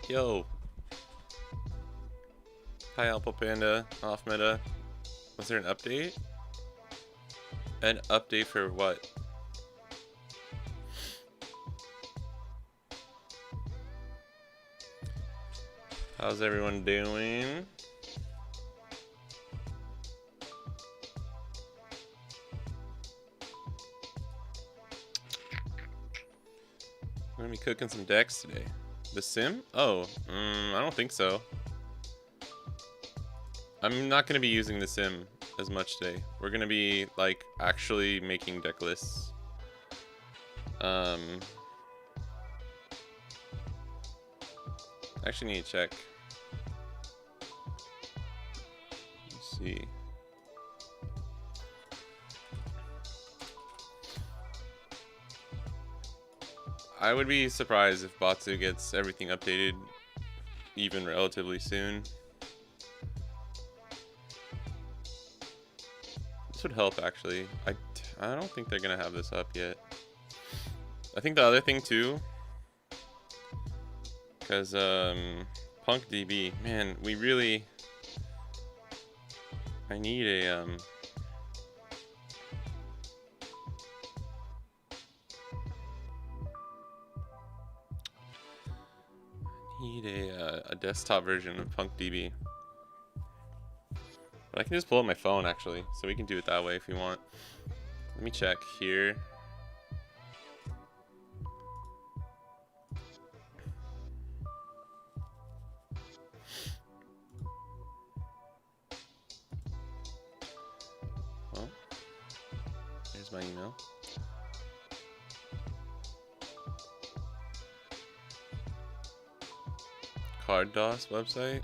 Yo. Hi Alpha Panda, off meta. Was there an update? An update for what? How's everyone doing? I'm gonna be cooking some decks today. The Sim? Oh, I don't think so. I'm not gonna be using the Sim as much today. We're gonna be like actually making deck lists. I actually need to check. Let's see. I would be surprised if Batsu gets everything updated even relatively soon. This would help actually. I don't think they're gonna have this up yet. I think the other thing too, because Punk DB, man, we really, I need a a desktop version of Punk DB. But I can just pull up my phone actually, so we can do it that way if you want. Let me check here. Well, here's my email. Card DOS website.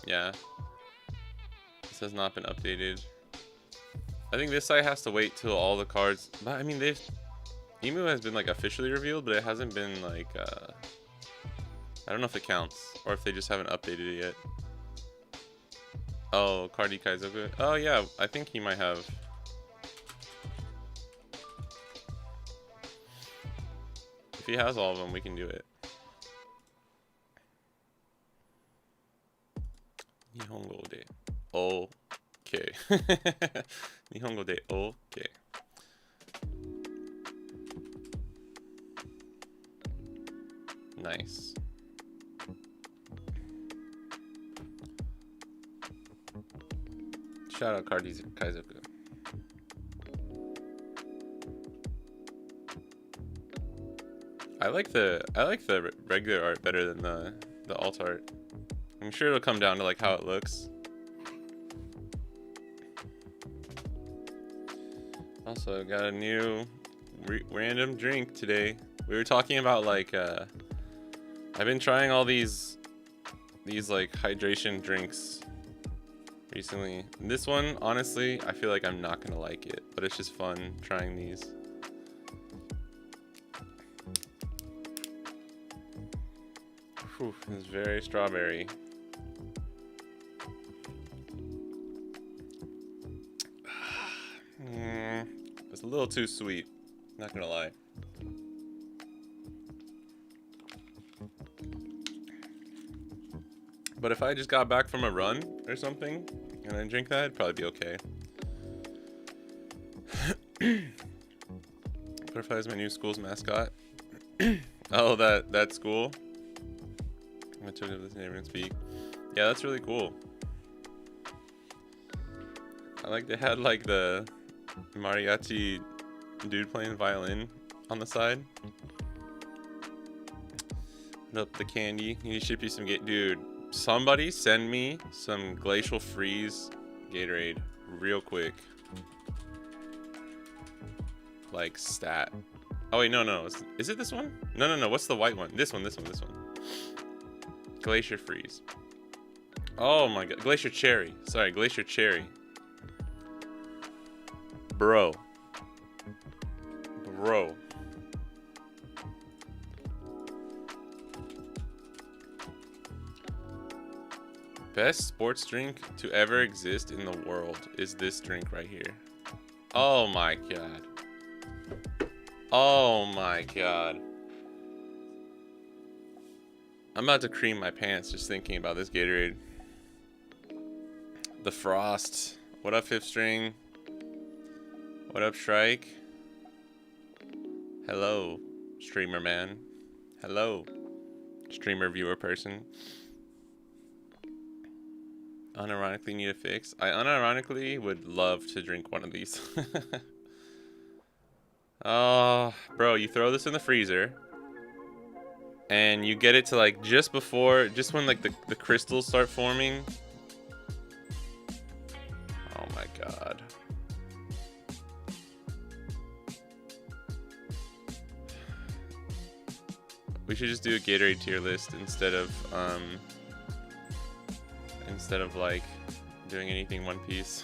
Yeah. This has not been updated. I think this site has to wait till all the cards. But I mean, Emu has been like officially revealed, but it hasn't been like. I don't know if it counts or if they just haven't updated it yet. Oh, Cardi Kaizoku. Oh yeah, I think he might have. If he has all of them, we can do it. Nihongo de okay. Nihongo de okay. Nice. Shout out Cardi Kaizoku. I like the regular art better than the alt art. I'm sure it'll come down to like how it looks. Also got a new random drink today. We were talking about like I've been trying all these like hydration drinks recently. And this one, honestly, I feel like I'm not gonna like it, but it's just fun trying these. Whew, it's very strawberry. It's a little too sweet, not gonna lie. But if I just got back from a run or something and I drink that, it'd probably be okay. Butterfly is my new school's mascot. Oh, that school? I took it to this neighborhood speak. Yeah, that's really cool. I like they had like the mariachi dude playing violin on the side. Put up the candy. Need to ship you some dude. Somebody send me some glacial freeze Gatorade real quick. Like stat. Oh wait, no. Is it this one? No. What's the white one? This one. Glacier freeze. Oh my god. Glacier cherry. Sorry, glacier cherry. Bro. Best sports drink to ever exist in the world is this drink right here. Oh my god. Oh my god. I'm about to cream my pants just thinking about this Gatorade. The Frost. What up, Fifth String? What up, Shrike? Hello, streamer man. Hello, streamer viewer person. Unironically need a fix. I unironically would love to drink one of these. Oh, bro, you throw this in the freezer. And you get it to like just when like the crystals start forming. Oh my god. We should just do a Gatorade tier list instead of like doing anything One Piece.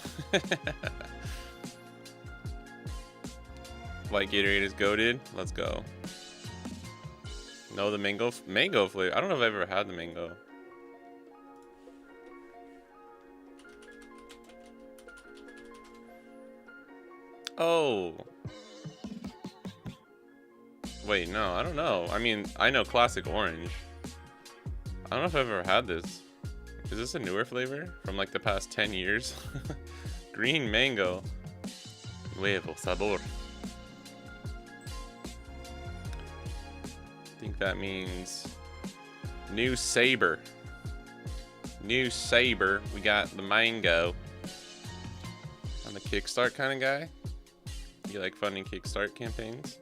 White Gatorade is goated. Let's go. No, the mango flavor. I don't know if I've ever had the mango. Oh. Wait, no, I don't know. I mean, I know classic orange. I don't know if I've ever had this. Is this a newer flavor from like the past 10 years? Green mango. Nuevo sabor. I think that means new saber. New saber. We got the mango. I'm a Kickstart kind of guy. You like funding Kickstart campaigns?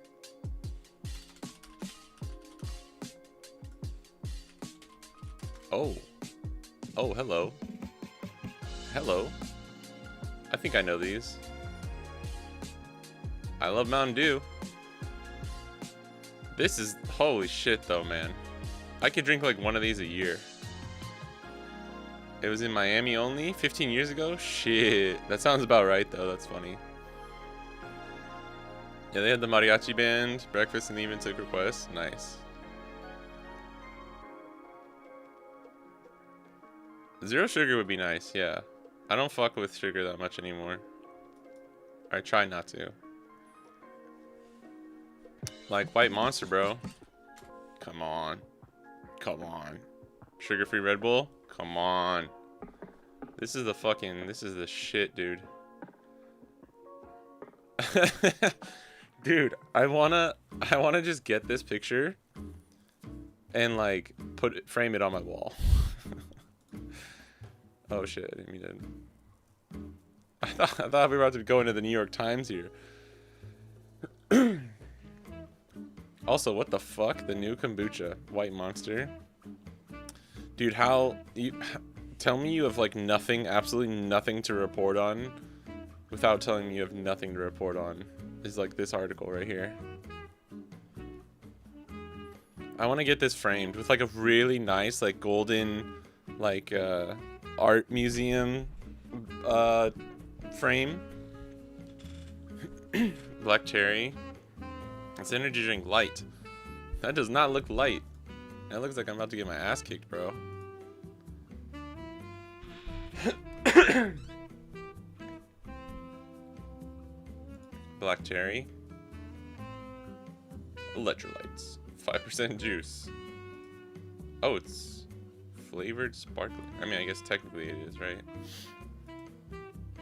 Oh. Oh, hello. Hello. I think I know these. I love Mountain Dew. This is holy shit though, man. I could drink like one of these a year. It was in Miami only 15 years ago? Shit. That sounds about right though. That's funny. Yeah, they had the mariachi band, breakfast, and even took requests. Nice. Zero sugar would be nice, yeah. I don't fuck with sugar that much anymore. Or I try not to. Like White Monster, bro. Come on. Come on. Sugar-free Red Bull? Come on. This is the shit, dude. Dude, I wanna just get this picture and like frame it on my wall. Oh shit, I didn't mean to. I thought we were about to go into the New York Times here. Also, what the fuck? The new kombucha, White Monster. Dude, tell me you have like nothing, absolutely nothing to report on without telling me you have nothing to report on. Is like this article right here. I want to get this framed with like a really nice like golden like art museum frame. Black cherry. It's energy drink light. That does not look light. That looks like I'm about to get my ass kicked, bro. Black cherry. Electrolytes. 5% juice. Oh, it's flavored sparkling. I mean, I guess technically it is, right?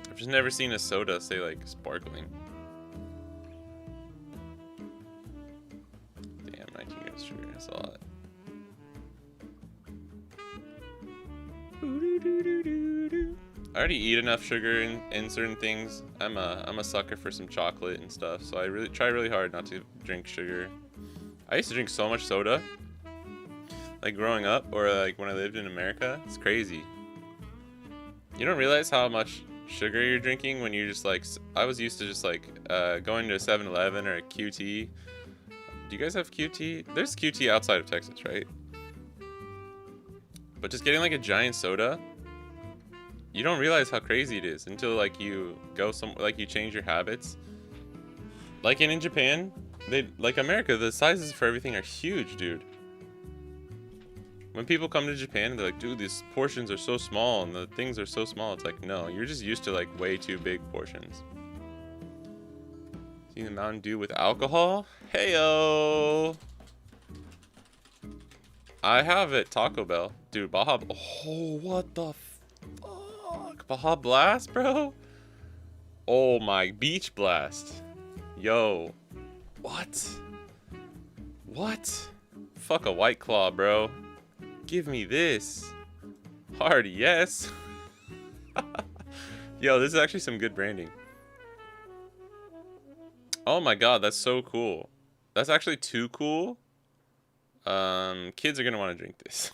I've just never seen a soda say like sparkling. Damn, 19 grams sugar. That's a lot. I already eat enough sugar in certain things. I'm a sucker for some chocolate and stuff, so I try really hard not to drink sugar. I used to drink so much soda, like growing up, or like when I lived in America. It's crazy. You don't realize how much sugar you're drinking when you're just like. I was used to just like going to a 7-Eleven or a QT. Do you guys have QT? There's QT outside of Texas, right? But just getting like a giant soda, you don't realize how crazy it is until like you go like you change your habits. Like in Japan, like America, the sizes for everything are huge, dude. When people come to Japan, they're like, dude, these portions are so small and the things are so small. It's like, no, you're just used to like way too big portions. Seen the Mountain Dew with alcohol? Heyo! I have it, Taco Bell. Dude, Baja... Oh, what the fuck? Baja Blast, bro? Oh my, Beach Blast. Yo. What? What? Fuck a White Claw, bro. Give me this. Hard yes. Yo, this is actually some good branding. Oh my god, that's so cool. That's actually too cool. Kids are gonna want to drink this.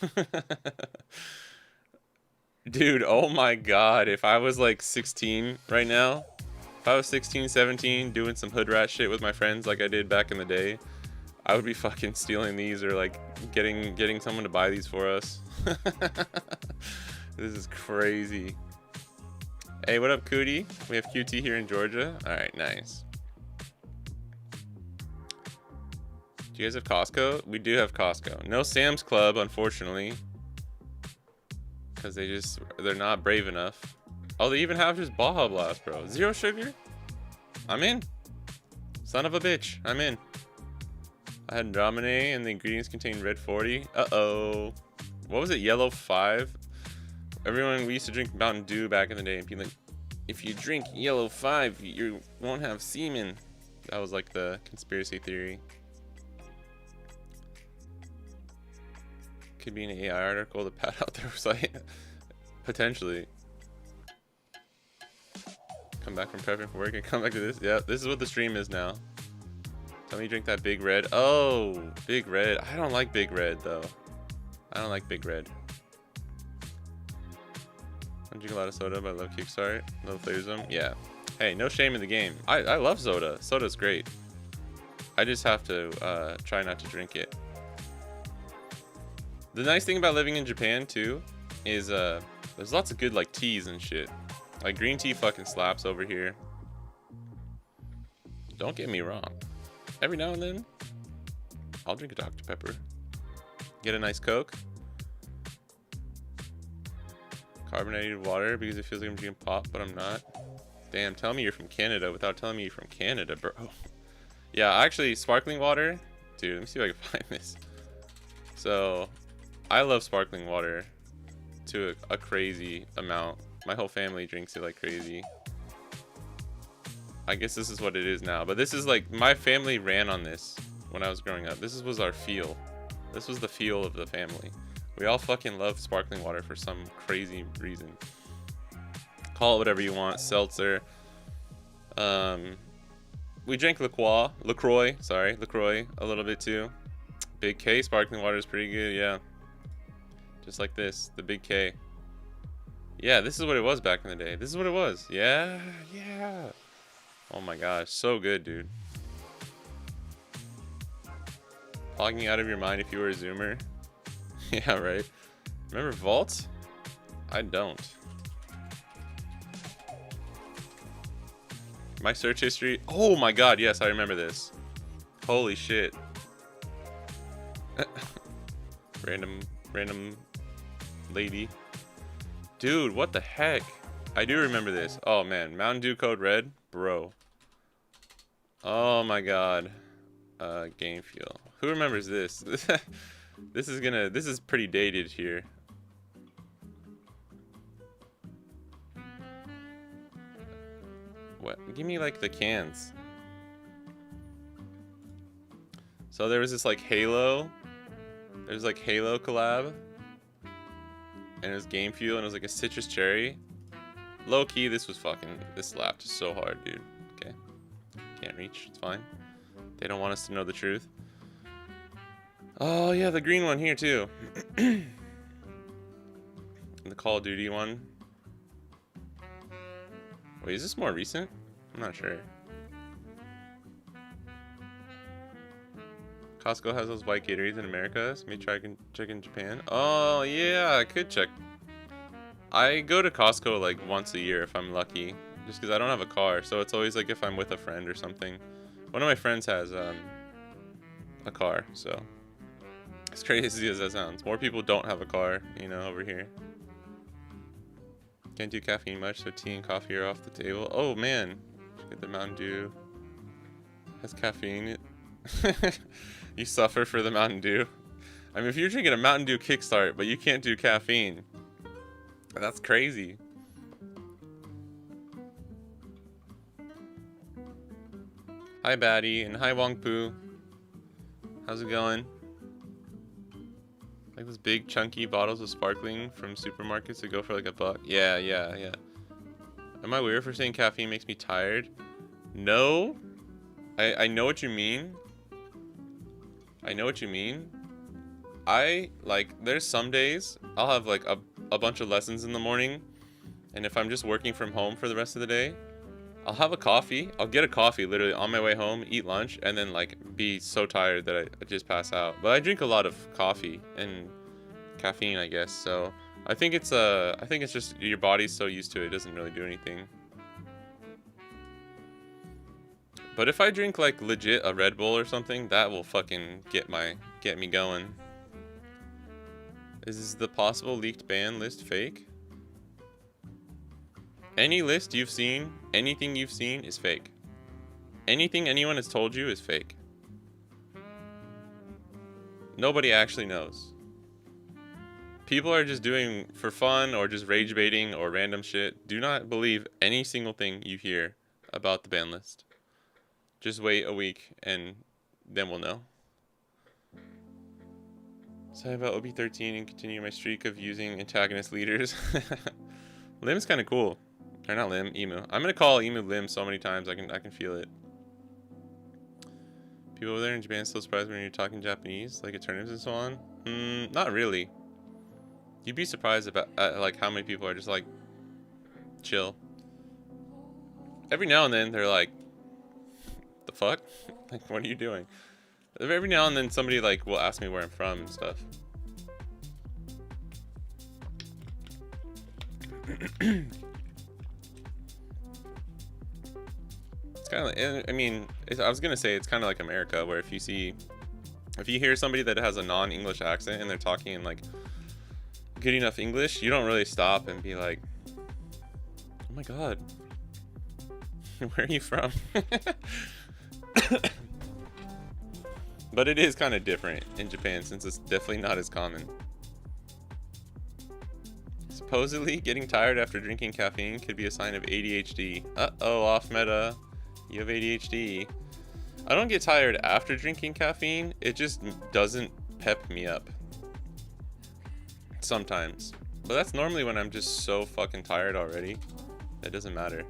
Dude, oh my god, if I was like 16 right now, if I was 16, 17, doing some hood rat shit with my friends like I did back in the day, I would be fucking stealing these or like getting someone to buy these for us. This is crazy. Hey, what up, Cootie? We have QT here in Georgia. Alright, nice. Do you guys have Costco? We do have Costco. No Sam's Club, unfortunately. Because they're not brave enough. Oh, they even have just Baja Blast, bro. Zero sugar? I'm in. Son of a bitch. I'm in. I had Dramine and the ingredients contain red 40. Uh-oh. What was it? Yellow 5? We used to drink Mountain Dew back in the day and be like, if you drink yellow 5, you won't have semen. That was like the conspiracy theory. Could be an AI article to pat out their site. Potentially. Come back from prepping for work and come back to this. Yeah, this is what the stream is now. Tell me you drink that Big Red. Oh, Big Red. I don't like Big Red though. I don't like Big Red. I drink a lot of soda, but I love Kickstart. Love Flavors them. Yeah. Hey, no shame in the game. I love soda. Soda's great. I just have to try not to drink it. The nice thing about living in Japan too is there's lots of good like teas and shit. Like green tea fucking slaps over here. Don't get me wrong. Every now and then, I'll drink a Dr. Pepper. Get a nice Coke. Carbonated water because it feels like I'm drinking pop, but I'm not. Damn, tell me you're from Canada without telling me you're from Canada, bro. Yeah, actually, sparkling water. Dude, let me see if I can find this. So, I love sparkling water to a crazy amount. My whole family drinks it like crazy. I guess this is what it is now. But this is like, my family ran on this when I was growing up. This was our feel. This was the feel of the family. We all fucking love sparkling water for some crazy reason. Call it whatever you want. Seltzer. We drank LaCroix, a little bit too. Big K sparkling water is pretty good, yeah. Just like this, the Big K. Yeah, this is what it was back in the day. This is what it was. Yeah, yeah. Oh my gosh, so good, dude. Logging out of your mind if you were a Zoomer. Yeah, right. Remember Vault? I don't. My search history. Oh my god, yes, I remember this. Holy shit. Random lady. Dude, what the heck? I do remember this. Oh man, Mountain Dew Code Red, bro. Oh my god. Game Fuel. Who remembers this? This is pretty dated here. What? Give me like the cans. So there was this like Halo. There's like Halo collab. And it was Game Fuel and it was like a citrus cherry. Low key, this slapped so hard, dude. Okay. Can't reach, it's fine. They don't want us to know the truth. Oh yeah, the green one here too. And the Call of Duty one. Wait, is this more recent? I'm not sure. Costco has those white Gatorades in America. So maybe try check in Japan. Oh yeah, I could check. I go to Costco like once a year if I'm lucky, just because I don't have a car. So it's always like if I'm with a friend or something. One of my friends has a car, so as crazy as that sounds, more people don't have a car, you know, over here. Can't do caffeine much, so tea and coffee are off the table. Oh man, get the Mountain Dew. Has caffeine. You suffer for the Mountain Dew. I mean, if you're drinking a Mountain Dew Kickstart, but you can't do caffeine, that's crazy. Hi, Batty, and hi, Wongpu. How's it going? Like those big chunky bottles of sparkling from supermarkets that go for like $1. Yeah, yeah, yeah. Am I weird for saying caffeine makes me tired? No. I know what you mean. I know what you mean. There's some days I'll have like a bunch of lessons in the morning, and if I'm just working from home for the rest of the day, I'll have a coffee. I'll get a coffee literally on my way home, eat lunch, and then like be so tired that I just pass out. But I drink a lot of coffee and caffeine, I guess. So I think it's just your body's so used to it, it doesn't really do anything. But if I drink like legit a Red Bull or something, that will fucking get me going. Is the possible leaked ban list fake? Any list you've seen, anything you've seen is fake. Anything anyone has told you is fake. Nobody actually knows. People are just doing for fun or just rage baiting or random shit. Do not believe any single thing you hear about the ban list. Just wait a week and then we'll know. Say about OP13 and continue my streak of using antagonist leaders. Lim's kind of cool. Or not Lim, Emu. I'm gonna call Emu Lim so many times I can feel it. People over there in Japan still surprised when you're talking Japanese, like at tournaments and so on? Not really. You'd be surprised about like how many people are just like chill. every now and then they're like, the fuck? Like, what are you doing? Every now and then somebody like will ask me where I'm from and stuff. It's kind of like, I mean, I was gonna say it's kind of like America, where if you hear somebody that has a non-English accent and they're talking in like good enough English, you don't really stop and be like, oh my god, where are you from? But it is kind of different in Japan since it's definitely not as common. Supposedly, getting tired after drinking caffeine could be a sign of ADHD. Uh-oh, off meta. You have ADHD. I don't get tired after drinking caffeine. It just doesn't pep me up. Sometimes. But that's normally when I'm just so fucking tired already. That doesn't matter.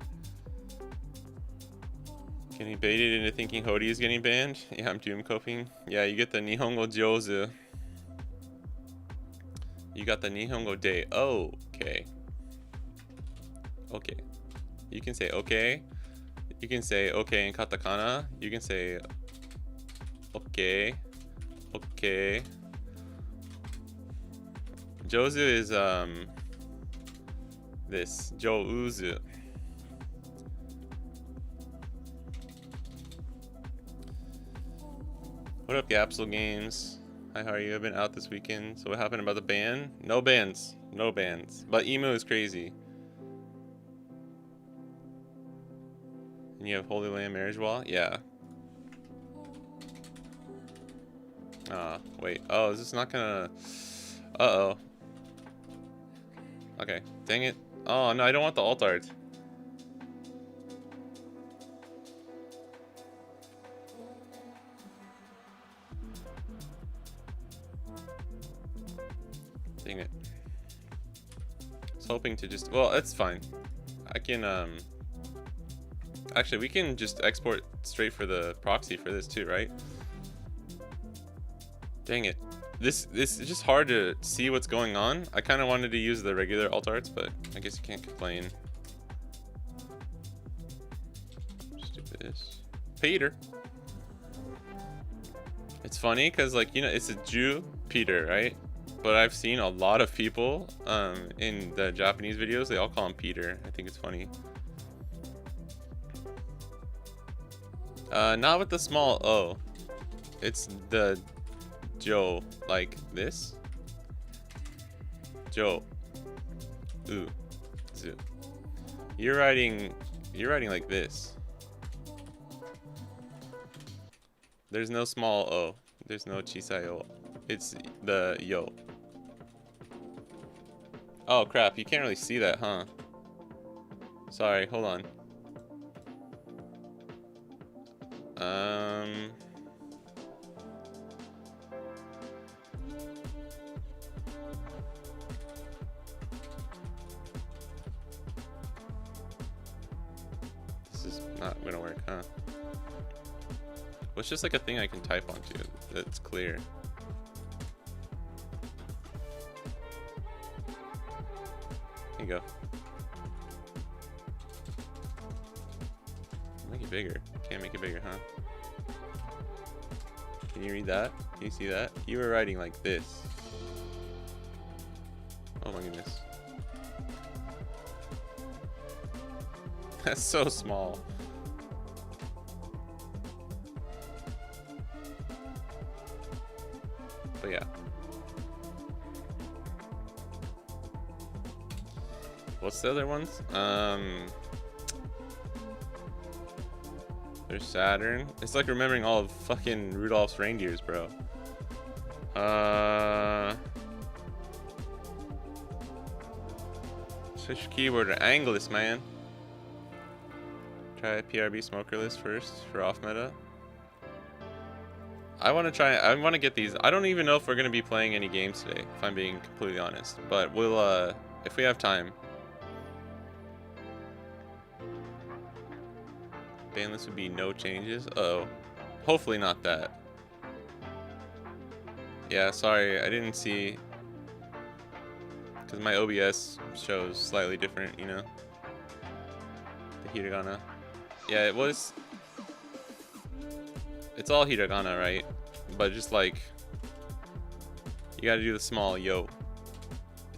Getting baited into thinking Hody is getting banned? Yeah, I'm doom coping. Yeah, you get the Nihongo Jozu. You got the Nihongo Day. Oh, okay. Okay. You can say okay. You can say okay in katakana. You can say okay. Okay. Jozu is this. Jouzu. What up, Yapsel Games? Hi, how are you? I've been out this weekend. So what happened about the ban? No bans. No bans. But emo is crazy. And you have Holy Land Marriage Wall? Yeah. Wait. Oh, is this not gonna... Uh-oh. Okay. Dang it. Oh, no, I don't want the alt art. Dang it. I was hoping to just... Well, that's fine. I can, Actually, we can just export straight for the proxy for this too, right? Dang it. This is just hard to see what's going on. I kind of wanted to use the regular alt arts, but I guess you can't complain. Stupid. Peter. It's funny because, like, you know, it's a Jew Peter, right? But I've seen a lot of people in the Japanese videos, they all call him Peter. I think it's funny. Not with the small O. It's the Joe, like this. Joe. Ooh. Zoo. You're writing like this. There's no small O. There's no chisai O. It's the yo. Oh crap, you can't really see that, huh? Sorry, hold on. This is not gonna work, huh? Well, it's just like a thing I can type onto that's clear. Here you go. Make it bigger. Can't make it bigger, huh? Can you read that? Can you see that? You were writing like this. Oh my goodness. That's so small. But yeah. What's the other ones? There's Saturn. It's like remembering all of fucking Rudolph's reindeers, bro. Switch keyboard to Anglist, man. Try PRB smoker list first for off meta. I want to get these. I don't even know if we're going to be playing any games today, if I'm being completely honest. But we'll, if we have time. Ban list would be no changes. Uh-oh. Hopefully not that. Yeah, sorry, I didn't see. Because my OBS shows slightly different, you know. The hiragana. Yeah, it was. It's all hiragana, right? But just like, you gotta do the small yo.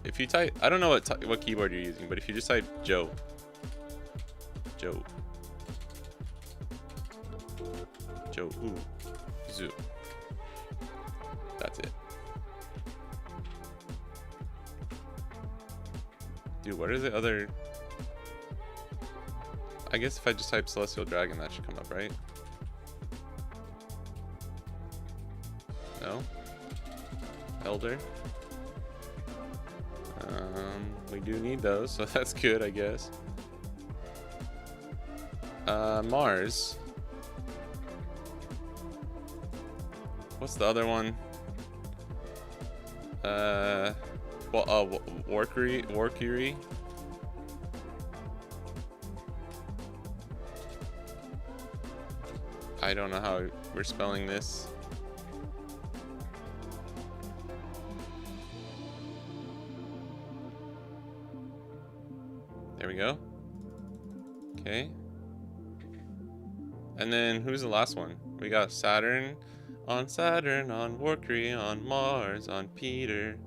If you type, I don't know what keyboard you're using, but if you just type Joe, Joe, ooh, zoo. That's it. Dude, what are the other? I guess if I just type Celestial Dragon, that should come up, right? No? Elder? We do need those, so that's good, I guess. Mars. What's the other one? Warcury. I don't know how we're spelling this. There we go. Okay. And then who's the last one? We got Saturn, on Warcury, on Mars, on Peter.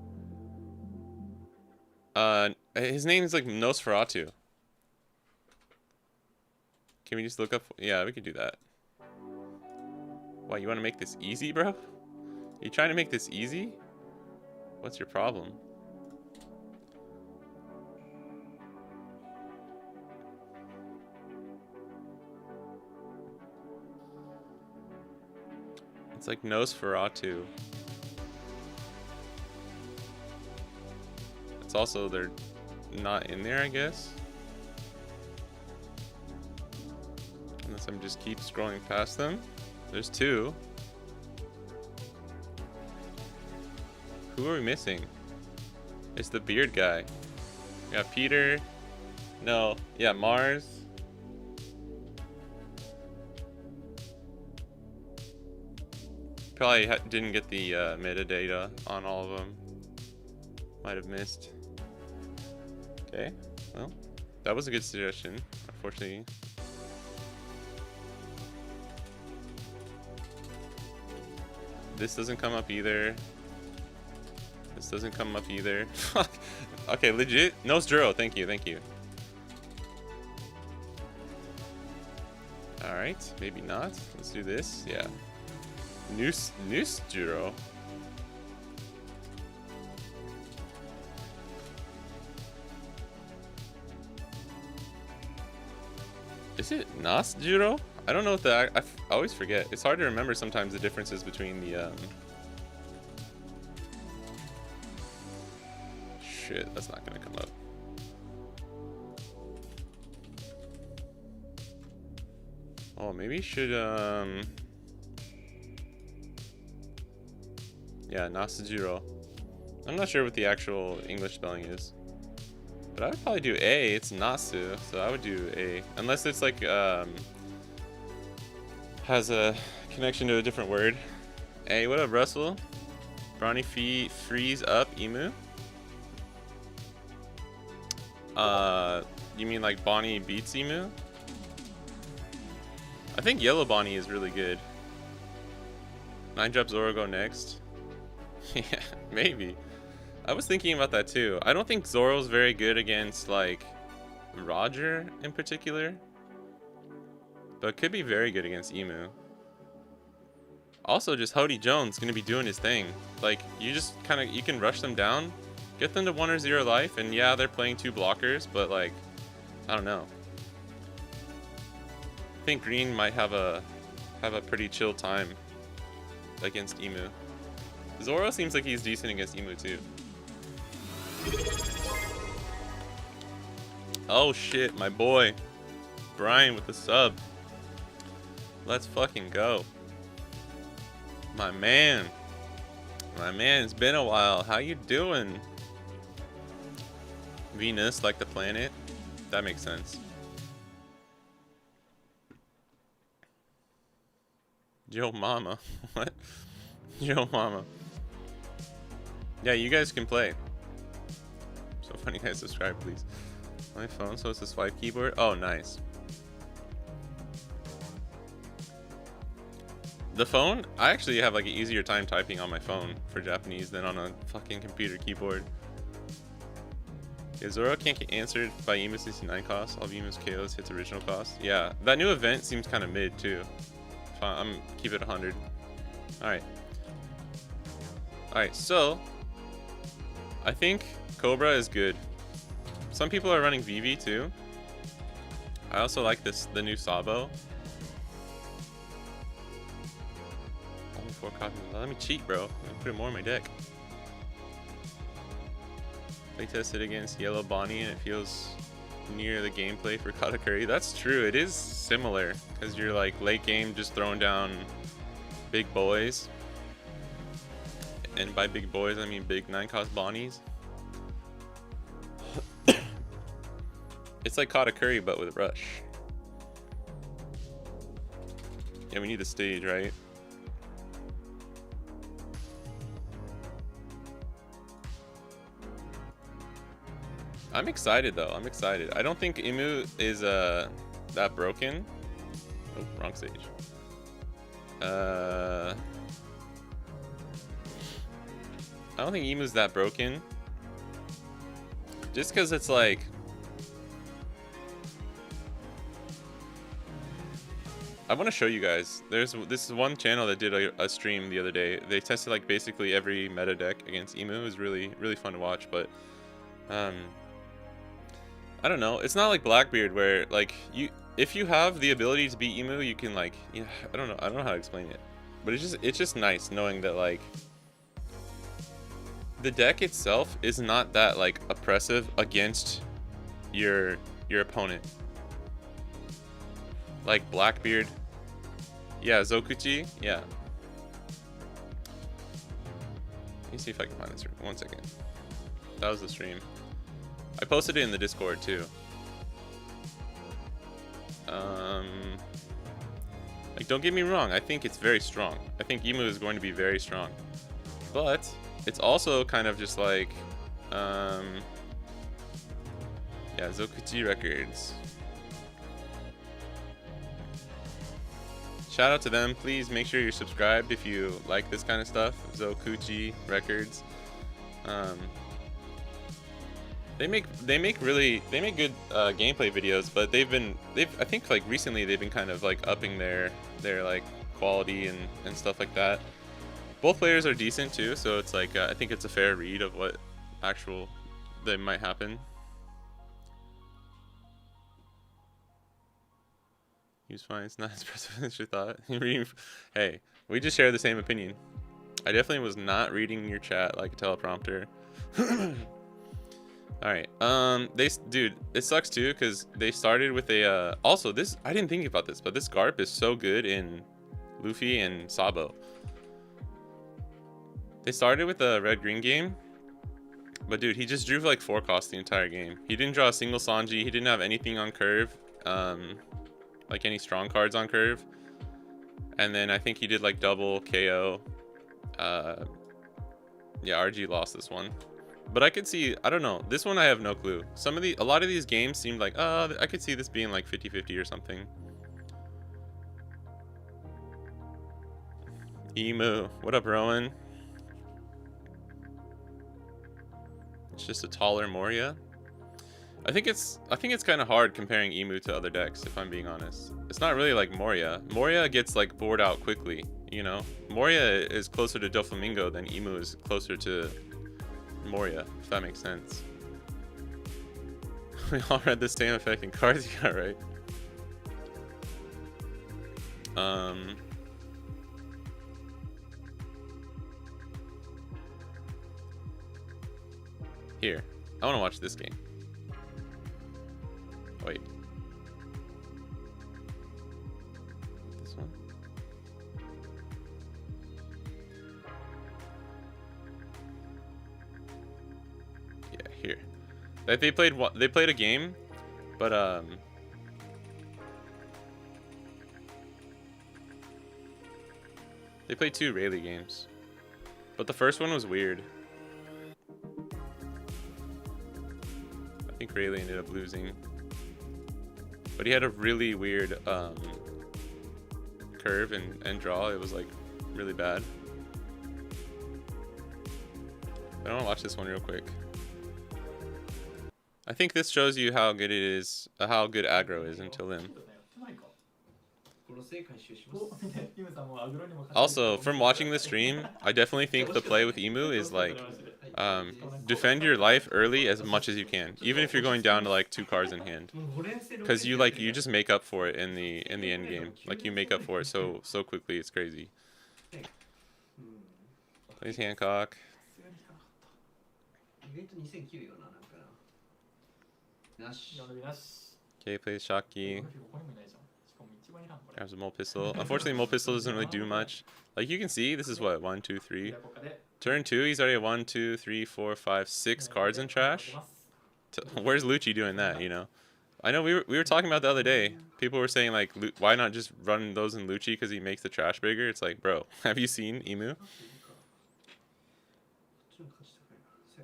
His name is like Nosferatu. Can we just look up? Yeah, we could do that. Why, you want to make this easy, bro? Are you trying to make this easy? What's your problem? It's like Nosferatu. It's also, they're not in there, I guess. Unless I'm just keep scrolling past them. There's two. Who are we missing? It's the beard guy. We got Peter. No, yeah, Mars. Probably didn't get the metadata on all of them. Might have missed. Okay, well, that was a good suggestion. Unfortunately. This doesn't come up either. This doesn't come up either. Okay, legit. Nosduro, thank you, thank you. Alright, maybe not. Let's do this, yeah. Nosduro. Is it Nosduro? I don't know what the... I always forget. It's hard to remember sometimes the differences between the... Shit, that's not gonna come up. Oh, maybe you should, yeah, Nasajiro. I'm not sure what the actual English spelling is. But I would probably do A. It's Nasu, so I would do A. Unless it's like, has a connection to a different word. Hey, what up, Russell? Brawny freeze up emu? You mean like Bonnie beats emu? I think Yellow Bonnie is really good. 9-drop Zoro go next. Yeah, maybe. I was thinking about that too. I don't think Zoro's very good against like Roger in particular, but could be very good against Emu. Also, just Hody Jones gonna be doing his thing. Like, you just kind of, you can rush them down, get them to 1 or 0 life, and yeah, they're playing 2 blockers, but like, I don't know. I think Green might have a pretty chill time against Emu. Zoro seems like he's decent against Emu too. Oh shit, my boy Brian with the sub. Let's fucking go. My man, it's been a while. How you doing? Venus, like the planet. That makes sense. Yo mama. What? Yo mama. Yeah, you guys can play. So funny, guys, subscribe please. My phone, so it's a swipe keyboard. Oh, nice. The phone, I actually have like an easier time typing on my phone for Japanese than on a fucking computer keyboard. Yeah, Zoro can't get answered by Emus 69 cost. All of Emus KOs hits original cost. Yeah, that new event seems kind of mid too. I'm keep it 100. Alright. Alright, so I think Cobra is good. Some people are running VV too. I also like the new Sabo. Only 4 copies. Let me cheat, bro. Let me put it more in my deck. Play tested against Yellow Bonnie and it feels near the gameplay for Katakuri. That's true. It is similar because you're like late game just throwing down big boys. And by big boys, I mean big 9-cost Bonnies. It's like Katakuri, but with Rush. Yeah, we need the stage, right? I'm excited, though. I'm excited. I don't think Imu is that broken. Oh, wrong stage. I don't think Emu's that broken. Just because it's like... I want to show you guys. This is one channel that did a stream the other day. They tested like basically every meta deck against Emu. It was really fun to watch, but I don't know. It's not like Blackbeard where like if you have the ability to beat Emu, you can like I don't know how to explain it. But it's just nice knowing that like the deck itself is not that like oppressive against your opponent. Like Blackbeard. Yeah, Zokuchi. Yeah. Let me see if I can find this. 1 second. That was the stream. I posted it in the Discord too. Like, don't get me wrong. I think it's very strong. I think Emu is going to be very strong. But it's also kind of just like, yeah, Zokuchi Records. Shout out to them. Please make sure you're subscribed if you like this kind of stuff. Zokuchi Records. They make good gameplay videos, but I think like recently they've been kind of like upping their like quality and stuff like that. Both players are decent too, so it's like I think it's a fair read of what that might happen. He was fine. It's not as impressive as you thought. Hey, we just share the same opinion. I definitely was not reading your chat like a teleprompter. All right. Dude, it sucks too because they started with a. Also, this I didn't think about this, but this Garp is so good in Luffy and Sabo. They started with a red-green game, but dude, he just drew like 4 costs the entire game. He didn't draw a single Sanji. He didn't have anything on curve. Like any strong cards on curve, and then I think he did like double KO. Yeah, RG lost this one, but I could see, I don't know, this one I have no clue. A lot of these games seemed like I could see this being like 50-50 or something. Emu, what up, Rowan? It's just a taller Moria. I think it's kind of hard comparing Emu to other decks, if I'm being honest. It's not really like Moria. Moria gets like bored out quickly, you know? Moria is closer to Doflamingo than Emu is closer to Moria, if that makes sense. We all read the same affecting cards you got right. Here, I want to watch this game. Wait. This one? Yeah, here. Like they played a game, but they played 2 Rayleigh games. But the first one was weird. I think Rayleigh ended up losing. But he had a really weird curve curve and draw, it was like really bad. But I want to watch this one real quick. I think this shows you how good it is, how good aggro is until then. Also, from watching the stream, I definitely think the play with Emu is like, defend your life early as much as you can, even if you're going down to like 2 cards in hand, because you just make up for it in the end game. Like you make up for it so quickly, it's crazy. Plays Hancock. Okay, plays Shocky. Grabs a Mole Pistol. Unfortunately, Mole Pistol doesn't really do much. Like you can see, this is what, 1, 2, 3. Turn 2, he's already at 1, 2, 3, 4, 5, 6 cards in trash. Where's Lucci doing that? You know, I know we were talking about the other day. People were saying like, why not just run those in Lucci because he makes the trash bigger? It's like, bro, have you seen Emu?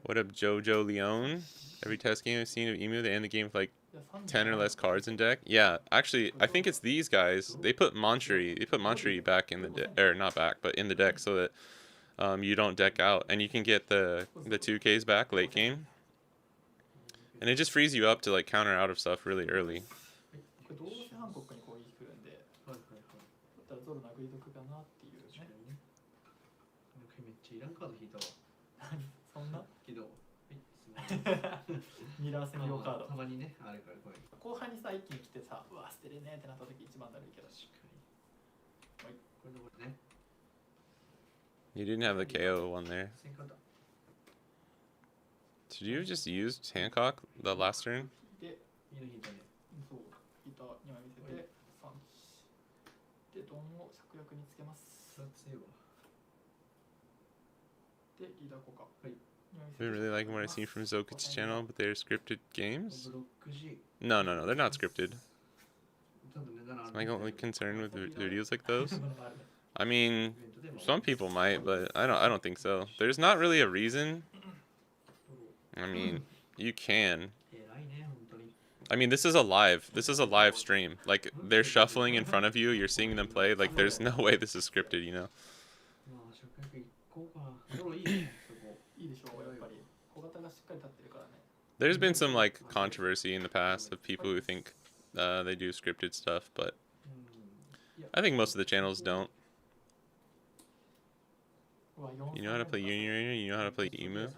What up, Jojo Leone? Every test game I've seen of Emu, they end the game with like 10 or less cards in deck. Yeah, actually, I think it's these guys. They put Monchery back in the deck, or not back, but in the deck so that you don't deck out, and you can get the 2Ks back late game. And it just frees you up to like counter out of stuff really early. You didn't have the KO one there. Did you just use Hancock the last turn? I've been really liking what I've seen from Zokut's channel, but they're scripted games? No, they're not scripted. Am I only concerned with videos like those? I mean, some people might, but I don't think so. There's not really a reason. I mean, you can. I mean, this is a live stream. Like, they're shuffling in front of you, you're seeing them play. Like, there's no way this is scripted, you know? There's been some, like, controversy in the past of people who think they do scripted stuff, but I think most of the channels don't. You know how to play Union Arena? You know how to play Emu?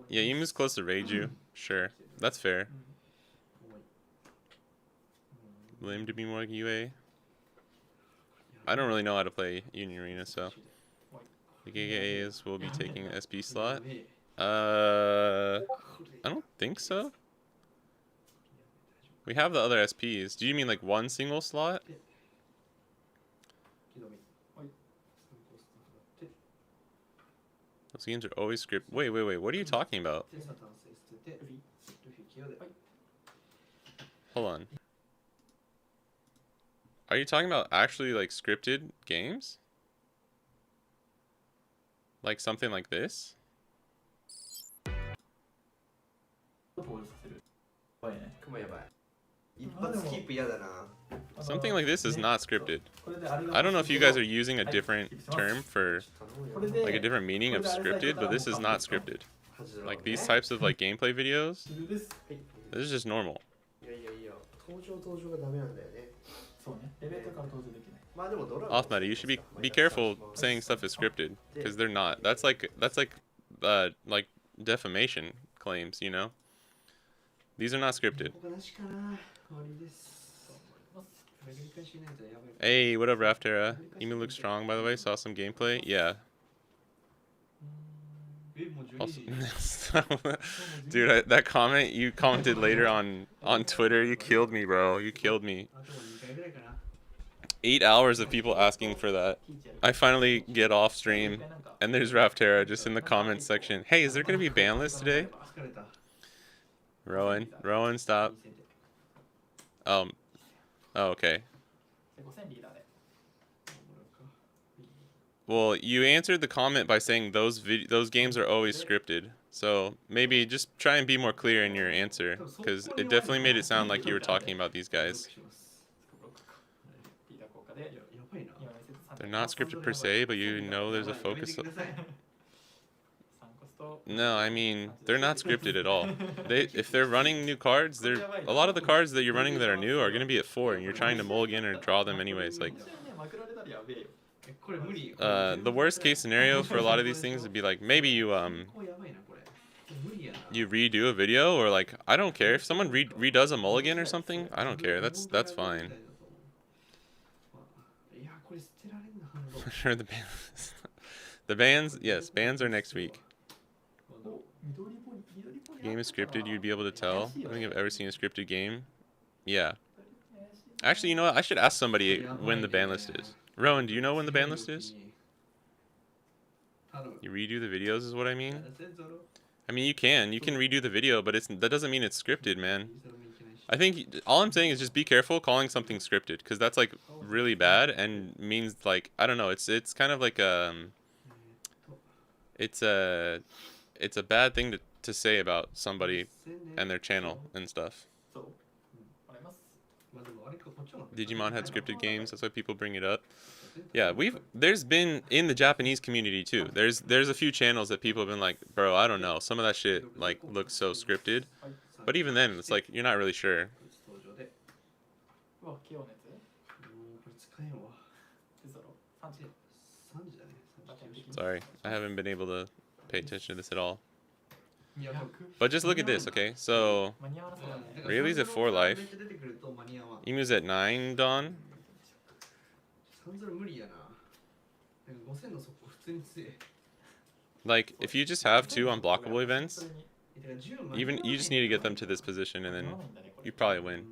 Yeah, Emu's close to Reiju. Sure. That's fair. Blame to be more like UA. I don't really know how to play Union Arena, so the GGAs will be taking the SP slot. I don't think so. We have the other SPs. Do you mean like one single slot? Those games are always scripted. Wait. What are you talking about? Hold on. Are you talking about actually like scripted games? Like something like this? Something like this is not scripted. I don't know if you guys are using a different term for like a different meaning of scripted, but this is not scripted. Like these types of like gameplay videos, this is just normal. Off-meta, you should be careful saying stuff is scripted, because they're not. That's like defamation claims, you know? These are not scripted. Hey, what up, Raftera? Emu looks strong, by the way. Saw some gameplay. Yeah. Also, dude, that comment you commented later on Twitter, you killed me, bro. You killed me. 8 hours of people asking for that. I finally get off stream, and there's Raftera just in the comments section. Hey, is there gonna be ban list today? Rowan, stop. Oh, okay. Well, you answered the comment by saying those games are always scripted. So maybe just try and be more clear in your answer, because it definitely made it sound like you were talking about these guys. They're not scripted per se, but you know there's a focus. No, I mean, they're not scripted at all. If they're running new cards, a lot of the cards that you're running that are new are going to be at 4, and you're trying to mulligan or draw them anyways. Like, the worst case scenario for a lot of these things would be like maybe you redo a video, or like I don't care if someone redoes a mulligan or something. I don't care. That's fine. For sure, the bans, yes, bans are next week. Game is scripted, you'd be able to tell. I don't think I've ever seen a scripted game. Yeah. Actually, you know what? I should ask somebody when the ban list is. Rowan, do you know when the ban list is? You redo the videos is what I mean? I mean, you can redo the video, but that doesn't mean it's scripted, man. I think all I'm saying is just be careful calling something scripted, because that's like really bad and means like, I don't know, it's kind of like it's a bad thing to say about somebody and their channel and stuff. Digimon had scripted games, that's why people bring it up. Yeah, there's been in the Japanese community too. There's a few channels that people have been like, bro, I don't know, some of that shit like looks so scripted. But even then, it's like you're not really sure. Sorry, I haven't been able to pay attention to this at all. But just look at this, okay? So, Rayleigh's at 4 life. Emu's at 9 Dawn. Like, if you just have 2 unblockable events, you just need to get them to this position and then you probably win.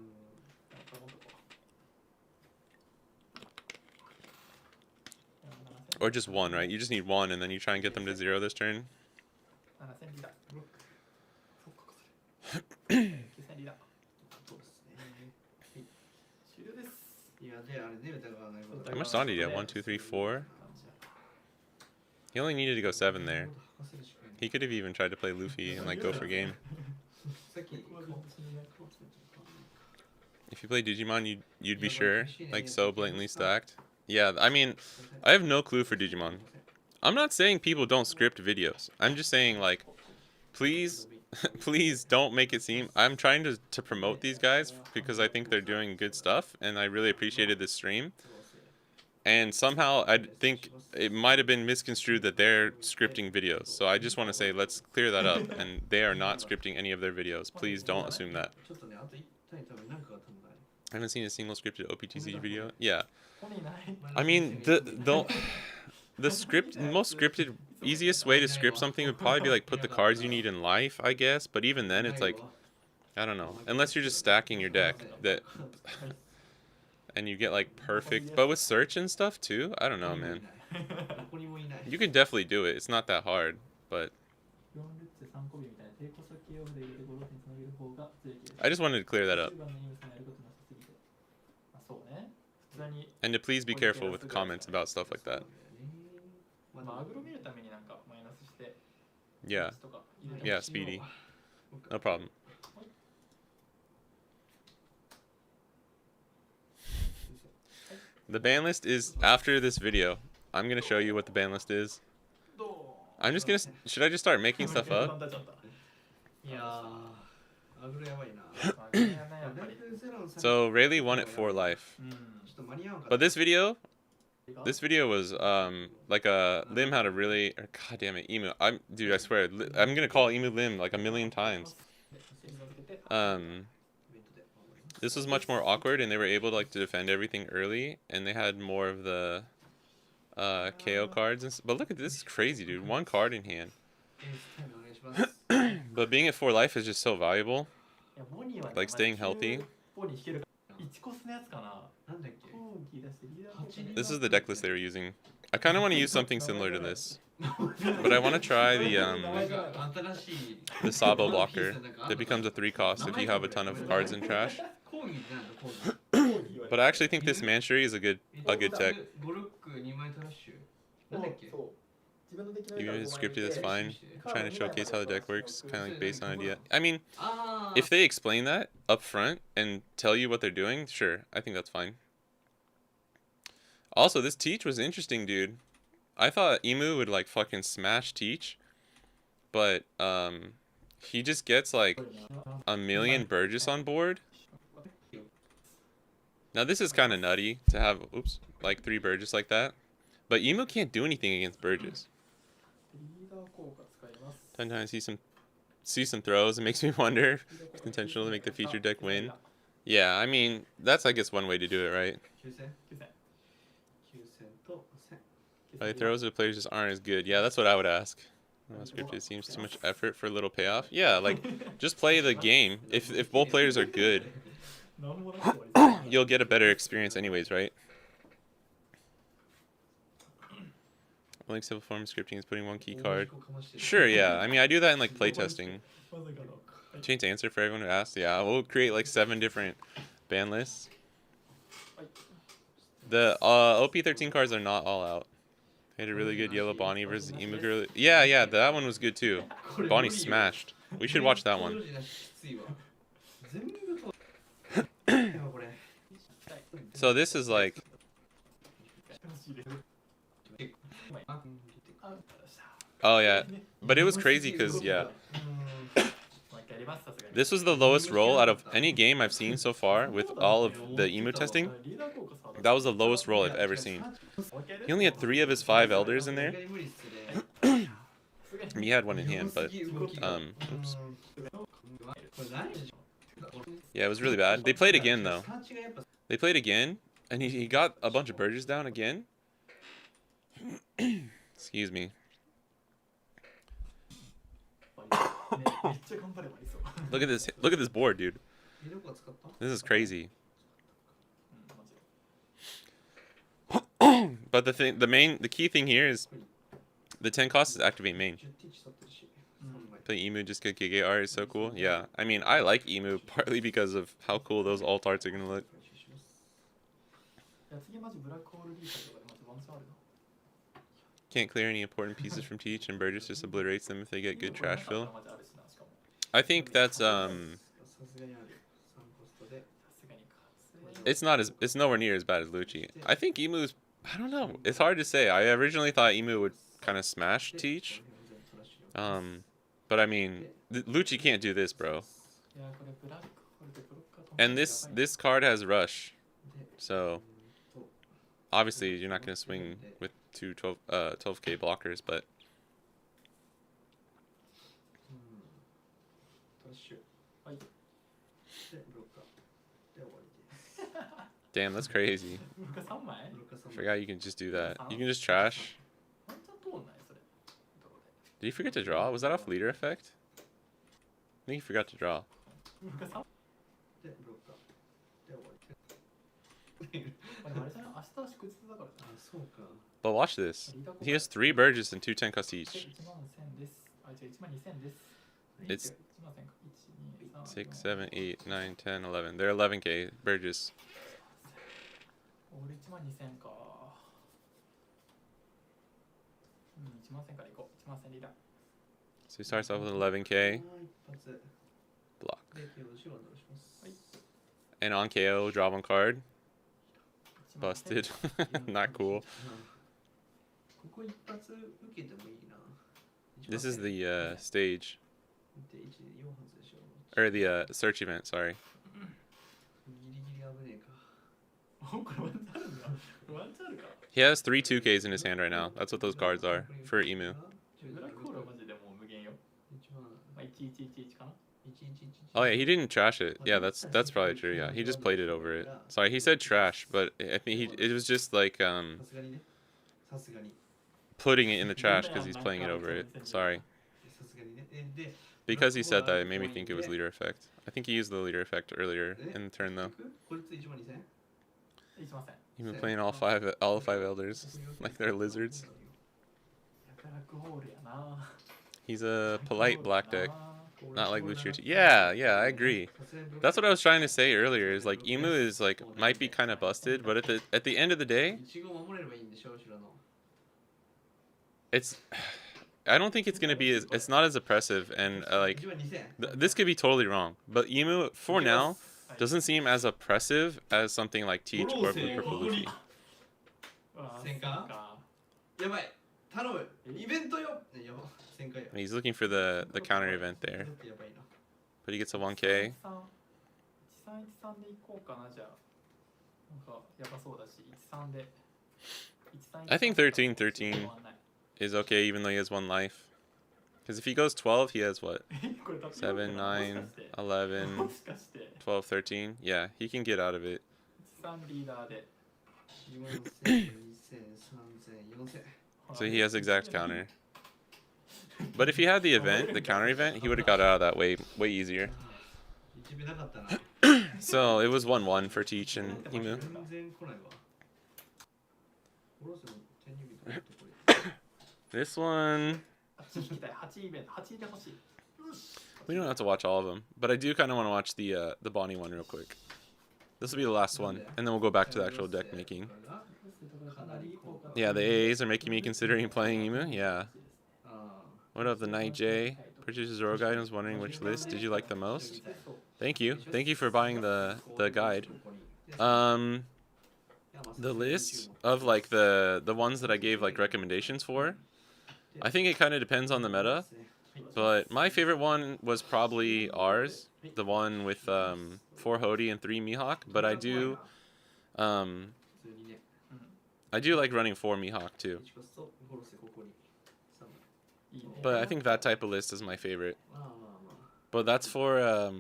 Or just 1, right? You just need 1 and then you try and get them to 0 this turn. How much Dawn did he have? 1, 2, 3, 4? He only needed to go 7 there. He could have even tried to play Luffy and like go for game. If you play Digimon, you'd be sure, like so blatantly stacked. Yeah, I mean, I have no clue for Digimon. I'm not saying people don't script videos. I'm just saying like, please, please don't make it seem. I'm trying to promote these guys because I think they're doing good stuff, and I really appreciated this stream. And somehow I think it might have been misconstrued that they're scripting videos. So I just want to say, let's clear that up. And they are not scripting any of their videos. Please don't assume that. I haven't seen a single scripted OP13 video. Yeah. I mean, the most scripted, easiest way to script something would probably be like put the cards you need in life, I guess. But even then, it's like, I don't know. Unless you're just stacking your deck, and you get like perfect, but with search and stuff too, I don't know, man. You can definitely do it. It's not that hard, but I just wanted to clear that up. And to please be careful with the comments about stuff like that. Yeah. Yeah, Speedy. No problem. The ban list is after this video. I'm gonna show you what the ban list is. I'm just gonna. Should I just start making stuff up? So Rayleigh won at 4 life. But this video was like Lim had a really, god damn it, Emu. Dude, I swear, I'm gonna call Emu Lim like a million times. This was much more awkward, and they were able to like to defend everything early, and they had more of the KO cards. But look at this, is crazy, dude. 1 card in hand. But being at 4 life is just so valuable. Like staying healthy. This is the deck list they were using. I kind of want to use something similar to this, but I want to try the Sabo blocker that becomes a 3 cost if you have a ton of cards in trash. But I actually think this Manchury is a good tech. Even if it's scripted, that's fine. I'm trying to showcase how the deck works, kind of like based on idea. I mean, if they explain that up front and tell you what they're doing, sure, I think that's fine. Also, this Teach was interesting, dude. I thought Emu would like fucking smash Teach, but he just gets like a million Burgess on board. Now this is kind of nutty to have, oops, like 3 Burgess like that. But Emu can't do anything against Burgess. Sometimes see some throws. It makes me wonder if it's intentional to make the featured deck win. Yeah, I mean, that's I guess one way to do it, right? Probably throws the players just aren't as good. Yeah, that's what I would ask. Scripted seems too much effort for a little payoff. Yeah, like just play the game. If both players are good, you'll get a better experience anyways, right? Only simple form of scripting is putting one key card. Sure, yeah. I mean, I do that in like playtesting. Change the answer for everyone who asks. Yeah, we'll create like 7 different ban lists. The OP13 cards are not all out. They had a really good yellow Bonnie versus Emu Girl. Yeah, that one was good too. Bonnie smashed. We should watch that one. So this is like... Oh yeah, but it was crazy because, yeah. This was the lowest roll out of any game I've seen so far with all of the Emu testing. That was the lowest roll I've ever seen. He only had 3 of his 5 elders in there. He had one in hand, but oops. Yeah, it was really bad. They played again though. They played again, and he got a bunch of Burgess down again. Excuse me. Look at this. Look at this board, dude. This is crazy. But the key thing here is the 10 cost is activate main. Play Emu just get GG art is so cool. Yeah, I mean I like Emu partly because of how cool those alt arts are gonna look. Can't clear any important pieces from Teach, and Burgess just obliterates them if they get good trash fill. I think that's it's nowhere near as bad as Lucci. I think Emu's, I don't know. It's hard to say. I originally thought Emu would kind of smash Teach. But I mean, Lucci can't do this, bro. And this card has Rush. So obviously you're not going to swing with 12k blockers, but damn, that's crazy. I forgot you can just do that. You can just trash. Did you forget to draw? Was that off leader effect? I think you forgot to draw. But watch this. He has 3 Burgess and 2 10 cost each. It's 6, 7, 8, 9, 10, 11. They're 11k Burgess. So he starts off with 11k. Block. And on KO, draw 1 card. Busted. Not cool. This is the stage. Or the search event, sorry. He has 3 2Ks in his hand right now. That's what those cards are for Emu. Oh yeah, he didn't trash it. Yeah, that's probably true. Yeah, he just played it over it. Sorry, he said trash, but I think it was just like putting it in the trash because he's playing it over it. Sorry. Because he said that, it made me think it was leader effect. I think he used the leader effect earlier in the turn though. He's been playing all five elders like they're lizards. He's a polite black deck, not like Lucio. Yeah, I agree. That's what I was trying to say earlier. Is like Emu is like might be kind of busted, but at the end of the day, it's. I don't think it's gonna be as it's not as oppressive and like this could be totally wrong, but Emu for now doesn't seem as oppressive as something like Teach or Blue Purple Luffy. He's looking for the counter event there. But he gets a 1K. I think 13-13 is okay, even though he has 1 life. Because if he goes 12, he has what? 7, 9, 11, 12, 13. Yeah, he can get out of it. So he has exact counter. But if he had the event, the counter event, he would have got out of that way easier. So it was 1-1 for Teach and Emu. This one, we don't have to watch all of them, but I do kind of want to watch the Bonnie one real quick. This will be the last one, and then we'll go back to the actual deck making. Yeah, the AAs are making me considering playing Emu. Yeah. What up, the Night J? Purchased Zoro guide. I was wondering which list did you like the most? Thank you. Thank you for buying the guide. The list of like the ones that I gave like recommendations for, I think it kind of depends on the meta, but my favorite one was probably ours, the one with 4 Hody and 3 Mihawk. But I do like running 4 Mihawk too. But I think that type of list is my favorite. But that's for a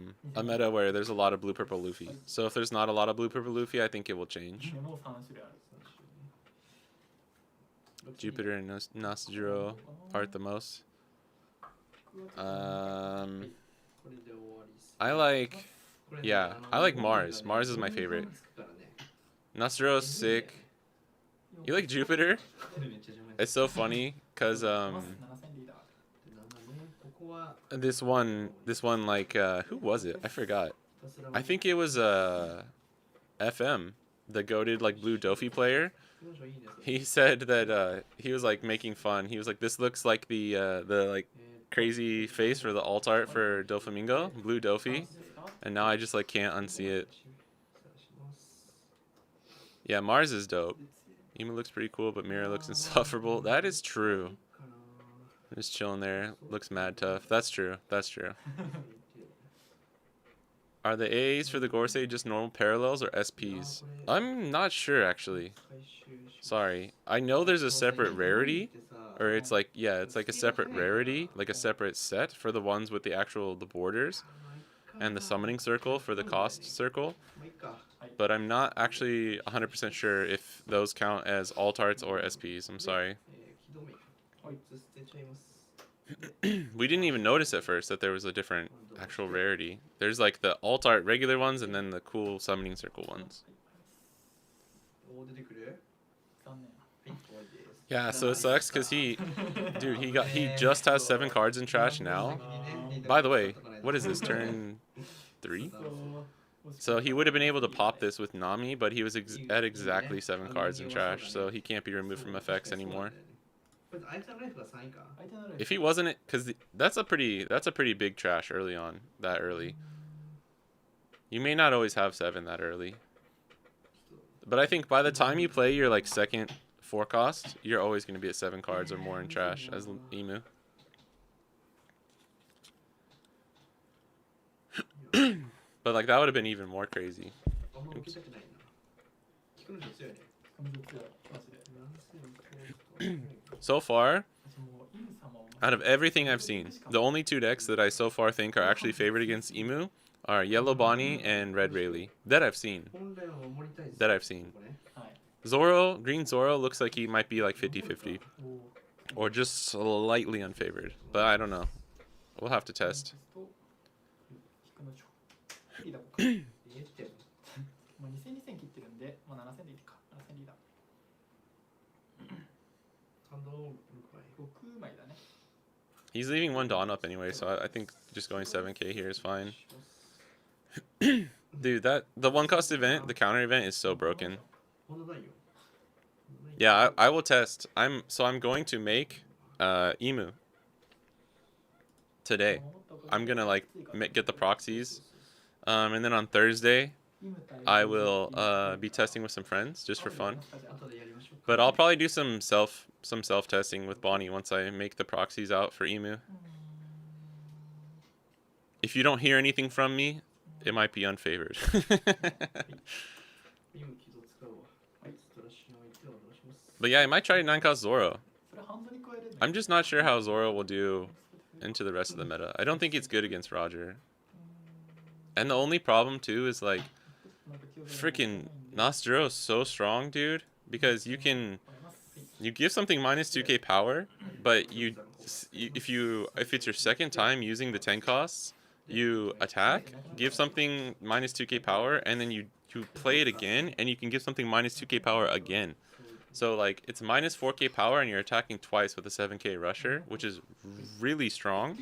meta where there's a lot of blue purple Luffy. So if there's not a lot of blue purple Luffy, I think it will change. Jupiter and Nasjiro art the most. I like Mars. Mars is my favorite. Nasjiro's sick. You like Jupiter? It's so funny because this one like who was it? I forgot. I think it was FM, the goated like blue Dofi player. He said that he was like making fun. He was like, this looks like the like crazy face for the alt art for Doflamingo, blue Dofi, and now I just like can't unsee it. Yeah, Mars is dope. Emu looks pretty cool, but Mira looks insufferable. That is true. Just chilling there. Looks mad tough. That's true. That's true. Are the A's for the Gorsei just normal parallels or SPs? I'm not sure, actually. Sorry. I know there's a separate rarity. Or it's like, yeah, it's like a separate rarity. Like a separate set for the ones with the borders. And the summoning circle for the cost circle. But I'm not actually 100% sure if those count as alt arts or SPs. I'm sorry. We didn't even notice at first that there was a different actual rarity. There's like the alt art regular ones and then the cool summoning circle ones. Yeah, so it sucks because he just has 7 cards in trash now. By the way, what is this, turn 3? So he would have been able to pop this with Nami, but he was at exactly 7 cards in trash, so he can't be removed from effects anymore. If he wasn't, because that's a pretty big trash early on, that early. You may not always have 7 that early, but I think by the time you play your like second 4 cost, you're always going to be at 7 cards or more in trash as Emu. But like that would have been even more crazy. Oops. So far, out of everything I've seen, the only 2 decks that I so far think are actually favored against Emu are Yellow Bonnie and Red Rayleigh. That I've seen. Zoro, Green Zoro looks like he might be like 50-50. Or just slightly unfavored. But I don't know. We'll have to test. He's leaving 1 Dawn up anyway, so I think just going 7K here is fine. Dude, the 1 cost event, the counter event is so broken. Yeah, I will test. I'm going to make Emu today. I'm gonna like get the proxies, and then on Thursday I will be testing with some friends just for fun. But I'll probably do some self testing with Bonnie once I make the proxies out for Emu. If you don't hear anything from me, it might be unfavored. But yeah, I might try 9-cost Zoro. I'm just not sure how Zoro will do into the rest of the meta. I don't think it's good against Roger. And the only problem too is like, freaking Nostro is so strong, dude. Because you give something minus 2k power, but if it's your second time using the 10 costs, you attack, give something minus 2k power, and then you play it again, and you can give something minus 2k power again. So like it's minus 4k power, and you're attacking twice with a 7k rusher, which is really strong.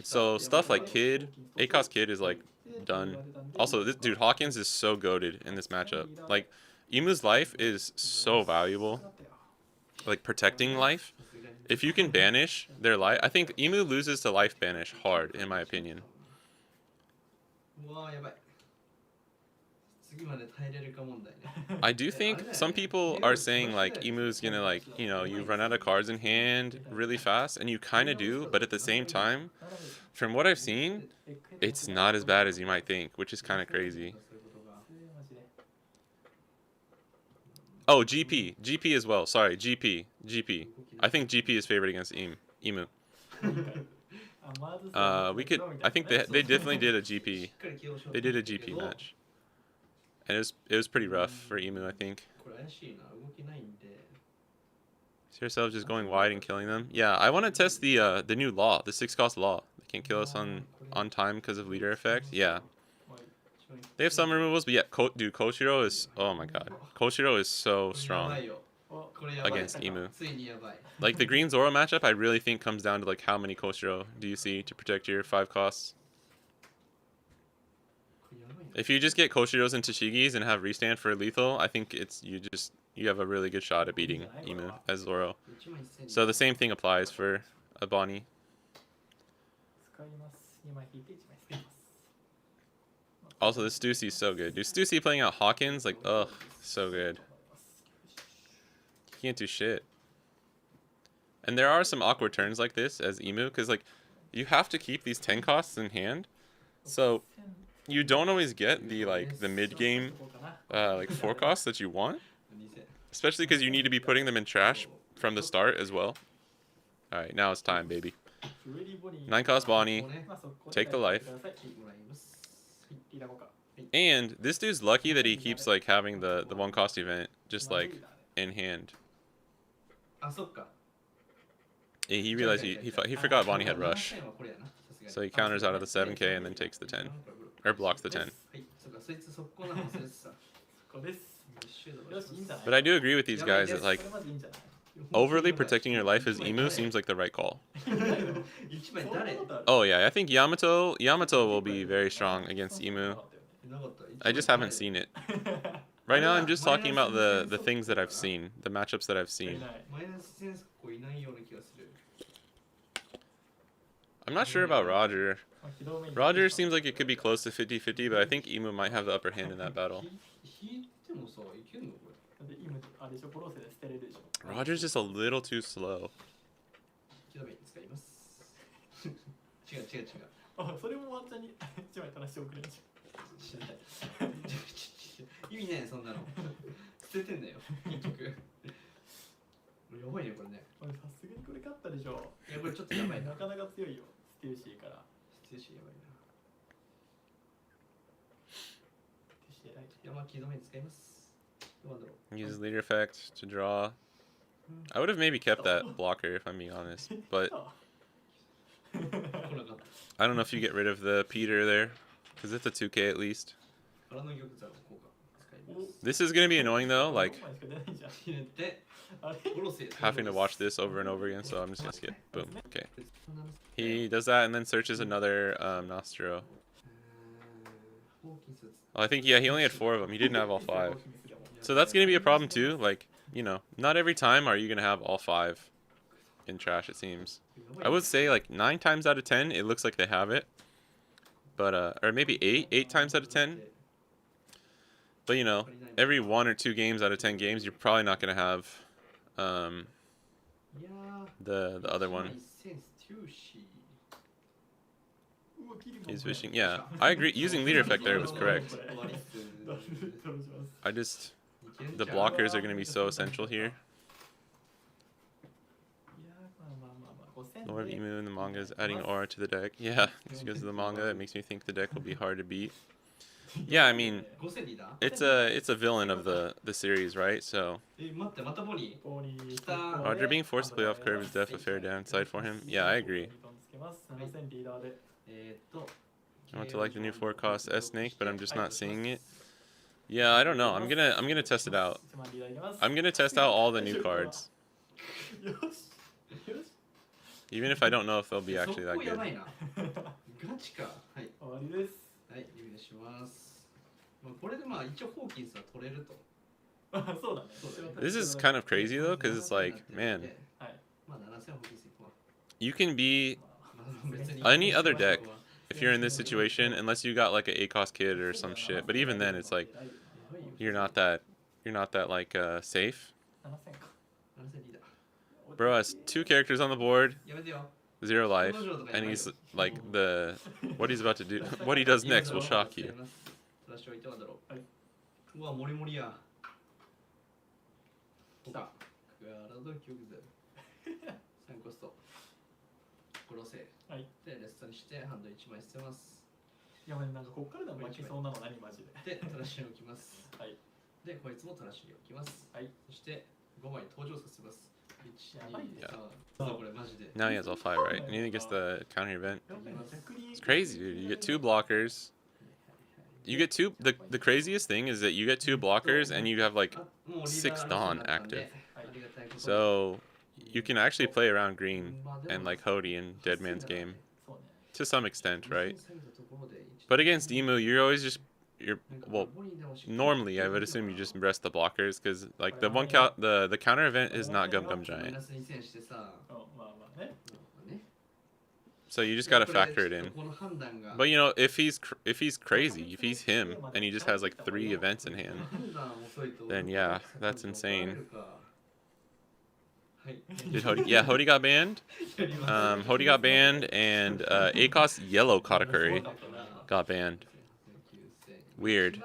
So stuff like Kid, 8-cost Kid is like done. Also, this dude Hawkins is so goated in this matchup. Like Emu's life is so valuable. Like protecting life. If you can banish their life, I think Emu loses to life banish hard, in my opinion. I do think some people are saying like Emu's gonna like, you run out of cards in hand really fast, and you kind of do, but at the same time, from what I've seen, it's not as bad as you might think, which is kind of crazy. Oh, GP as well. Sorry, GP. I think GP is favored against Emu. I think they definitely did a GP. They did a GP match. And it was pretty rough for Emu, I think. See yourselves just going wide and killing them? Yeah, I want to test the new law, the 6-cost law. They can't kill us on time because of leader effect. Yeah. They have some removals, but yeah, dude, Koshiro is, oh my god. Koshiro is so strong against Emu. Like the Green Zoro matchup, I really think comes down to like how many Koshiro do you see to protect your 5 costs. If you just get Koshiros and Tashigis and have restand for lethal, I think you have a really good shot at beating Emu as Zoro. So the same thing applies for a Bonnie. Also, this Stussy is so good. Dude, Stussy playing out Hawkins, like, ugh, so good. Can't do shit. And there are some awkward turns like this as Emu, because, like, you have to keep these 10 costs in hand. So you don't always get the mid-game, 4 costs that you want. Especially because you need to be putting them in trash from the start as well. Alright, now it's time, baby. 9-cost Bonnie. Take the life. And this dude's lucky that he keeps like having the 1-cost event just like in hand. He realized he forgot Bonnie had rush, so he counters out of the 7k and then takes the 10, or blocks the 10. But I do agree with these guys that like overly protecting your life as Emu seems like the right call. Oh yeah, I think Yamato will be very strong against Emu. I just haven't seen it. Right now I'm just talking about the things that I've seen, the matchups that I've seen. I'm not sure about Roger. Roger seems like it could be close to 50-50, but I think Emu might have the upper hand in that battle. Roger's just a little too slow. Uses leader effect to draw. I would have maybe kept that blocker if I'm being honest, but I don't know if you get rid of the Peter there, because it's a 2k at least. This is going to be annoying though, like having to watch this over and over again, so I'm just going to skip. Boom. Okay. He does that and then searches another Nostro. Oh, I think, yeah, he only had 4 of them. He didn't have all 5. So that's going to be a problem too. Like, not every time are you going to have all 5 in trash, it seems. I would say like 9 times out of 10, it looks like they have it. But, or maybe 8 times out of 10. But you know, every 1 or 2 games out of 10 games, you're probably not gonna have the other one. He's fishing. Yeah, I agree. Using leader effect there was correct. I just the blockers are gonna be so essential here. Lord of Emu in the manga is adding aura to the deck. Yeah, just because of the manga, it makes me think the deck will be hard to beat. Yeah, I mean, it's a villain of the series, right? So Roger being forced to play off curve is def a fair downside for him. Yeah, I agree. I want to like the new 4-cost S Snake, but I'm just not seeing it. Yeah, I don't know. I'm gonna test it out. I'm gonna test out all the new cards. Even if I don't know if they'll be actually that good. This is kind of crazy though, because it's like, man, you can be any other deck if you're in this situation, unless you got like an ACOS kid or some shit. But even then, it's like you're not that like safe. Bro has 2 characters on the board, 0 life, and he's like what he's about to do, what he does next will shock you. Now he has all 5, right? And he gets the counter event. It's crazy, dude. You get 2 blockers. You get 2. The craziest thing is that you get 2 blockers and you have like 6 Dawn active. So you can actually play around green and like Hody in Dead Man's Game to some extent, right? But against Emu, well, normally I would assume you just rest the blockers because like the counter event is not Gum Gum Giant. So you just gotta factor it in. But you know, if he's crazy, if he's him and he just has like 3 events in hand, then yeah, that's insane. Did Hody? Yeah, Hody got banned. Hody got banned, and ACOS Yellow Katakuri got banned. Weird,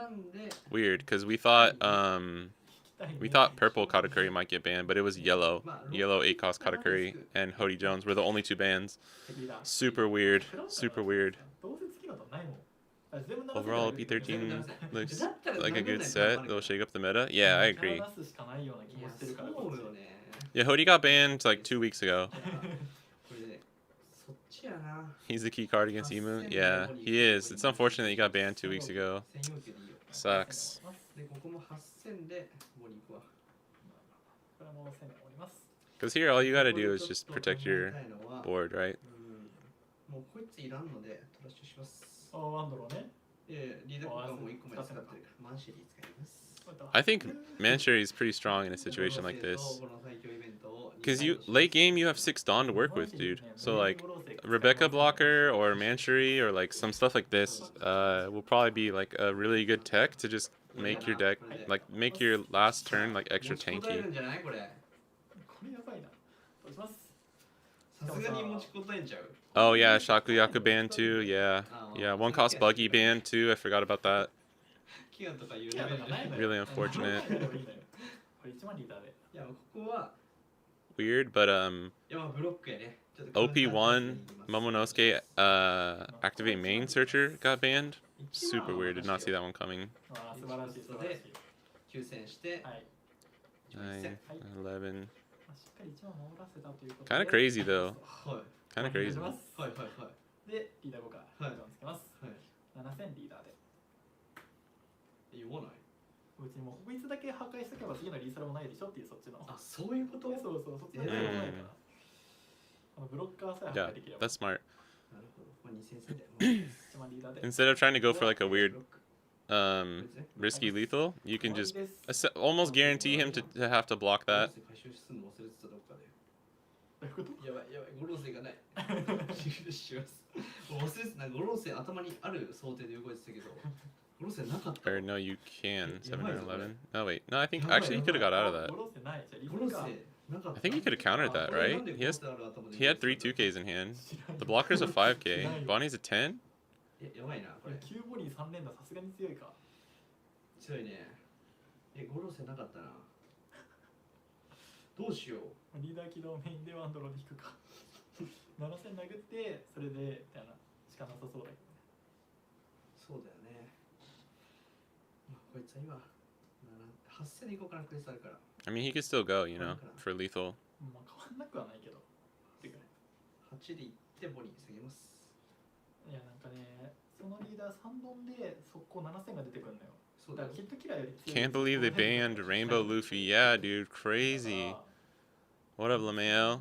because we thought Purple Katakuri might get banned, but it was Yellow ACOS Katakuri, and Hody Jones were the only 2 bans. Super weird, super weird. Overall, OP13 looks like a good set. They'll shake up the meta. Yeah, I agree. Yeah, Hody got banned like 2 weeks ago. He's the key card against Emu. Yeah, he is. It's unfortunate that he got banned 2 weeks ago. Sucks. Because here, all you gotta do is just protect your board, right? I think Mancherry is pretty strong in a situation like this. Because late game, you have 6 Dawn to work with, dude. So like, Rebecca blocker or Manchery or like some stuff like this will probably be like a really good tech to just make your deck, like make your last turn like extra tanky. Oh yeah, Shakuyaku banned too. Yeah, 1-cost Buggy banned too. I forgot about that. Really unfortunate. Weird, but OP1 Momonosuke activate main searcher got banned. Super weird. Did not see that one coming. 9, 11. Kind of crazy though. Kind of crazy. Yeah, that's smart. Instead of trying to go for like a weird risky lethal, you can just almost guarantee him to have to block that. Or no, you can. 7 or 11. No, wait. No, I think actually he could have got out of that. I think he could have countered that, right? He had 3 2Ks in hand. The blocker's a 5K. Bonnie's a 10? やばいなこれ。9ボニー3連打さすがに強いか。強いね。ゴロセなかったな。どうしよう。リーダー起動メインでワンドローで引くか。7戦殴ってそれでみたいなしかなさそうだけどね。そうだよね。まあこいつは今8戦でいこうかなクエストあるから。I mean, he could still go, you know, for lethal. まあ変わんなくはないけど。てかね。8でいってボニー下げます。いやなんかね、そのリーダー3本で速攻7戦が出てくるのよ。そうだよ。だからヒットキラーより強い。Can't believe they banned Rainbow Luffy. Yeah, dude, crazy. What up, LeMayo?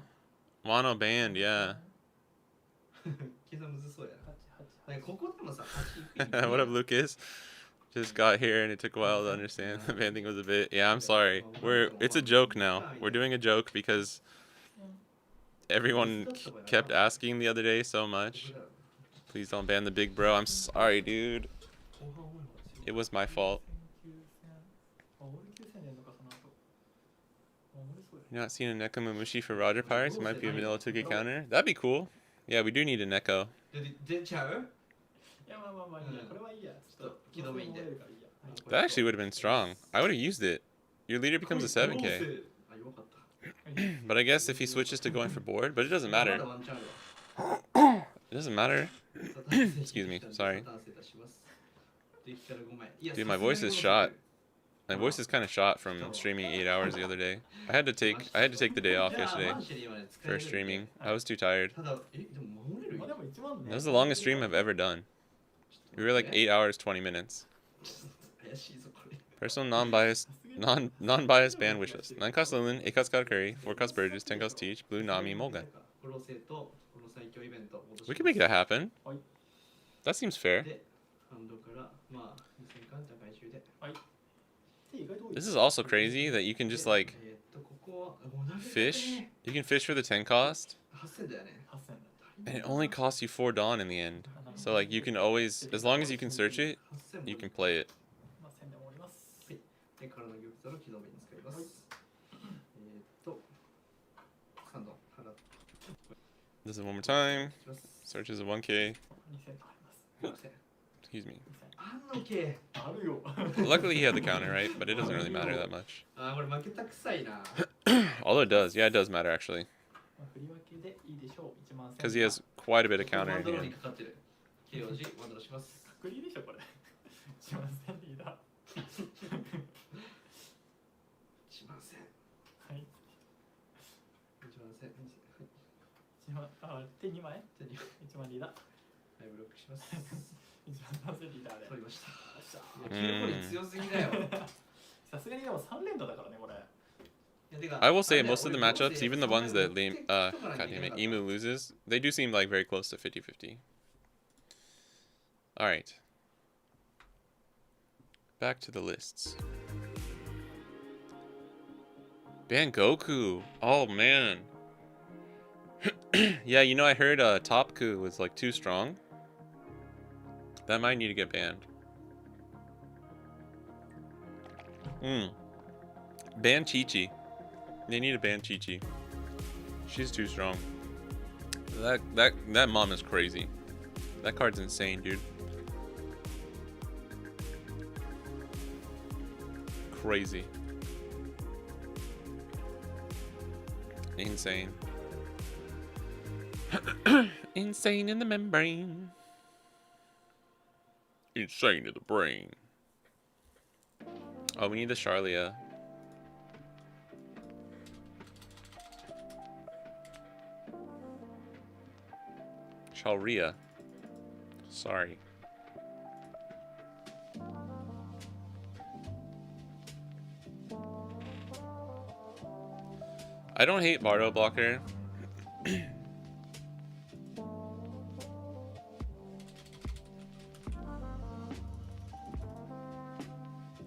Mono banned, yeah. 計算むずそうやな。ここでもさ、What up, Lucas? Just got here and it took a while to understand. The ban thing was a bit. Yeah, I'm sorry. It's a joke now. We're doing a joke because everyone kept asking the other day so much. Please don't ban the big bro. I'm sorry, dude. It was my fault. You're not seeing a Neko Mamushi for Roger Pirates? It might be a vanilla 2K counter. That'd be cool. Yeah, we do need a Neko. 出ちゃう？いやまあまあまあいいや、これはいいや。ちょっと起動メインで。 That actually would have been strong. I would have used it. Your leader becomes a 7K. But I guess if he switches to going for board, but it doesn't matter. It doesn't matter. Excuse me, sorry. Dude, my voice is shot. My voice is kind of shot from streaming 8 hours the other day. I had to take the day off yesterday for streaming. I was too tired. That was the longest stream I've ever done. We were like 8 hours 20 minutes. Personal non-biased ban wishlist. 9 cost Lilin, 8 cost Katakuri, 4 cost Burgess, 10 cost Teach, Blue Nami, Molga. We can make that happen. That seems fair. This is also crazy that you can just like fish. You can fish for the 10 cost. And it only costs you 4 Dawn in the end. So like you can always, as long as you can search it, you can play it. This is one more time. Search is a 1K. Excuse me. Luckily he had the counter, right? But it doesn't really matter that much. Although it does. Yeah, it does matter actually. Because he has quite a bit of counter in hand. I will say most of the matchups, even the ones that God damn it, Emu loses, they do seem like very close to 50-50. Alright. Back to the lists. Ban Goku. Oh man. Yeah, you know I heard Topku was like too strong. That might need to get banned. Ban Chi-Chi. They need to ban Chi-Chi. She's too strong. That mom is crazy. That card's insane, dude. Crazy. Insane. Insane in the membrane. Insane in the brain. Oh, we need the Charlia. Chalria. Sorry. I don't hate Bardo Blocker.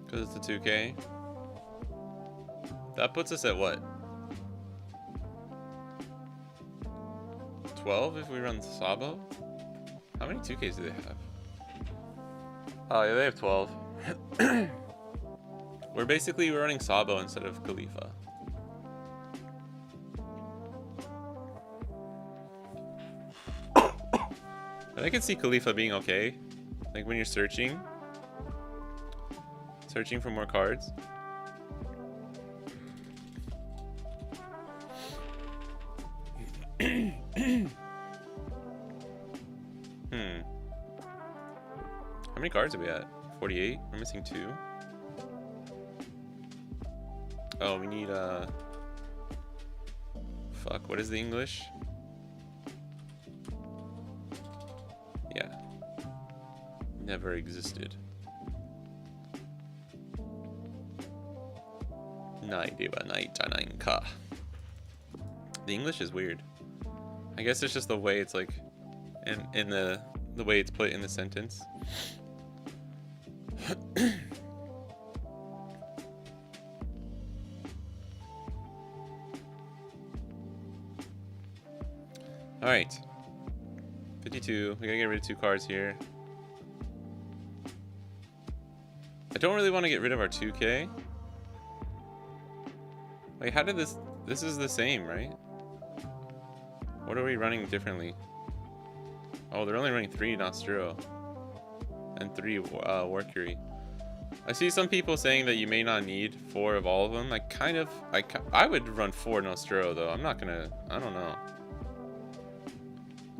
Because it's a 2K. That puts us at what? 12 if we run Sabo? How many 2Ks do they have? Oh yeah, they have 12. We're basically running Sabo instead of Khalifa. And I can see Khalifa being okay. Like when you're searching for more cards. How many cards are we at? 48? We're missing 2. Oh, we need fuck, what is the English? Yeah. Never existed. ないではないじゃないんか. The English is weird. I guess it's just the way it's like in the way it's put in the sentence. All right. 52. We gotta get rid of 2 cards here. I don't really want to get rid of our 2K. Wait, how did this... This is the same, right? What are we running differently? Oh, they're only running 3 Nostro. And 3 Mercury. I see some people saying that you may not need 4 of all of them. I would run 4 Nostro, though. I'm not gonna... I don't know.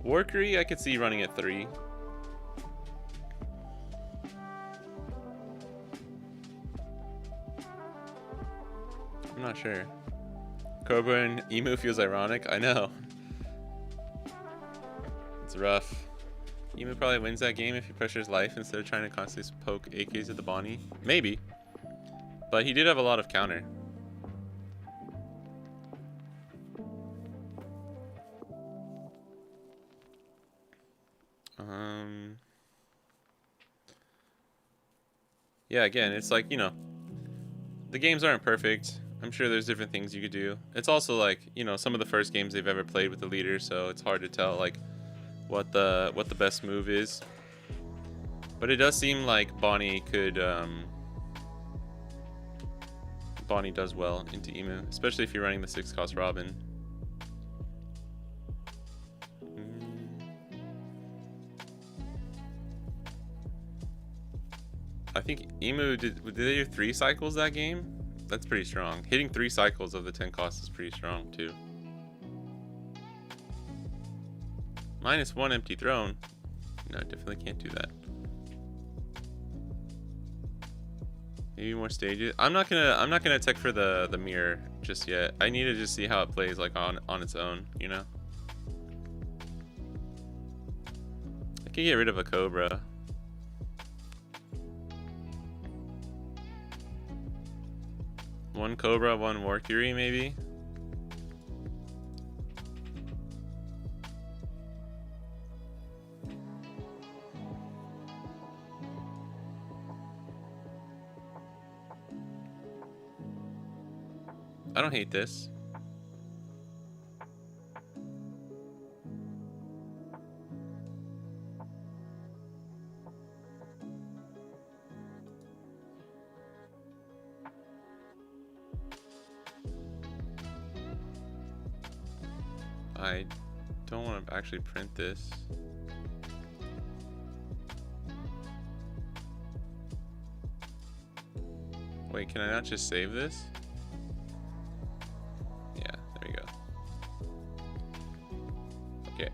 Mercury, I could see running at 3. I'm not sure. Cobra and Emu feels ironic. I know. It's rough. Emu probably wins that game if he pressures life instead of trying to constantly poke AKs at the Bonnie. Maybe. But he did have a lot of counter. Yeah, again, it's like, you know, the games aren't perfect. I'm sure there's different things you could do. It's also like, you know, some of the first games they've ever played with the leader, so it's hard to tell like what the best move is. But it does seem like Bonnie could Bonnie does well into Emu, especially if you're running the 6-cost Robin. I think Emu did they do 3 cycles that game? That's pretty strong. Hitting 3 cycles of the 10 cost is pretty strong too. -1 empty throne. No, definitely can't do that. Maybe more stages. I'm not gonna tech for the mirror just yet. I need to just see how it plays like on its own, you know. I could get rid of a Cobra. One Cobra, 1 Mercury, maybe. I don't hate this. I don't want to actually print this. Wait, can I not just save this? Yeah, there you go. Okay.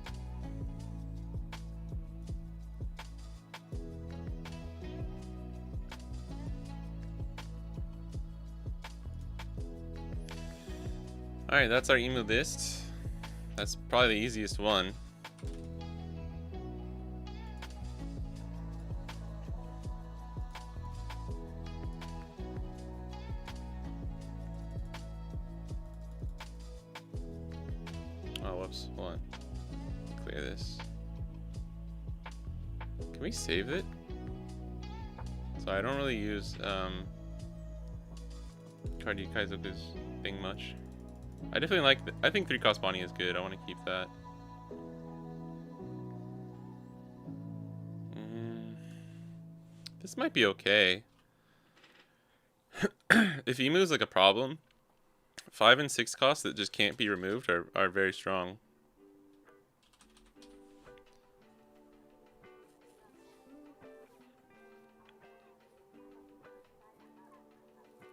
Alright, that's our emu list. That's probably the easiest one. Oh, whoops. Hold on. Clear this. Can we save it? So I don't really use Cardi Kaizoku's thing much. I definitely like I think 3-cost Bonnie is good. I want to keep that. This might be okay. If Emu is like a problem, 5 and 6 costs that just can't be removed are very strong.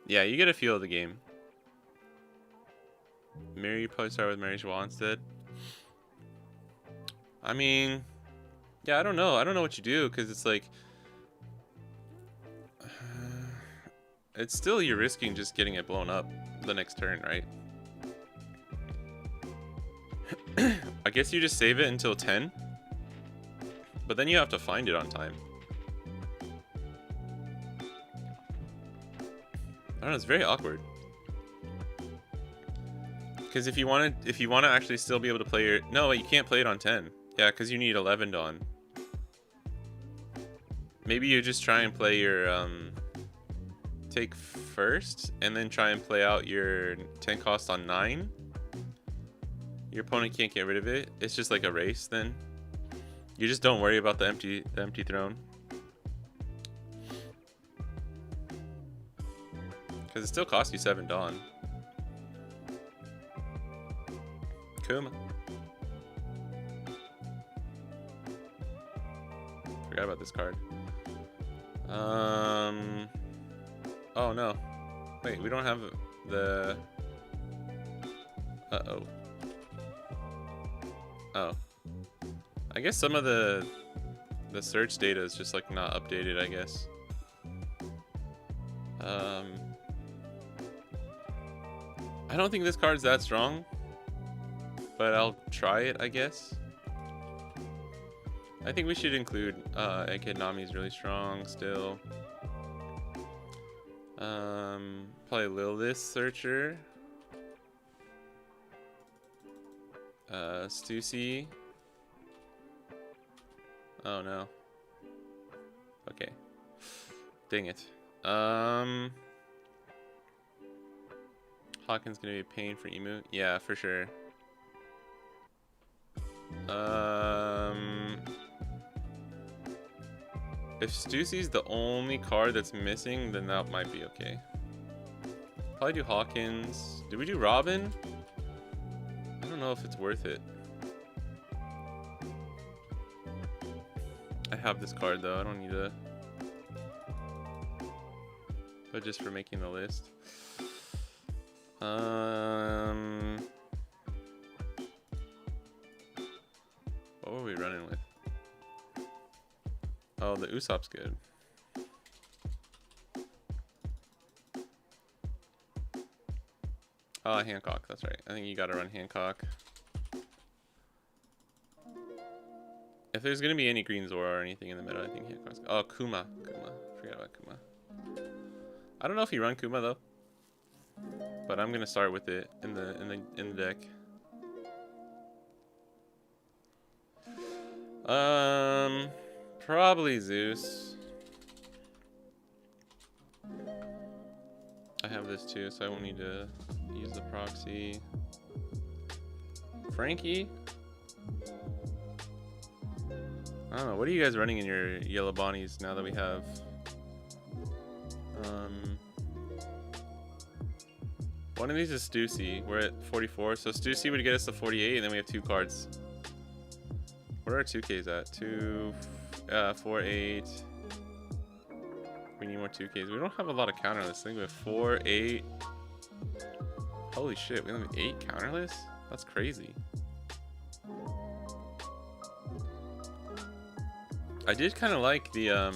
Yeah, you get a feel of the game. Mary, you probably start with Mary Schwal instead. I mean, yeah, I don't know. I don't know what you do, because it's like... it's still, you're risking just getting it blown up the next turn, right? I guess you just save it until 10. But then you have to find it on time. I don't know, it's very awkward. Because if you want to actually still be able to play your... No, you can't play it on 10. Yeah, because you need 11 on. Maybe you just try and play your... take first, and then try and play out your 10 cost on 9. Your opponent can't get rid of it. It's just like a race then. You just don't worry about the empty throne. Because it still costs you 7 Dawn. Kuma. Forgot about this card. Oh no. Wait, we don't have the... Uh-oh. Oh. I guess some of the search data is just like not updated, I guess. I don't think this card's that strong, but I'll try it, I guess. I think we should include Egghead Nami's really strong still. Probably Lilith Searcher. Stussy. Oh no. Okay. Dang it. Hawkins gonna be a pain for Emu. Yeah, for sure. If Stussy's the only card that's missing, then that might be okay. Probably do Hawkins. Did we do Robin? I don't know if it's worth it. I have this card though, I don't need to. But just for making the list. What were we running with? Oh, the Usopp's good. Oh, Hancock, that's right. I think you gotta run Hancock. If there's gonna be any green Zora or anything in the middle, I think Hancock's... Oh, Kuma. Forget about Kuma. I don't know if you run Kuma though. But I'm gonna start with it in the deck. Probably Zeus. I have this too, so I won't need to use the proxy. Frankie? I don't know, what are you guys running in your yellow bonnies now that we have one of these is Stussy. We're at 44, so Stussy would get us to 48, and then we have 2 cards. What are our 2Ks at? 4, 8. We need more 2Ks. We don't have a lot of counterless. I think we have 4, 8. Holy shit, we only have 8 counterless? That's crazy. I did kind of like the I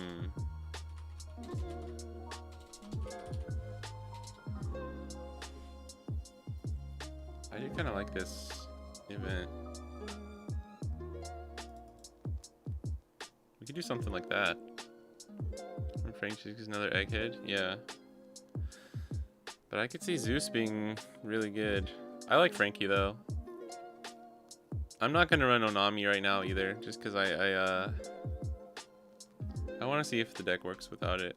do kind of like this event. We could do something like that. When Frank chooses another Egghead, yeah. But I could see Zeus being really good. I like Frankie though. I'm not gonna run Onami right now either, just because I want to see if the deck works without it.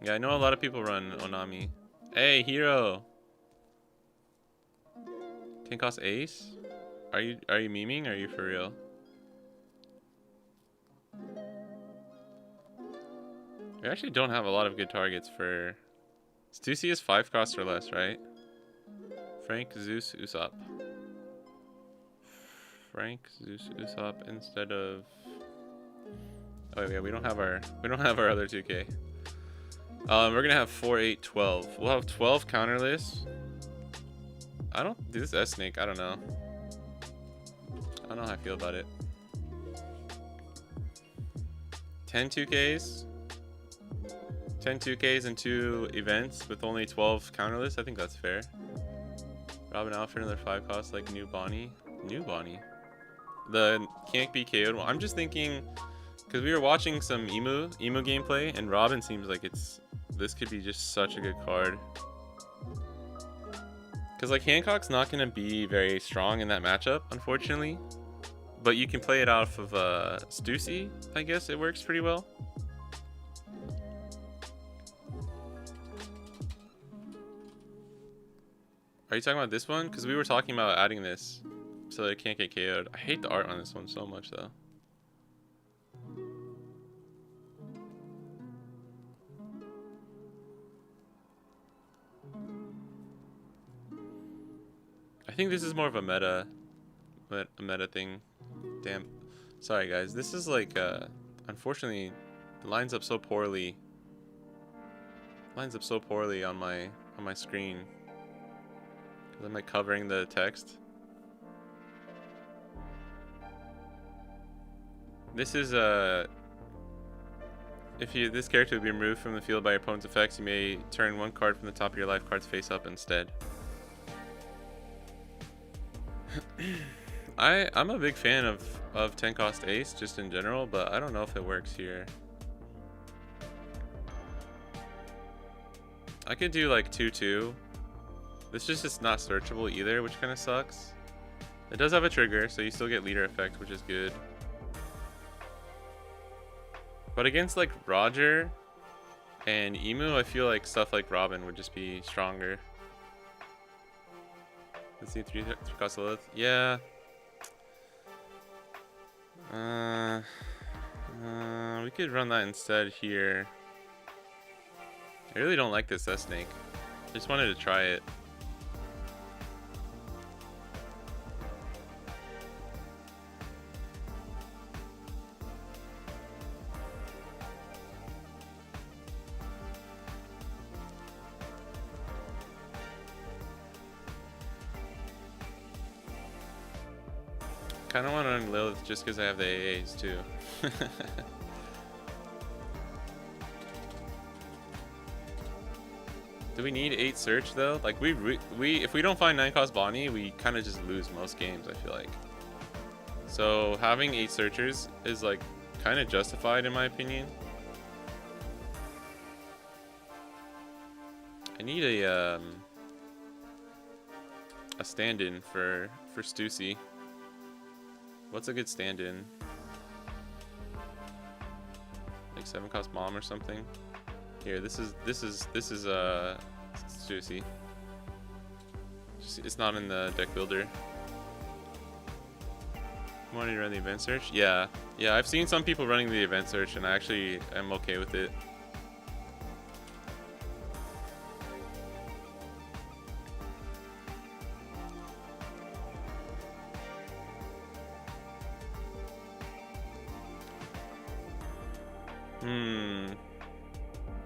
Yeah, I know a lot of people run Onami. Hey, Hero! 10 cost Ace? Are you memeing or are you for real? We actually don't have a lot of good targets for... Stussy is 5 cost or less, right? Frank, Zeus, Usopp. Frank, Zeus, Usopp instead of... Oh yeah, we don't have our other 2K. We're gonna have 4, 8, 12. We'll have 12 counterless. I don't... This S Snake, I don't know. I don't know how I feel about it. 10 2Ks. 10 2Ks and 2 events with only 12 counterless. I think that's fair. Robin Alfred, another 5 cost like New Bonnie. New Bonnie. The can't be KO'd one. I'm just thinking, because we were watching some Emu gameplay, and Robin seems like this could be just such a good card. Because like Hancock's not going to be very strong in that matchup, unfortunately. But you can play it off of Stussy. I guess it works pretty well. Are you talking about this one? Because we were talking about adding this so it can't get KO'd. I hate the art on this one so much though. I think this is more of a meta thing. Damn. Sorry guys. This is like unfortunately it lines up so poorly. On my screen. Because I'm like covering the text. This is this character will be removed from the field by your opponent's effects, you may turn 1 card from the top of your life cards face up instead. I'm a big fan of 10 cost ace just in general, but I don't know if it works here. I could do like 2-2. This is just not searchable either, which kind of sucks. It does have a trigger, so you still get leader effect, which is good. But against like Roger and Emu, I feel like stuff like Robin would just be stronger. Let's see, 3 cost Lilith. Yeah. We could run that instead here. I really don't like this S-Snake. Just wanted to try it. Kind of want to run Lilith just because I have the AAs too. Do we need 8 search though? Like if we don't find 9 cost Bonnie, we kind of just lose most games, I feel like. So having 8 searchers is like kind of justified in my opinion. I need a stand-in for Stussy. What's a good stand-in? Like 7 cost bomb or something. Here, this is Stussy. It's not in the deck builder. Wanting to run the event search? Yeah, I've seen some people running the event search, and I actually am okay with it.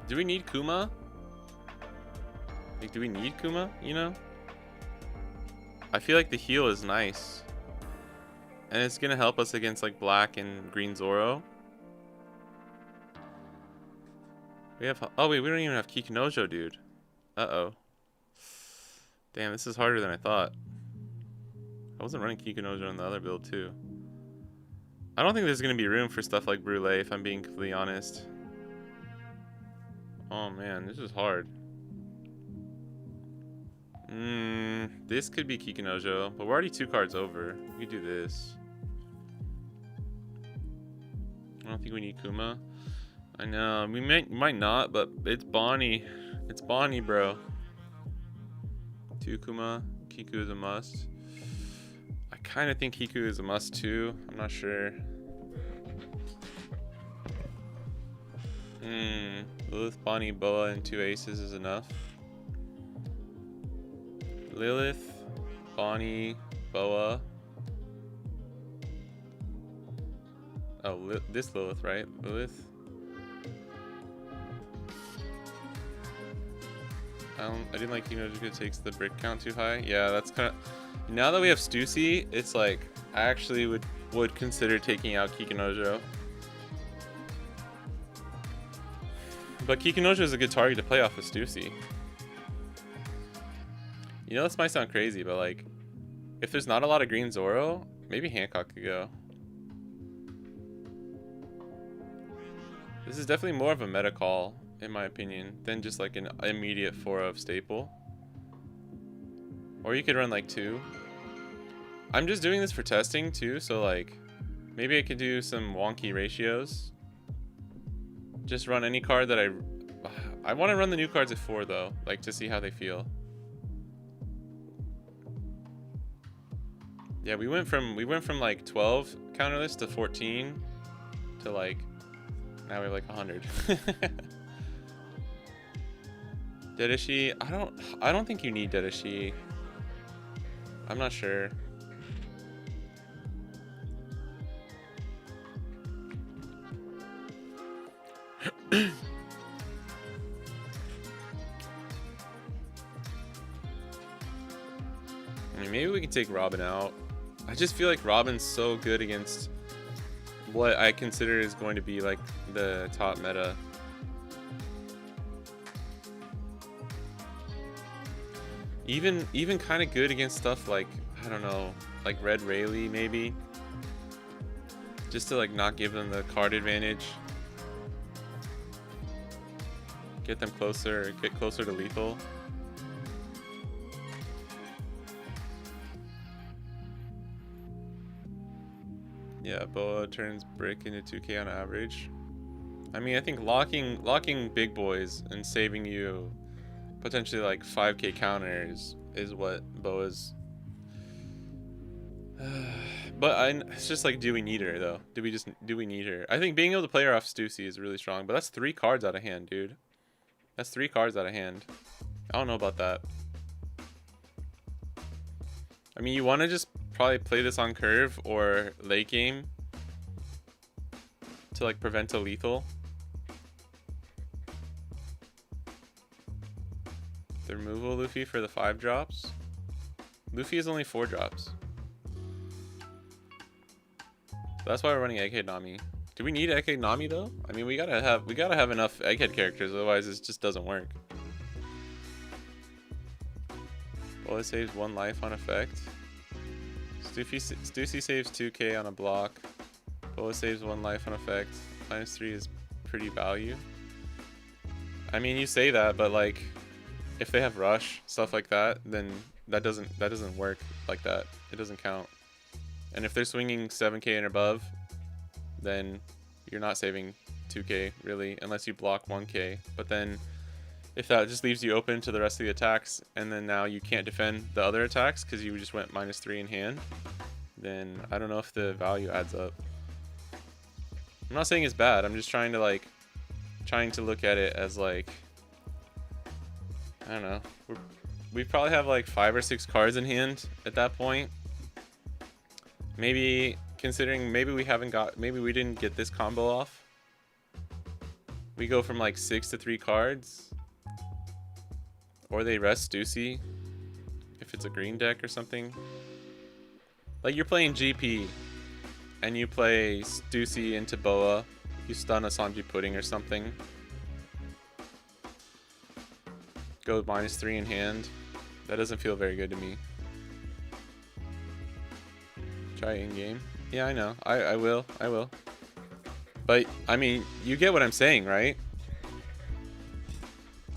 Do we need Kuma? Like, do we need Kuma, you know? I feel like the heal is nice. And it's gonna help us against like black and green Zoro. We have, oh wait, we don't even have Kikunojo, dude. Uh-oh. Damn, this is harder than I thought. I wasn't running Kikunojo in the other build too. I don't think there's gonna be room for stuff like Brûlée, if I'm being completely honest. Oh man, this is hard. This could be Kikunojo, but we're already 2 cards over. We could do this. I don't think we need Kuma. I know, we might not, but it's Bonnie. It's Bonnie, bro. 2 Kuma. Kiku is a must. I kind of think Kiku is a must too. I'm not sure. Lilith, Bonnie, Boa, and 2 aces is enough. Lilith, Bonnie, Boa. Oh, this Lilith, right? Lilith. I didn't like Kinojuka takes the brick count too high. Yeah, that's kind of... Now that we have Stussy, it's like I actually would consider taking out Kikinojo. But Kikinojo is a good target to play off of Stussy. You know, this might sound crazy, but like, if there's not a lot of green Zoro, maybe Hancock could go. This is definitely more of a meta call, in my opinion, than just like an immediate 4 of staple. Or you could run like 2. I'm just doing this for testing too, so like, maybe I could do some wonky ratios. Just run any card that I want to run the new cards at 4 though, like to see how they feel. Yeah, we went from like 12 counterless to 14 to like now we have like 100. Dedashi, I don't think you need Dedashi. I'm not sure. I mean, maybe we can take Robin out. I just feel like Robin's so good against what I consider is going to be like the top meta. Even kind of good against stuff like, I don't know, like Red Rayleigh maybe. Just to like not give them the card advantage. Get them closer, get closer to lethal. Yeah, Boa turns brick into 2k on average. I mean, I think locking big boys and saving you potentially like 5k counters is what Boa's. But it's just like, do we need her though? Do we need her? I think being able to play her off Stussy is really strong, but that's 3 cards out of hand, dude. That's 3 cards out of hand. I don't know about that. I mean, you want to just probably play this on curve or late game to like prevent a lethal. The removal Luffy for the 5 drops. Luffy is only 4 drops. So that's why we're running Egghead Nami. Do we need Egghead Nami though? I mean, we gotta have enough Egghead characters, otherwise it just doesn't work. Well, it saves 1 life on effect. Stussy saves 2k on a block. Boa saves 1 life on effect. -3 is pretty value. I mean, you say that, but like, if they have rush, stuff like that, then that doesn't work like that. It doesn't count. And if they're swinging 7k and above, then you're not saving 2k really, unless you block 1k. But then if that just leaves you open to the rest of the attacks, and then now you can't defend the other attacks because you just went -3 in hand, then I don't know if the value adds up. I'm not saying it's bad. I'm just trying to look at it as like, I don't know. We probably have like 5 or 6 cards in hand at that point. Maybe considering maybe we didn't get this combo off. We go from like 6 to 3 cards. Or they rest Stussy if it's a green deck or something. Like you're playing GP and you play Stussy into Boa. You stun a Sanji Pudding or something. Go -3 in hand. That doesn't feel very good to me. Try in-game. Yeah, I know. I will. But, I mean, you get what I'm saying, right?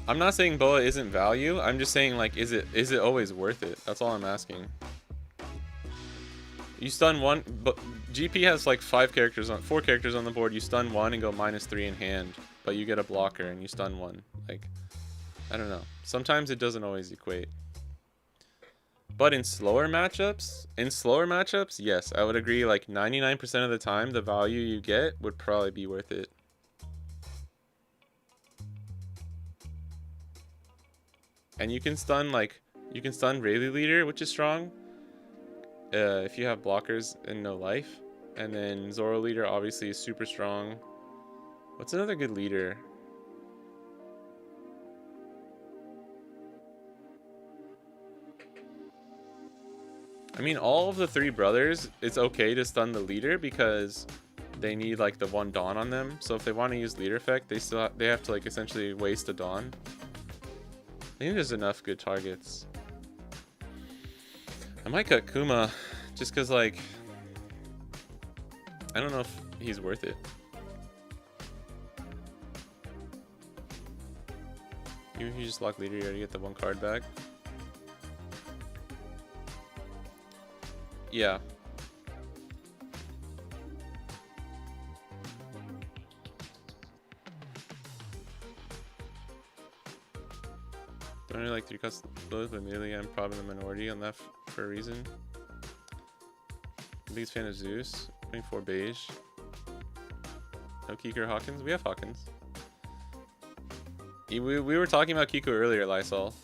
I'm not saying Boa isn't value. I'm just saying, like, is it always worth it? That's all I'm asking. You stun 1, but GP has like 4 characters on the board. You stun 1 and go -3 in hand, but you get a blocker and you stun 1. Like, I don't know. Sometimes it doesn't always equate. But in slower matchups, yes, I would agree. Like 99% of the time, the value you get would probably be worth it. And you can stun Rayleigh leader, which is strong. If you have blockers and no life. And then Zoro leader obviously is super strong. What's another good leader? I mean, all of the three brothers, it's okay to stun the leader because they need like the one Dawn on them. So if they want to use leader effect, they have to like essentially waste a Dawn. I think there's enough good targets. I might cut Kuma just because like I don't know if he's worth it. Even if you just lock leader, you already get the one card back. Yeah. Don't really like 3-cost loads, but maybe I'm probably the minority on that for a reason. Biggest fan of Zeus. 24 beige. No Kiko or Hawkins? We have Hawkins. We were talking about Kiko earlier, Lysol.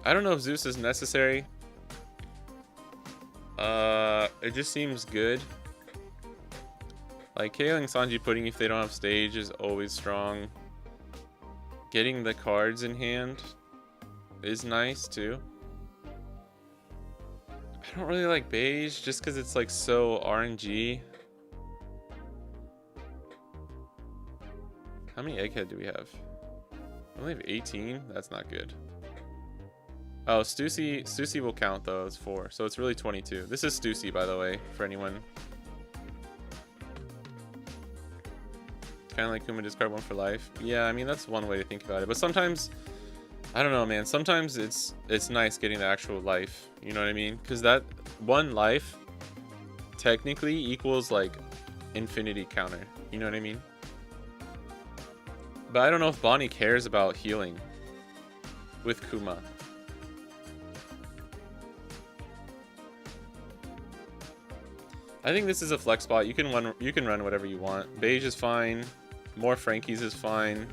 I don't know if Zeus is necessary. It just seems good. Like, KOing Sanji Pudding if they don't have stage is always strong. Getting the cards in hand is nice, too. I don't really like beige just because it's, like, so RNG. How many egghead do we have? We only have 18? That's not good. Oh, Stussy will count though as 4, so it's really 22. This is Stussy, by the way, for anyone. Kind of like Kuma discard 1 for life. Yeah, I mean that's one way to think about it. But sometimes, I don't know, man. Sometimes it's nice getting the actual life. You know what I mean? Because that 1 life technically equals like infinity counter. You know what I mean? But I don't know if Bonnie cares about healing with Kuma. I think this is a flex spot. You can run whatever you want. Beige is fine. More Frankies is fine.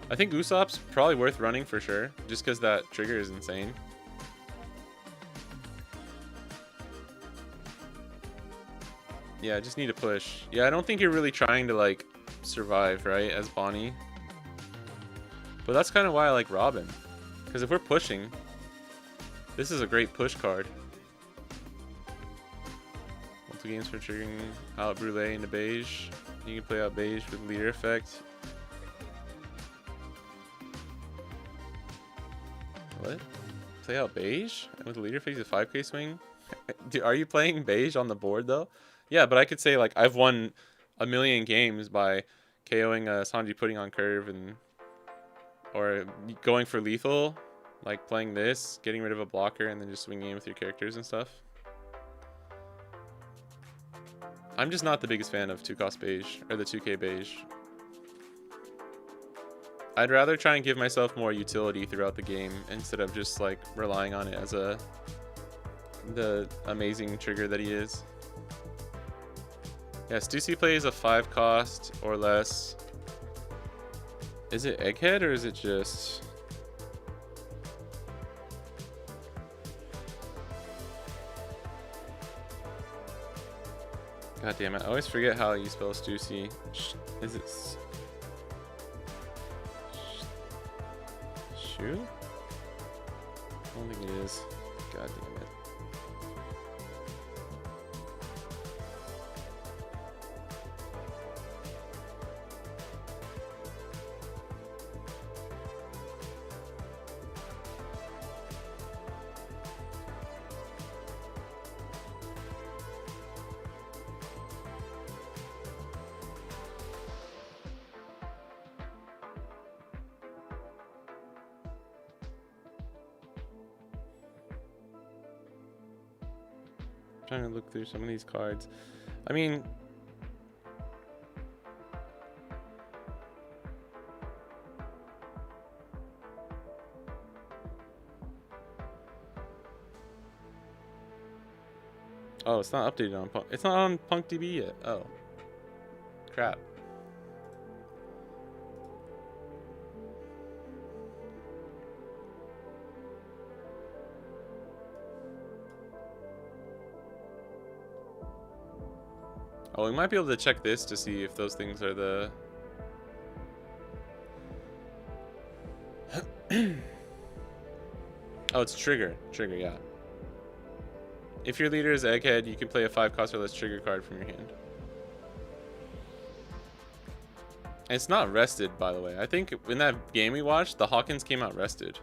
I think Usopp's probably worth running for sure, just because that trigger is insane. Yeah, I just need to push. Yeah, I don't think you're really trying to like survive, right, as Bonnie. But that's kind of why I like Robin, because if we're pushing, this is a great push card. Games for triggering out Brûlée into beige. You can play out beige with leader effect. What? Play out beige with leader effect with 5k swing? Dude, are you playing beige on the board though? Yeah, but I could say like I've won a million games by KOing Sanji Pudding on curve or going for lethal, like playing this, getting rid of a blocker, and then just swinging in with your characters and stuff. I'm just not the biggest fan of 2-cost beige, or the 2k beige. I'd rather try and give myself more utility throughout the game instead of just like relying on it as the amazing trigger that he is. Yeah, Stussy plays a 5-cost or less. Is it Egghead or is it just... God damn it, I always forget how you spell Stussy. Is it... Shoe? I don't think it is. God damn it. Trying to look through some of these cards. I mean, oh, it's not updated on Punk. It's not on Punk DB yet. Oh, crap. Oh, we might be able to check this to see if those things are the... Oh, it's trigger. Trigger, yeah. If your leader is Egghead, you can play a 5-cost or less trigger card from your hand. And it's not rested, by the way. I think in that game we watched, the Hawkins came out rested.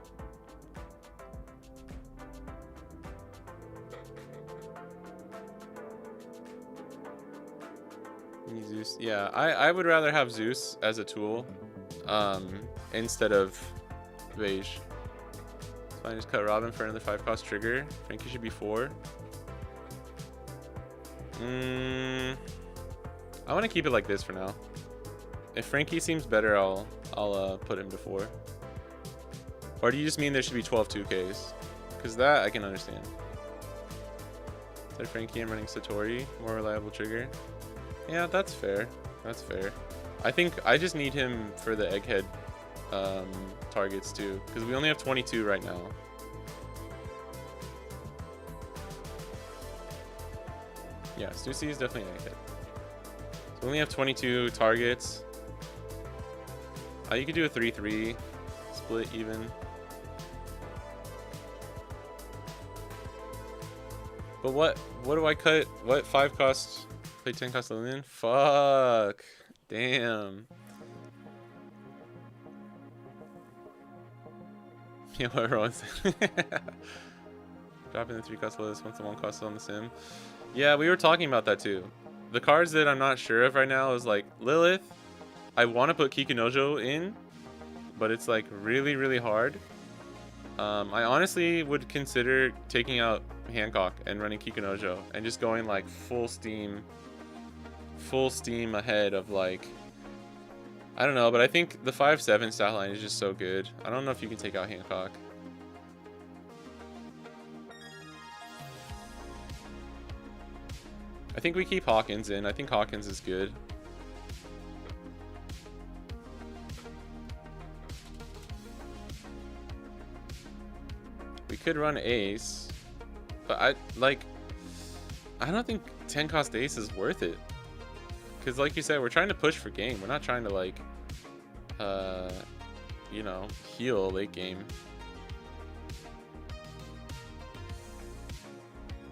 Zeus. Yeah, I would rather have Zeus as a tool instead of Vage. So I just cut Robin for another 5-cost trigger. Frankie should be 4. I want to keep it like this for now. If Frankie seems better, I'll put him to 4. Or do you just mean there should be 12 2Ks? Because that I can understand. So Frankie, I'm running Satori, more reliable trigger. Yeah, that's fair. That's fair. I think I just need him for the Egghead targets too, because we only have 22 right now. Yeah, Stussy is definitely an Egghead. So we only have 22 targets. You could do a 3-3 split even. But what do I cut? What 5 cost? Play 10 cost Lillian? Fuck. Damn. Yeah, what everyone said. Dropping the 3 cost list once the 1 cost on the sim. Yeah, we were talking about that too. The cards that I'm not sure of right now is like Lilith. I want to put Kikunojo in, but it's like really, really hard. I honestly would consider taking out Hancock and running Kikunojo and just going like full steam ahead of like, I don't know, but I think the 5-7 stat line is just so good. I don't know if you can take out Hancock. I think we keep Hawkins in. I think Hawkins is good. We could run Ace, but I don't think 10 cost Ace is worth it. Because like you said, we're trying to push for game. We're not trying to like, you know, heal late game.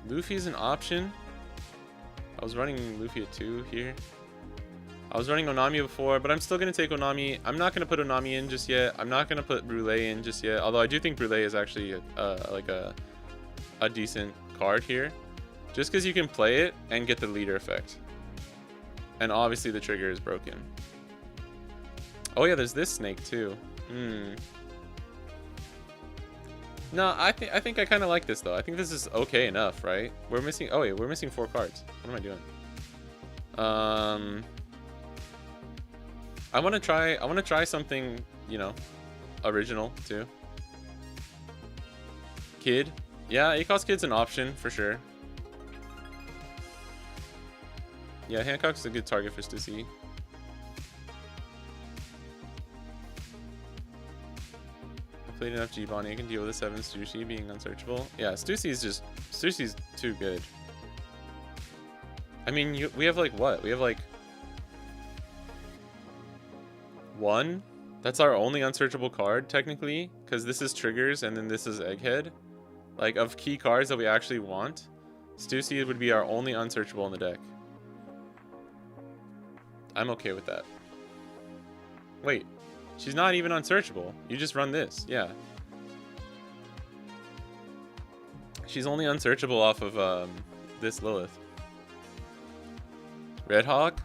Luffy's an option. I was running Luffy at 2 here. I was running Onami before, but I'm still going to take Onami. I'm not going to put Onami in just yet. I'm not going to put Brûlé in just yet. Although I do think Brûlé is actually like a decent card here. Just because you can play it and get the leader effect. And obviously the trigger is broken. Oh yeah, there's this snake too. No, I think I kind of like this though. I think this is okay enough, right? We're missing. Oh wait, we're missing 4 cards. What am I doing? I want to try something, you know, original too. Kid. Yeah, ACOS Kid's an option for sure. Yeah, Hancock's a good target for Stussy. I played enough G-Bonnie. I can deal with a 7 Stussy being unsearchable. Yeah, Stussy's too good. I mean, we have like what? We have like 1? That's our only unsearchable card technically, because this is triggers and then this is Egghead. Like of key cards that we actually want, Stussy would be our only unsearchable in the deck. I'm okay with that. Wait, she's not even unsearchable. You just run this, yeah. She's only unsearchable off of this Lilith. Red Hawk.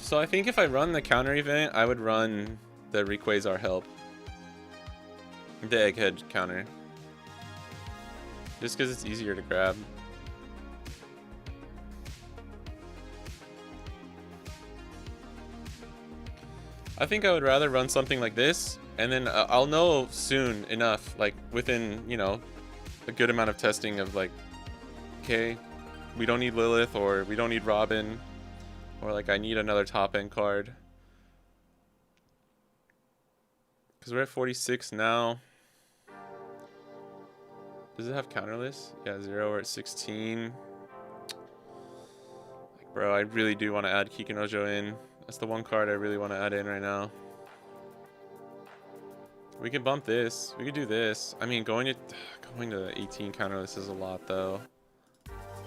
So I think if I run the counter event, I would run the Rayquaza help. The Egghead counter. Just because it's easier to grab. I think I would rather run something like this, and then I'll know soon enough, like within, you know, a good amount of testing of like, okay, we don't need Lilith, or we don't need Robin, or like I need another top end card. Because we're at 46 now. Does it have counterless? Yeah, 0, we're at 16. Bro, I really do want to add Kikunojo in. That's the one card I really want to add in right now. We could bump this. We could do this. I mean, going to 18 counterless is a lot, though.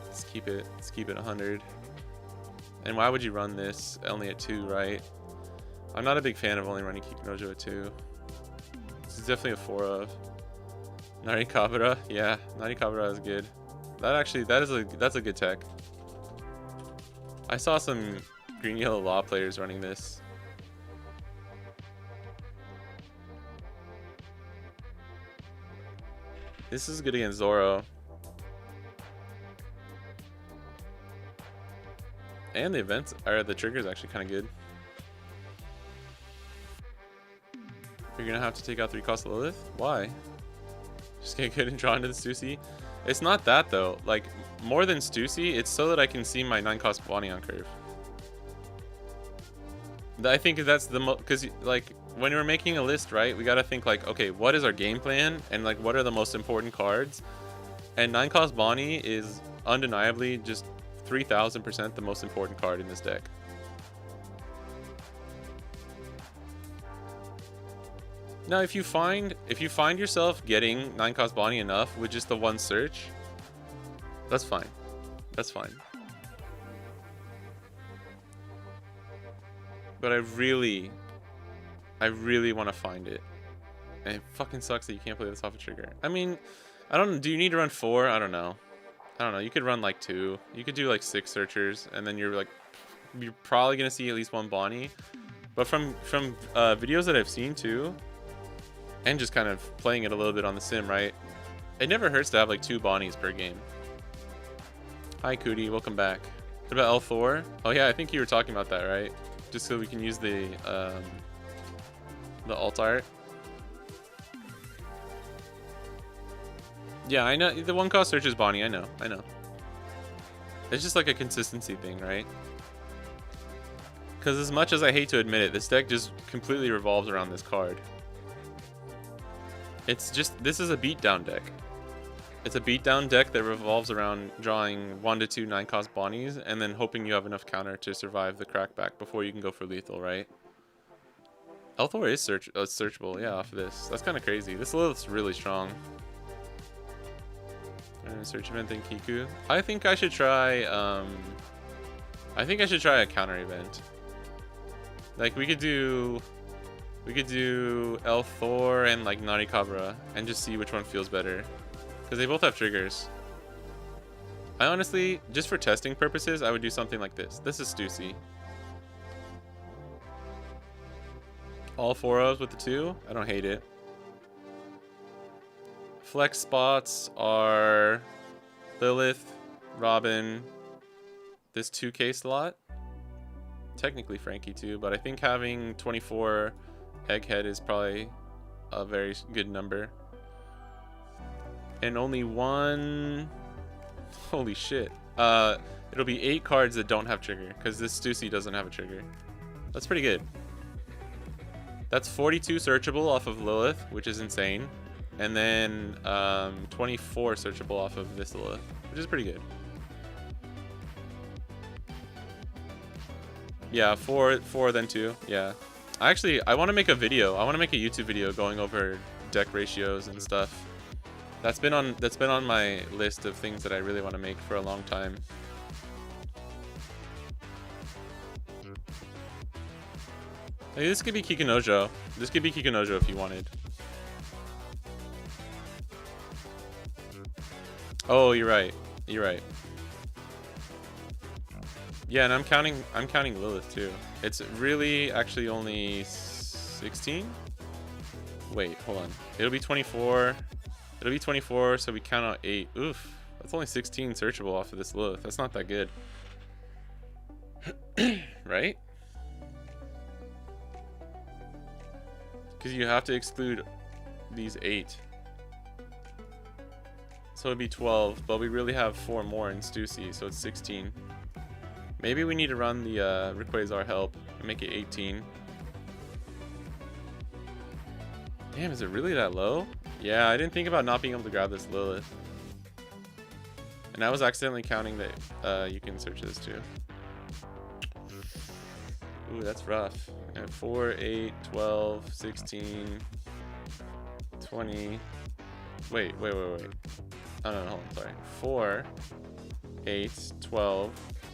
Let's keep it 100. And why would you run this only at 2, right? I'm not a big fan of only running Kikunojo at 2. This is definitely a 4 of. Narikabura, yeah, Narikabura is good. That's a good tech. I saw some green yellow law players running this. This is good against Zoro. And the events, or the trigger is actually kind of good. You're gonna have to take out 3 cost Lilith? Why? Just get good and draw into the Stussy? It's not that though. Like, more than Stussy, it's so that I can see my 9 cost Bonnie on curve. I think that's the most, because like, when we're making a list, right, we gotta think like, okay, what is our game plan? And like, what are the most important cards? And 9 cost Bonnie is undeniably just 3000% the most important card in this deck. Now, if you find yourself getting 9 cost Bonnie enough with just the one search, that's fine. That's fine. But I really want to find it. And it fucking sucks that you can't play this off a trigger. I mean, I don't. Do you need to run 4? I don't know. You could run like 2. You could do like 6 searchers, and then you're probably gonna see at least 1 Bonnie. But from videos that I've seen too, and just kind of playing it a little bit on the sim, right? It never hurts to have like 2 Bonnies per game. Hi Cootie, welcome back. What about L4? Oh yeah, I think you were talking about that, right? Just so we can use the alt art. Yeah, I know the 1 cost search is Bonnie. I know. It's just like a consistency thing, right? Because as much as I hate to admit it, this deck just completely revolves around this card. This is a beatdown deck. It's a beatdown deck that revolves around drawing 1 to 2 9 cost Bonnies and then hoping you have enough counter to survive the crackback before you can go for lethal, right? L4 is searchable, yeah, off of this. That's kind of crazy. This Lilith's really strong. Search event and Kiku. I think I should try a counter event. Like we could do L4 and like Narikabura and just see which one feels better. Because they both have triggers. I honestly, just for testing purposes, I would do something like this. This is Stussy. All 4 ofs with the 2. I don't hate it. Flex spots are Lilith, Robin, this 2K slot. Technically Frankie too, but I think having 24 Egghead is probably a very good number. And only 1... Holy shit. It'll be 8 cards that don't have trigger, because this Stussy doesn't have a trigger. That's pretty good. That's 42 searchable off of Lilith, which is insane. And then 24 searchable off of this Lilith, which is pretty good. Yeah, 4 then 2. Yeah. I want to make a video. I want to make a YouTube video going over deck ratios and stuff. That's been on my list of things that I really want to make for a long time. Hey, this could be Kikunojo. This could be Kikunojo if you wanted. Oh, you're right. You're right. Yeah, and I'm counting Lilith too. It's really actually only 16? Wait, hold on. It'll be 24. It'll be 24, so we count out 8. Oof. That's only 16 searchable off of this Lilith. That's not that good. Right? Because you have to exclude these 8. So it'd be 12, but we really have 4 more in Stussy, so it's 16. Maybe we need to run the Rayquaza help and make it 18. Damn, is it really that low? Yeah, I didn't think about not being able to grab this Lilith. And I was accidentally counting that you can search this too. Ooh, that's rough. 4, 8, 12, 16, 20. Wait. Oh, no, hold on, sorry. 4, 8, 12,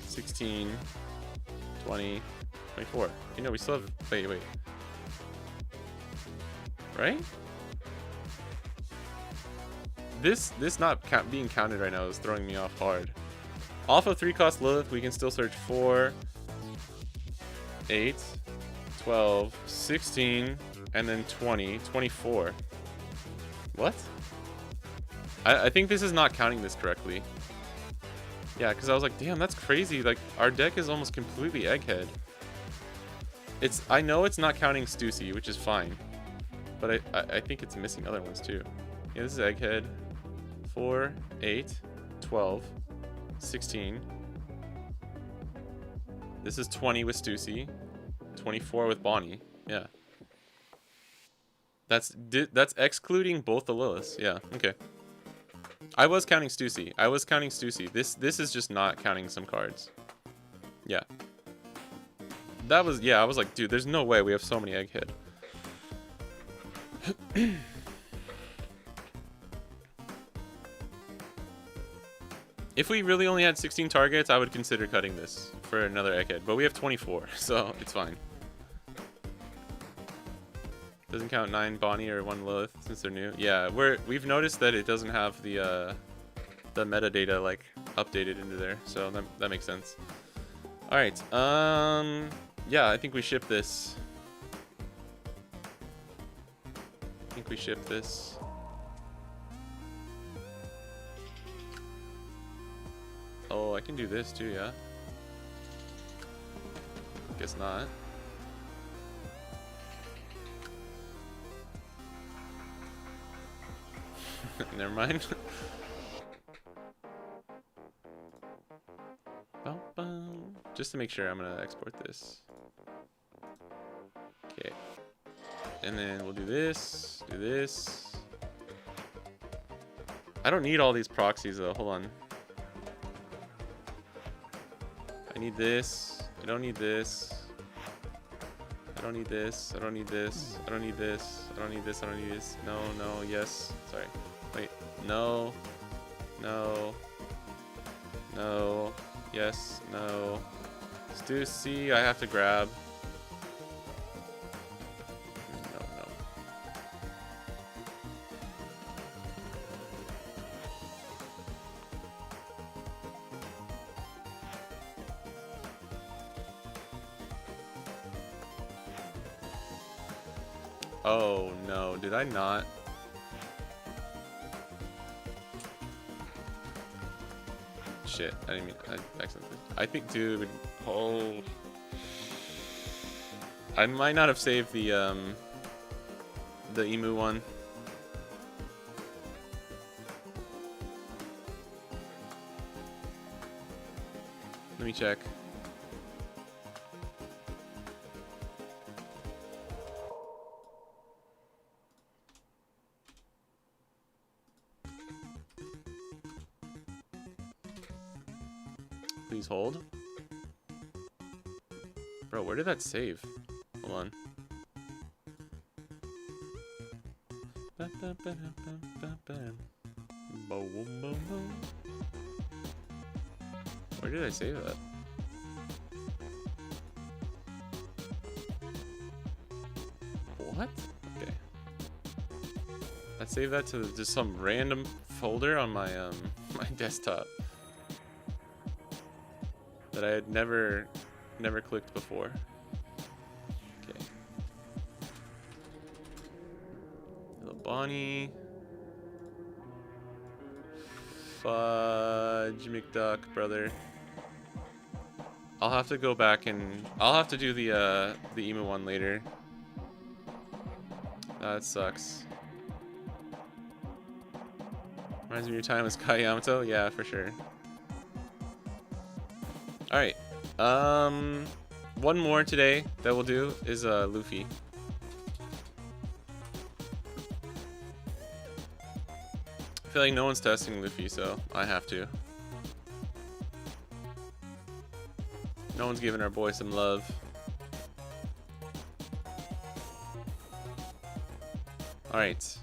16, 20, 24. You know, we still have... Wait. Right? This not being counted right now is throwing me off hard. Off of 3 cost Lilith, we can still search 4, 8, 12, 16, and then 20, 24. What? I think this is not counting this correctly. Yeah, because I was like, damn, that's crazy. Like, our deck is almost completely Egghead. I know it's not counting Stussy, which is fine. But I think it's missing other ones too. Yeah, this is Egghead. 4, 8, 12, 16. This is 20 with Stussy. 24 with Bonnie. Yeah. That's excluding both the Liliths. Yeah, okay. I was counting Stussy. This is just not counting some cards. Yeah. I was like, dude, there's no way we have so many Egghead. If we really only had 16 targets, I would consider cutting this for another Egghead. But we have 24, so it's fine. Doesn't count 9 Bonnie or 1 Lilith since they're new. Yeah, we've noticed that it doesn't have the metadata like updated into there, so that makes sense. All right, yeah, I think we ship this. Oh, I can do this too, yeah. Guess not. Never mind. Just to make sure, I'm gonna export this. Okay. And then we'll do this, I don't need all these proxies though, hold on. I need this, I don't need this. I don't need this, I don't need this, I don't need this, I don't need this, I don't need this. No, yes. Sorry. Wait. No. Yes, no. Stussy, I have to grab. No. Oh no, did I not? Shit, I didn't mean, I accidentally. I think, dude, oh. I might not have saved the emu one. Let me check. Please hold. Bro, where did that save? Hold on. Where did I save that? What? Okay. I saved that to just some random folder on my my desktop that I had never clicked before. Okay. Little Bonnie. Fudge McDuck, brother. I'll have to go back and I'll have to do the emu one later. That sucks. Reminds me of your time as Kai Yamato? Yeah, for sure. Alright. One more today that we'll do is Luffy. I feel like no one's testing Luffy, so I have to. No one's giving our boy some love. Alright.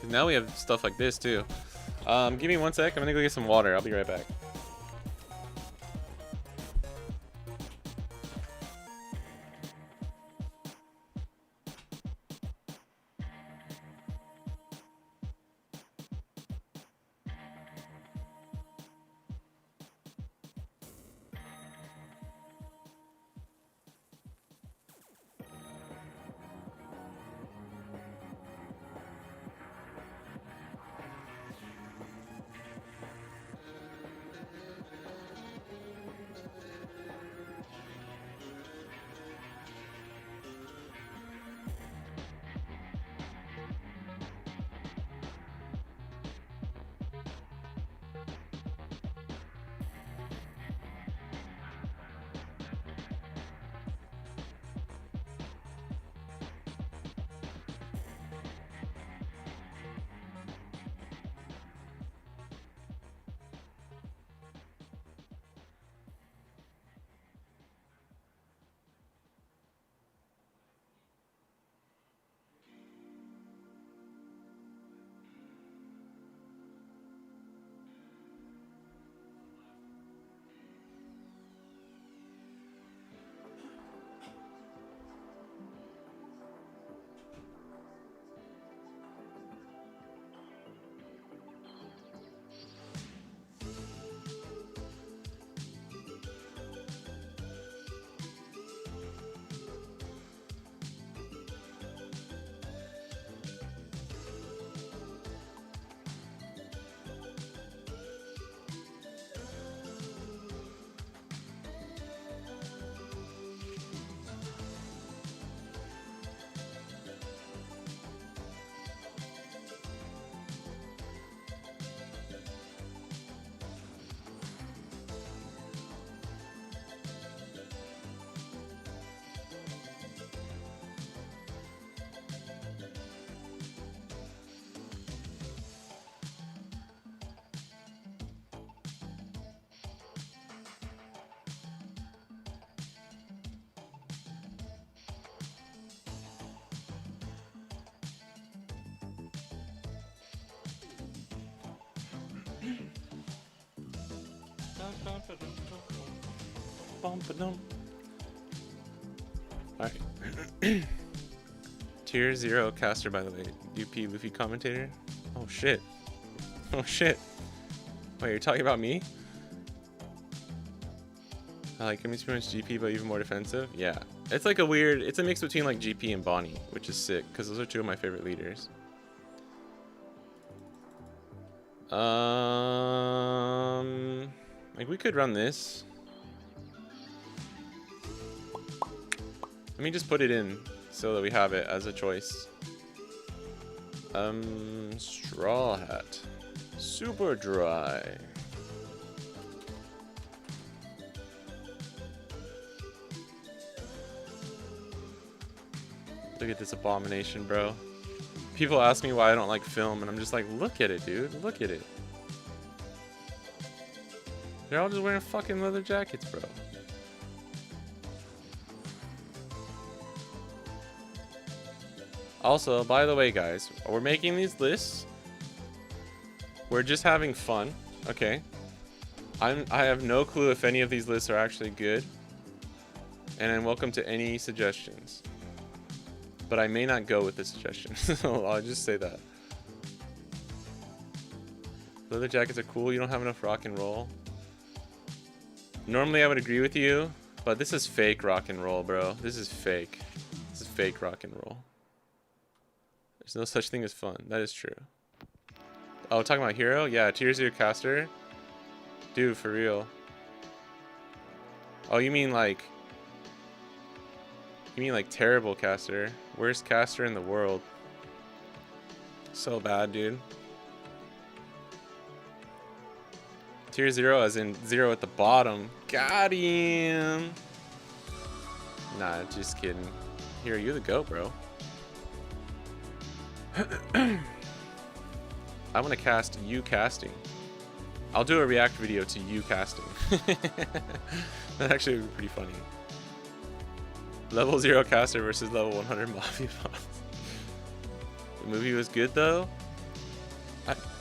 Now we have stuff like this too. Give me 1 sec. I'm gonna go get some water. I'll be right back. Alright. Tier 0 caster, by the way. UP Luffy commentator. Oh shit. Oh shit. Wait, you're talking about me? I like him, he's pretty much GP but even more defensive. Yeah. It's like a weird, it's a mix between like GP and Bonnie, which is sick, because those are two of my favorite leaders. Like we could run this. Let me just put it in so that we have it as a choice. Straw hat. Super dry. Look at this abomination, bro. People ask me why I don't like film, and I'm just like, look at it, dude. Look at it. They're all just wearing fucking leather jackets, bro. Also, by the way, guys, we're making these lists. We're just having fun, okay? I have no clue if any of these lists are actually good. And I'm welcome to any suggestions. But I may not go with the suggestion, so I'll just say that. Leather jackets are cool. You don't have enough rock and roll. Normally I would agree with you, but this is fake rock and roll, bro. This is fake. This is fake rock and roll. There's no such thing as fun. That is true. Oh, talking about hero? Yeah, tier 0 caster. Dude, for real. Oh, you mean like terrible caster? Worst caster in the world. So bad, dude. Tier 0 as in 0 at the bottom. Got him. Nah, just kidding. Here, you're the GOAT, bro. I want to cast you casting. I'll do a react video to you casting. That actually would be pretty funny. Level 0 caster versus level 100 Mafia boss. The movie was good though.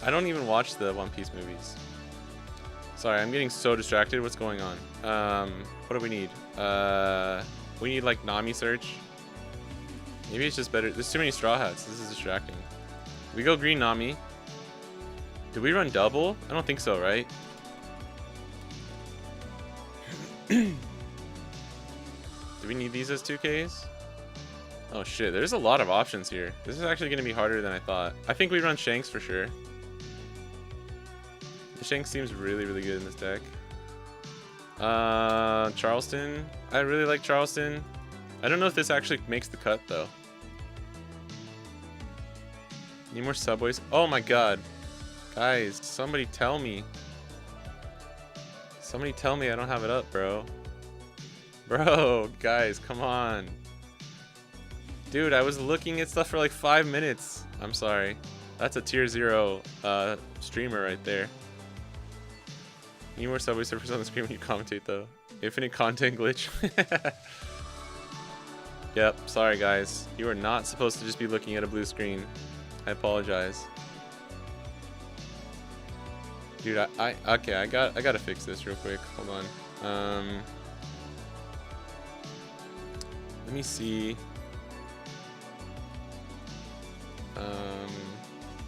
I don't even watch the One Piece movies. Sorry, I'm getting so distracted. What's going on? What do we need? We need like Nami search. Maybe it's just better. There's too many straw hats. This is distracting. We go green Nami. Did we run double? I don't think so, right? Do we need these as 2Ks? Oh shit, there's a lot of options here. This is actually going to be harder than I thought. I think we run Shanks for sure. The Shanks seems really, really good in this deck. Charleston. I really like Charleston. I don't know if this actually makes the cut though. Need more subways? Oh my god. Guys, somebody tell me. Somebody tell me I don't have it up, bro. Bro, guys, come on. Dude, I was looking at stuff for like 5 minutes. I'm sorry. That's a tier 0 streamer right there. Need more Subway Surfers on the screen when you commentate though. Infinite content glitch. Yep, sorry guys. You are not supposed to just be looking at a blue screen. I apologize. Dude, okay, I gotta fix this real quick. Hold on. Let me see.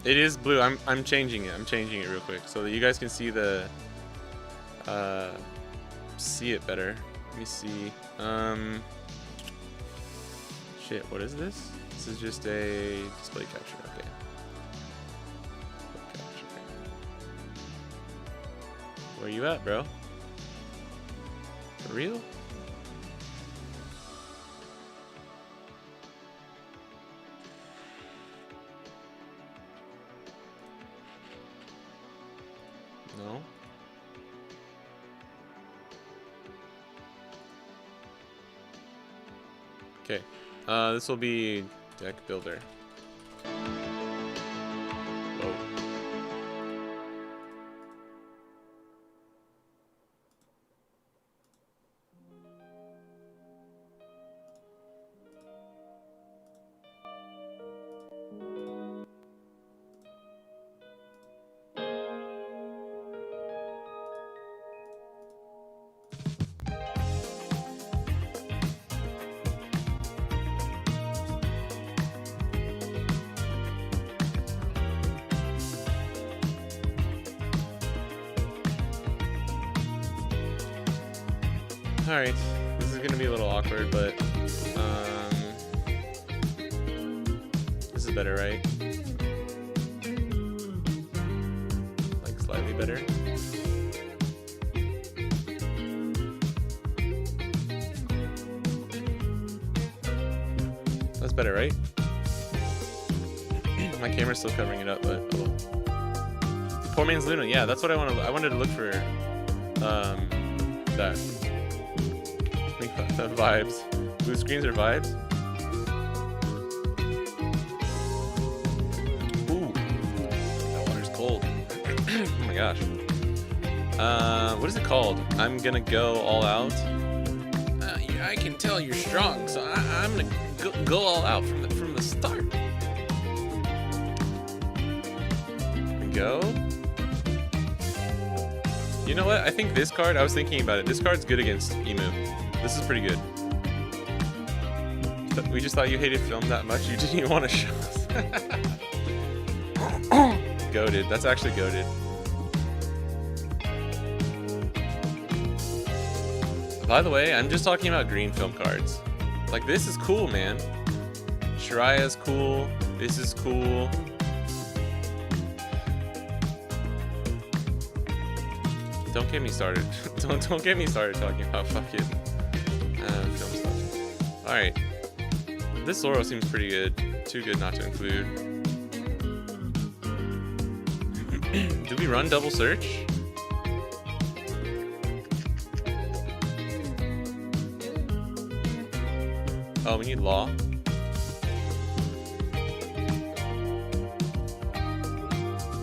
It is blue. I'm changing it. I'm changing it real quick so that you guys can see the see it better. Let me see. Shit, what is this? This is just a display capture. Okay. Display capture. Where you at, bro? For real? No. Okay. This will be deck builder. Whoa. Alright, this is gonna be a little awkward, but this is better, right? Like slightly better. That's better, right? My camera's still covering it up, but oh well. Poor man's Luna, yeah, that's what I wanted. I wanted to look for that. The vibes. Blue screens are vibes. Ooh, that water's cold. Oh my gosh. What is it called? I'm gonna go all out. Yeah, I can tell you're strong, so I'm gonna go all out from the start. Go. You know what? I think this card. I was thinking about it. This card's good against Emu. This is pretty good. We just thought you hated film that much. You didn't even want to show us. Goated. That's actually goated. By the way, I'm just talking about green film cards. Like, this is cool, man. Shiraya's cool. This is cool. Don't get me started. Don't get me started talking about fucking film stuff. Alright. This Zoro seems pretty good. Too good not to include. Did we run double search? Oh, we need law.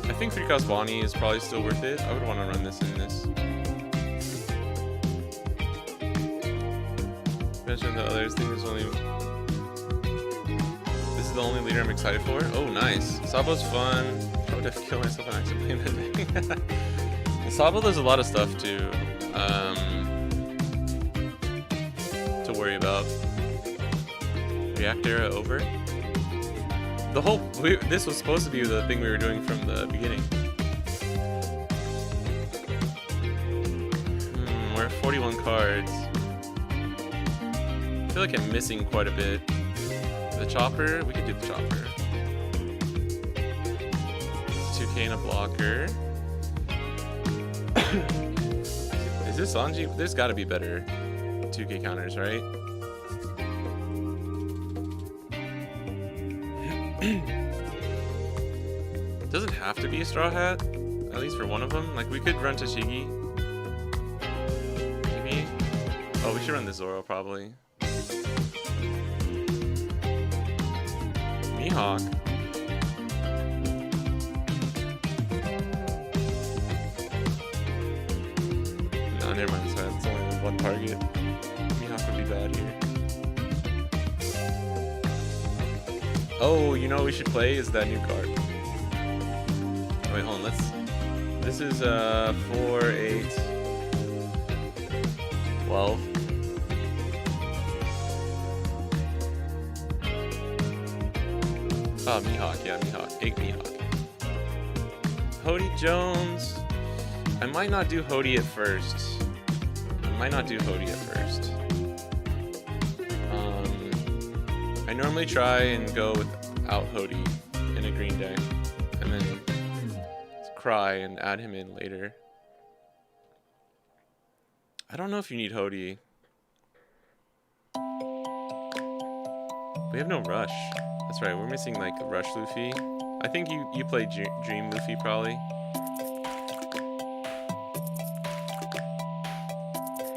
I think 3-cost Bonnie is probably still worth it. I would want to run this in this. Mention the others. Think there's only. This is the only leader I'm excited for. Oh, nice. Sabo's fun. I would have to kill myself and actually playing that thing. Sabo does a lot of stuff to worry about. React era over. The whole this was supposed to be the thing we were doing from the beginning. We're at 41 cards. I feel like I'm missing quite a bit. The chopper, we could do the chopper. 2k and a blocker. Is this Sanji? There's gotta be better 2k counters, right? Doesn't have to be a straw hat, at least for one of them. Like we could run Tashigi. Maybe. Oh, we should run the Zoro probably. Mihawk. No, never mind. Sorry, it's only one target. Mihawk would be bad here. Oh, you know what we should play is that new card. Oh, wait, hold on. This is 4, 8, 12. Oh, Mihawk, yeah, Mihawk. 8 Mihawk. Hody Jones. I might not do Hody at first. I normally try and go without Hody in a green deck, and then cry and add him in later. I don't know if you need Hody. We have no Rush. That's right, we're missing like Rush Luffy. I think you play Dream Luffy probably.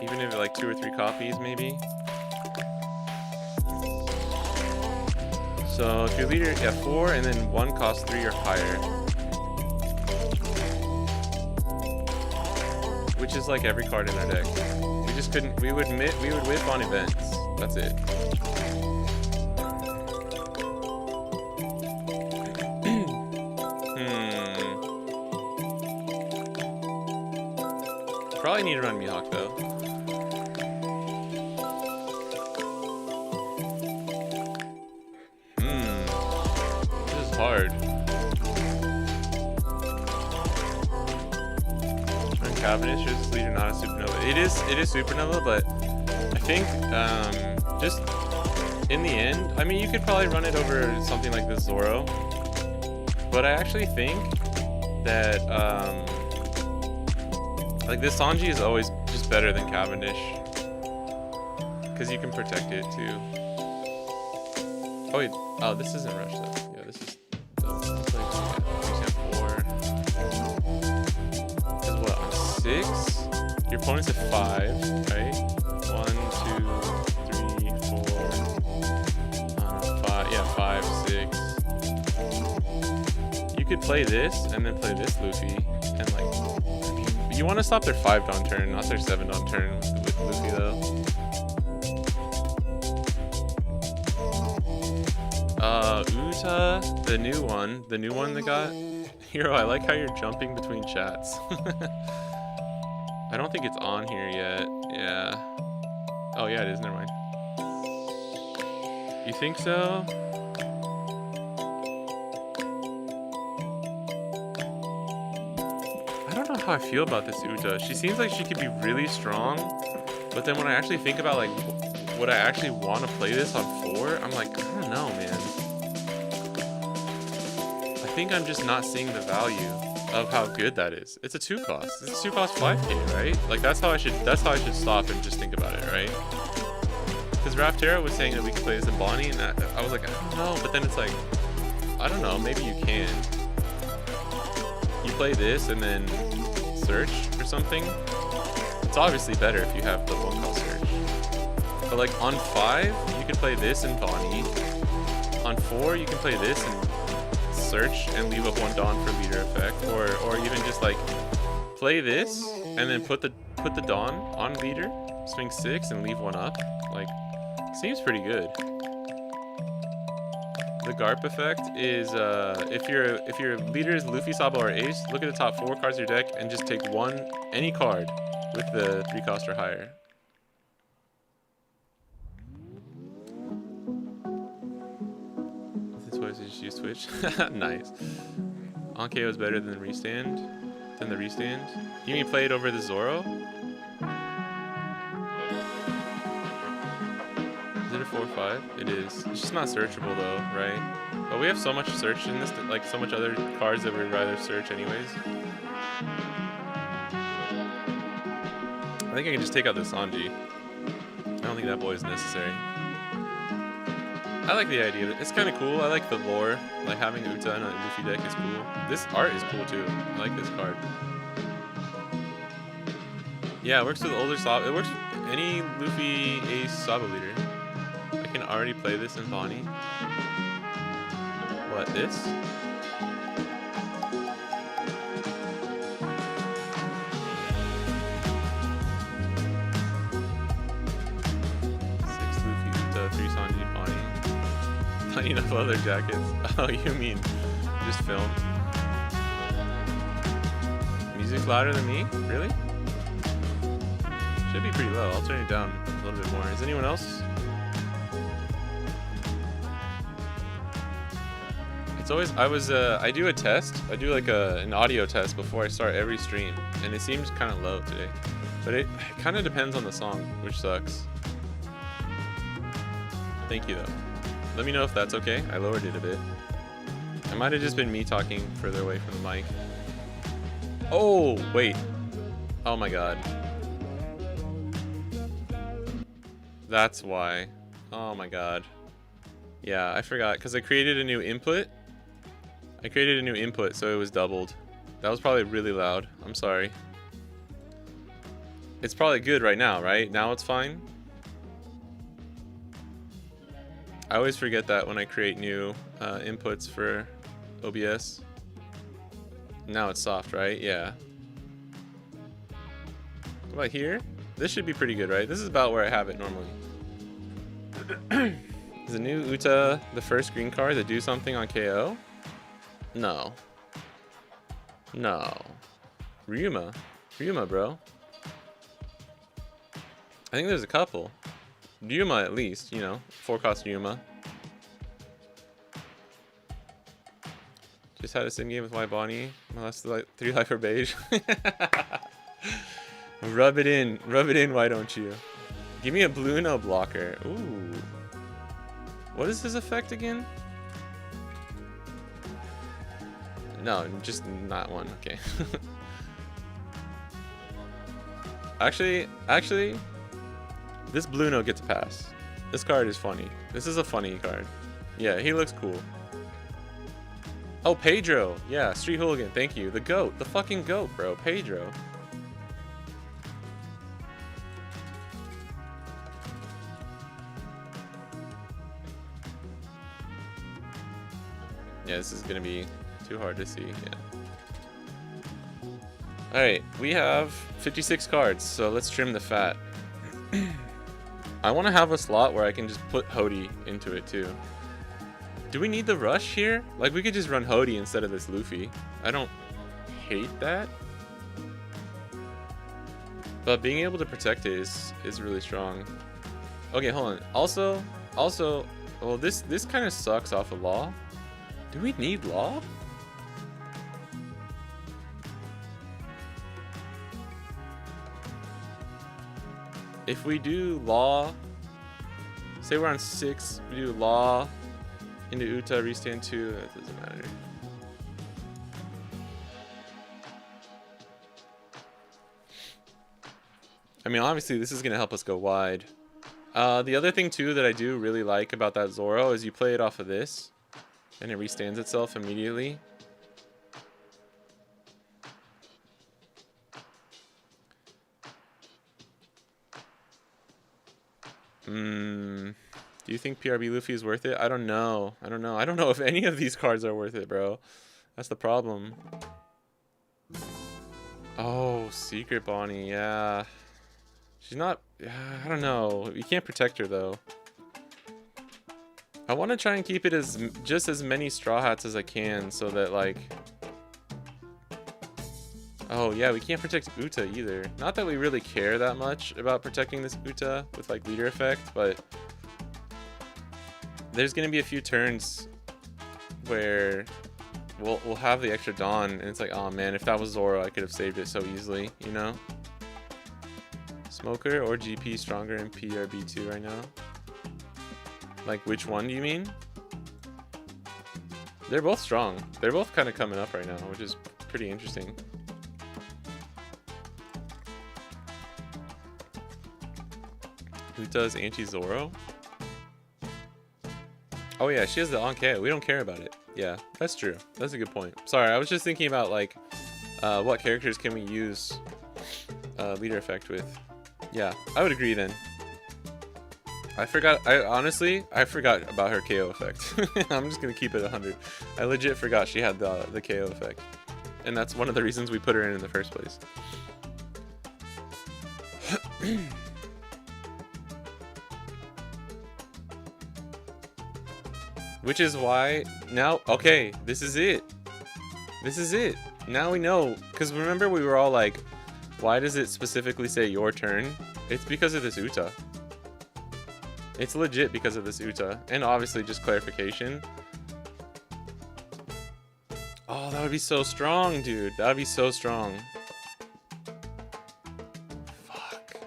Even if like 2 or 3 copies maybe. So if your leader, yeah, 4 and then 1 costs 3 or higher. Which is like every card in our deck. We just couldn't, we would whip on events. That's it. Probably need to run Mihawk though. This is hard. Run Cavendish is leader, not a supernova. It is supernova, but I think just in the end, I mean you could probably run it over something like this Zoro. But I actually think that like this Sanji is always just better than Cavendish. Because you can protect it too. Oh wait, oh this isn't Rush though. Yeah, this is like 4. This is what, 6? Your opponent's at 5, right? 1, 2, 3, 4, 5, yeah, 5, 6. You could play this and then play this Luffy and like you want to stop their 5 Dawn turn, not their 7 Dawn turn with Luffy though. Uta, the new one that got Hero. I like how you're jumping between chats. I don't think it's on here yet. Yeah. Oh yeah, it is. Never mind. You think so? I don't know how I feel about this Uta. She seems like she could be really strong, but then when I actually think about like would I actually want to play this on 4, I'm like, I don't know, man. I think I'm just not seeing the value of how good that is. It's a 2 cost. It's a 2 cost 5k, right? Like that's how I should stop and just think about it, right? Because Raptera was saying that we could play this in Bonnie, and I was like, I don't know, but then it's like, I don't know, maybe you can. You play this and then search or something. It's obviously better if you have the 1 cost search. But like on 5, you can play this and Bonnie. On 4, you can play this and search and leave up 1 Dawn for leader effect, or even just like play this and then put the Dawn on leader, swing 6 and leave 1 up. Like, seems pretty good. The Garp effect is if your leader is Luffy, Sabo, or Ace, look at the top 4 cards of your deck and just take any card with the 3 cost or higher. This was just use Twitch. Nice. On KO is better than the restand. You mean play it over the Zoro? Is it a 4/5? It is. It's just not searchable though, right? But we have so much search in this, like so much other cards that we'd rather search anyways. I think I can just take out the Sanji. I don't think that boy is necessary. I like the idea of it. It's kind of cool. I like the lore. Like having Uta in a Luffy deck is cool. This art is cool too. I like this card. Yeah, it works with older Sabo. It works with any Luffy Ace Sabo leader. I can already play this in Bonnie. What, this? 6 Luffy, Uta, 3 Sanji, Bonnie. Not enough leather jackets. Oh, you mean just film? Music's louder than me? Really? Should be pretty low. I'll turn it down a little bit more. Is anyone else? It's always, I do a test. I do like an audio test before I start every stream, and it seems kind of low today. But it kind of depends on the song, which sucks. Thank you though. Let me know if that's okay. I lowered it a bit. It might have just been me talking further away from the mic. Oh, wait. Oh my god. That's why. Oh my god. Yeah, I forgot, because I created a new input. So it was doubled. That was probably really loud. I'm sorry. It's probably good right now, right? Now it's fine. I always forget that when I create new inputs for OBS. Now it's soft, right? Yeah. What about here? This should be pretty good, right? This is about where I have it normally. Is the new Uta the first green card to do something on KO? No. No. Ryuma. Ryuma, bro. I think there's a couple. Ryuma at least, you know. 4-cost Ryuma. Just had a sim game with my Bonnie. My last 3 life for beige. Rub it in, why don't you? Give me a blue no blocker. Ooh. What is his effect again? No, just not one, okay. Actually, this blue no gets a pass. This card is funny. This is a funny card. Yeah, he looks cool. Oh, Pedro. Yeah, Street Hooligan, thank you. The GOAT, the fucking GOAT, bro. Pedro. Yeah, this is gonna be too hard to see. Yeah. All right, we have 56 cards, so let's trim the fat. I want to have a slot where I can just put Hody into it too. Do we need the rush here? Like, we could just run Hody instead of this Luffy. I don't hate that, but being able to protect it is really strong. Okay, hold on. Also, well, this kind of sucks off of Law. Do we need Law? If we do Law, say we're on 6, we do Law into Uta, restand 2, that doesn't matter. I mean, obviously this is going to help us go wide. The other thing too that I do really like about that Zoro is you play it off of this, and it restands itself immediately. Do you think PRB Luffy is worth it? I don't know. I don't know if any of these cards are worth it, bro. That's the problem. Oh, Secret Bonnie, yeah. She's not... I don't know. You can't protect her, though. I want to try and keep it as just as many straw hats as I can, so that like. Oh yeah, we can't protect Uta either. Not that we really care that much about protecting this Uta with like leader effect, but there's gonna be a few turns where we'll have the extra Dawn, and it's like, oh man, if that was Zoro, I could have saved it so easily, you know? Smoker or GP stronger in PRB2 right now? Like, which one do you mean? They're both strong. They're both kind of coming up right now, which is pretty interesting. Who does anti-Zoro? Oh yeah, she has the on KO. We don't care about it. Yeah, that's true. That's a good point. Sorry, I was just thinking about like, what characters can we use leader effect with? Yeah, I would agree then. I forgot. Honestly, I forgot about her KO effect. I'm just gonna keep it 100. I legit forgot she had the KO effect, and that's one of the reasons we put her in the first place. Which is why now, okay, this is it. This is it. Now we know, because remember we were all like, why does it specifically say your turn? It's because of this Uta. It's legit because of this Uta. And obviously just clarification. Oh, that would be so strong, dude. That would be so strong. Fuck.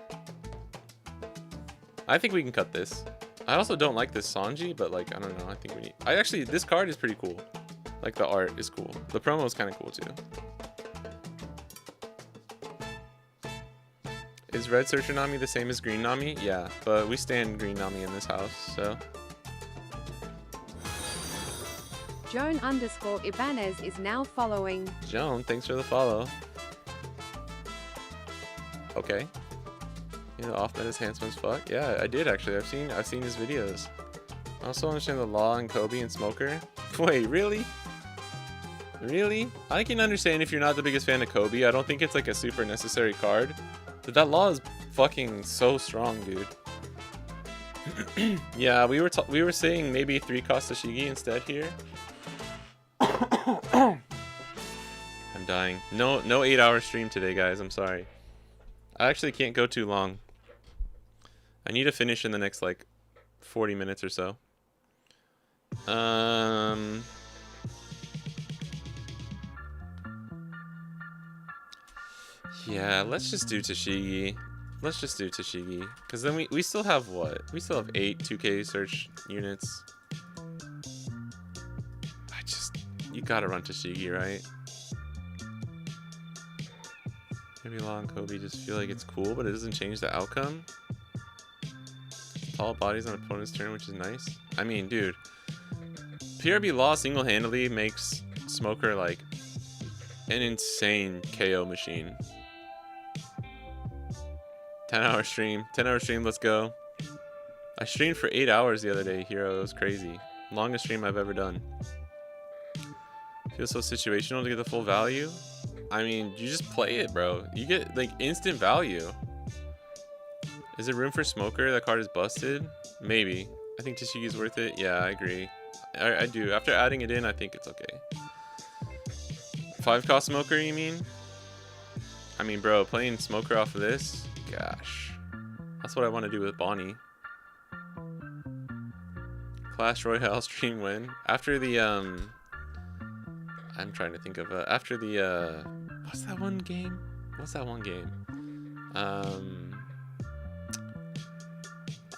I think we can cut this. I also don't like this Sanji, but like, I don't know. I think we need... actually, this card is pretty cool. Like, the art is cool. The promo is kind of cool, too. Is Red Searcher Nami the same as Green Nami? Yeah, but we stand Green Nami in this house, so... Joan_Ibanez is now following. Joan, thanks for the follow. Okay. You know, off meta's handsome as fuck. Yeah, I did actually. I've seen his videos. I also understand the Law and Kobe and Smoker. Wait, really? Really? I can understand if you're not the biggest fan of Kobe. I don't think it's like a super necessary card. But that Law is fucking so strong, dude. Yeah, we were saying maybe 3 cost Shigi instead here. I'm dying. No 8-hour stream today, guys. I'm sorry. I actually can't go too long. I need to finish in the next like 40 minutes or so. Yeah, let's just do Tashigi. Let's just do Tashigi. Because then we still have what? We still have 8 2K search units. You gotta run Tashigi, right? Maybe Law and Kobe just feel like it's cool, but it doesn't change the outcome. Tall bodies on opponent's turn, which is nice. I mean, dude. PRB Law single-handedly makes Smoker like an insane KO machine. 10-hour stream. 10-hour stream, let's go. I streamed for 8 hours the other day, Hero. It was crazy. Longest stream I've ever done. Feels so situational to get the full value. I mean, you just play it, bro. You get like instant value. Is there room for Smoker? That card is busted. Maybe. I think Tashigi's worth it. Yeah, I agree. I do. After adding it in, I think it's okay. 5 cost Smoker, you mean? I mean, bro, playing Smoker off of this? Gosh. That's what I want to do with Bonnie. Clash Royale stream win. After the, I'm trying to think of, after the, what's that one game? What's that one game?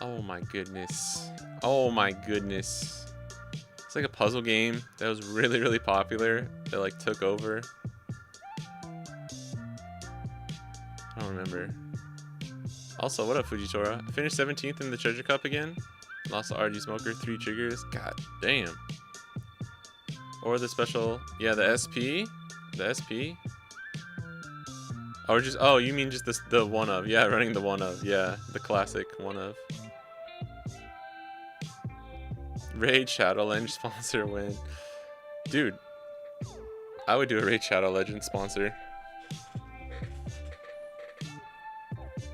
Oh my goodness. Oh my goodness. It's like a puzzle game that was really, really popular. That like took over. I don't remember. Also, what up, Fujitora? I finished 17th in the Treasure Cup again. Lost to RG Smoker, 3 triggers. God damn. Or the special, yeah, the SP. The SP. Or just, oh, you mean just the one of? Yeah, running the one of. Yeah, the classic one of. Raid Shadow Legend sponsor win. Dude, I would do a Raid Shadow Legend sponsor.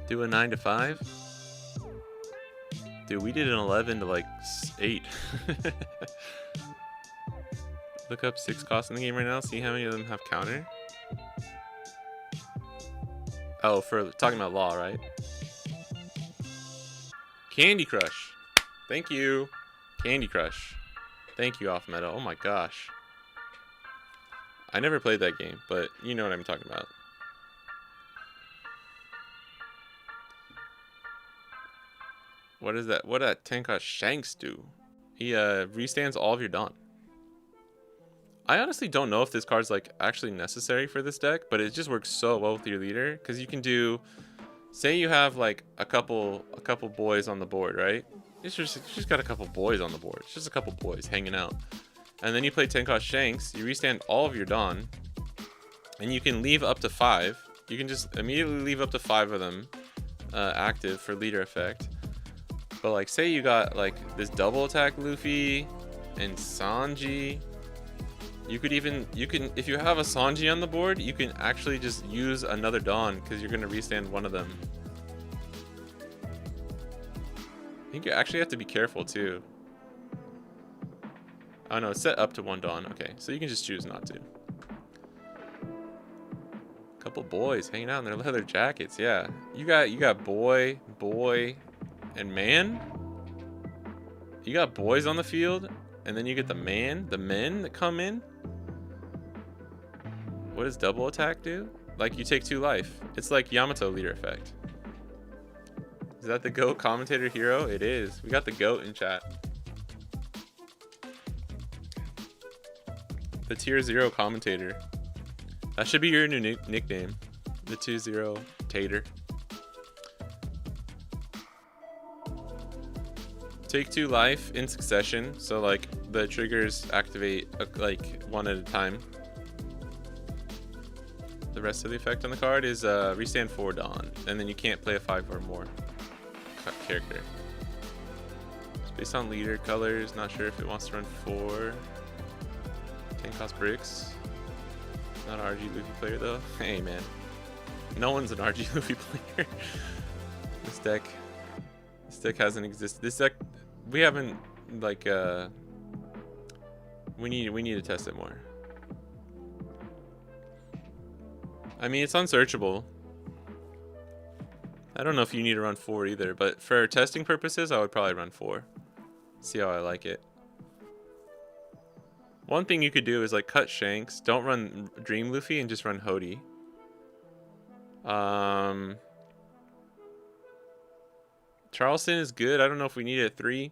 Do a 9 to 5. Dude, we did an 11 to like 8. Look up 6 costs in the game right now. See how many of them have counter. Oh, for talking about law, right? Candy Crush. Thank you. Candy Crush. Thank you, Off Meta. Oh my gosh. I never played that game, but you know what I'm talking about. What is that? What does Tenka Shanks do? He restands all of your Dawn. I honestly don't know if this card's like actually necessary for this deck, but it just works so well with your leader because you can do, say you have like a couple boys on the board, right? It's just got a couple boys on the board. It's just a couple boys hanging out, and then you play Tenka Shanks. You restand all of your Dawn, and you can leave up to 5. You can just immediately leave up to 5 of them active for leader effect. But like, say you got like this double attack Luffy and Sanji. You can, if you have a Sanji on the board, you can actually just use another Dawn because you're gonna restand one of them. I think you actually have to be careful too. Oh no, it's set up to 1 Dawn. Okay, so you can just choose not to. Couple boys hanging out in their leather jackets. Yeah, you got boy, and man. You got boys on the field, and then you get the men that come in. What does double attack do? Like, you take 2 life. It's like Yamato leader effect. Is that the GOAT commentator hero? It is. We got the GOAT in chat. The tier 0 commentator. That should be your new nickname. The 2-0 Tater. Take 2 life in succession, so like the triggers activate like 1 at a time. The rest of the effect on the card is restand 4 Dawn, and then you can't play a 5 or more character. It's based on leader colors. Not sure if it wants to run 4. 10 cost bricks. Not an RG Luffy player though. Hey man, no one's an RG Luffy player. This deck hasn't existed. This deck, we haven't like we need to test it more. I mean, it's unsearchable. I don't know if you need to run 4 either, but for testing purposes, I would probably run 4. See how I like it. One thing you could do is like cut Shanks. Don't run Dream Luffy and just run Hody. Charleston is good. I don't know if we need it at 3.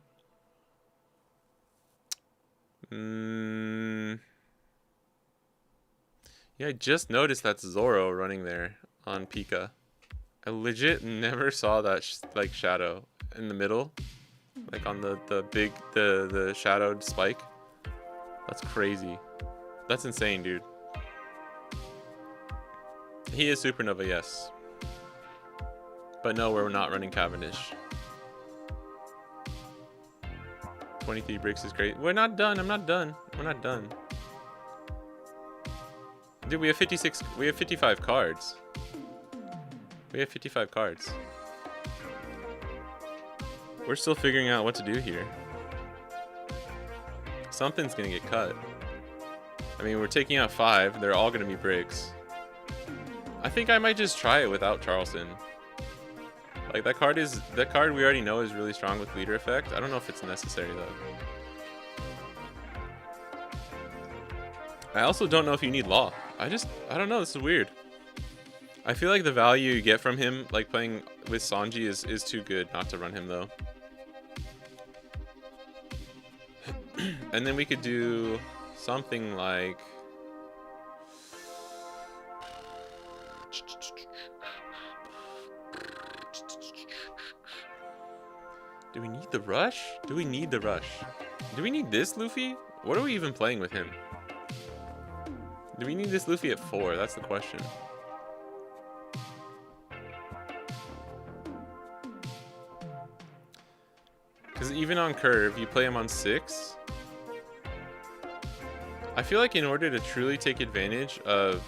Yeah, I just noticed that's Zoro running there on Pika. I legit never saw that like shadow in the middle, like on the big the shadowed spike. That's crazy. That's insane, dude. He is Supernova, yes. But no, we're not running Cavendish. 23 bricks is great. We're not done. I'm not done. We're not done. Dude, we have 56. We have 55 cards. We have 55 cards. We're still figuring out what to do here. Something's gonna get cut. I mean, we're taking out 5. They're all gonna be bricks. I think I might just try it without Charleston. Like, that card we already know is really strong with leader effect. I don't know if it's necessary though. I also don't know if you need law. I don't know, this is weird. I feel like the value you get from him, like playing with Sanji, is too good not to run him though. And then we could do something like... Do we need the rush? Do we need the rush? Do we need this Luffy? What are we even playing with him? Do we need this Luffy at 4? That's the question. Because even on curve, you play him on 6. I feel like in order to truly take advantage of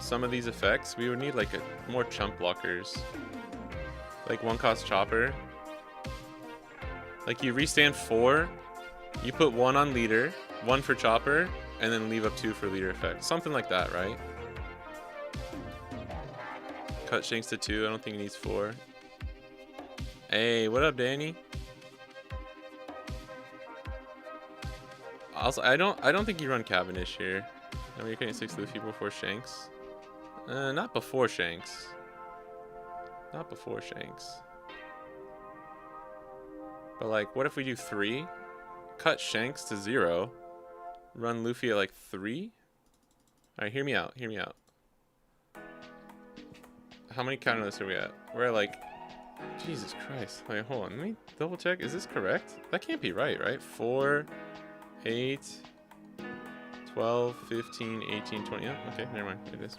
some of these effects, we would need like more chump blockers. Like 1 cost Chopper. Like you restand 4, you put 1 on leader, 1 for chopper, and then leave up 2 for leader effect. Something like that, right? Cut Shanks to 2. I don't think he needs 4. Hey, what up, Danny? Also, I don't think you run Cavendish here. No, you're getting 6 Luffy before Shanks. Not before Shanks. Not before Shanks. But like, what if we do 3? Cut Shanks to 0. Run Luffy at like 3? Alright, hear me out. Hear me out. How many counterlists are we at? We're at like... Jesus Christ. Wait, hold on. Let me double check. Is this correct? That can't be right? 4, 8, 12, 15, 18, 20. Yeah, okay, never mind. It is.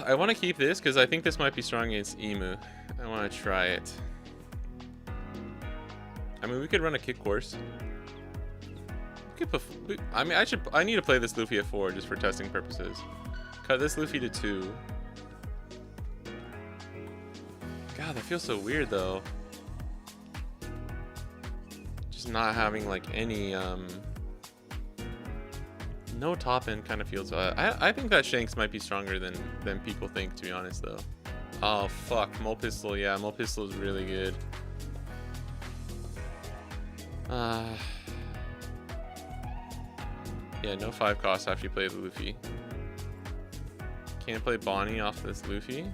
I want to keep this because I think this might be strong against Emu. I want to try it. I mean, we could run a kick course. We could put, I mean, I need to play this Luffy at 4 just for testing purposes. Cut this Luffy to 2. God, that feels so weird though. Just not having like any no top end kind of feels. I think that Shanks might be stronger than people think, to be honest though. Oh fuck, Mole Pistol. Yeah, Mole Pistol is really good. Yeah, no 5 cost after you play the Luffy. Can't play Bonnie off this Luffy.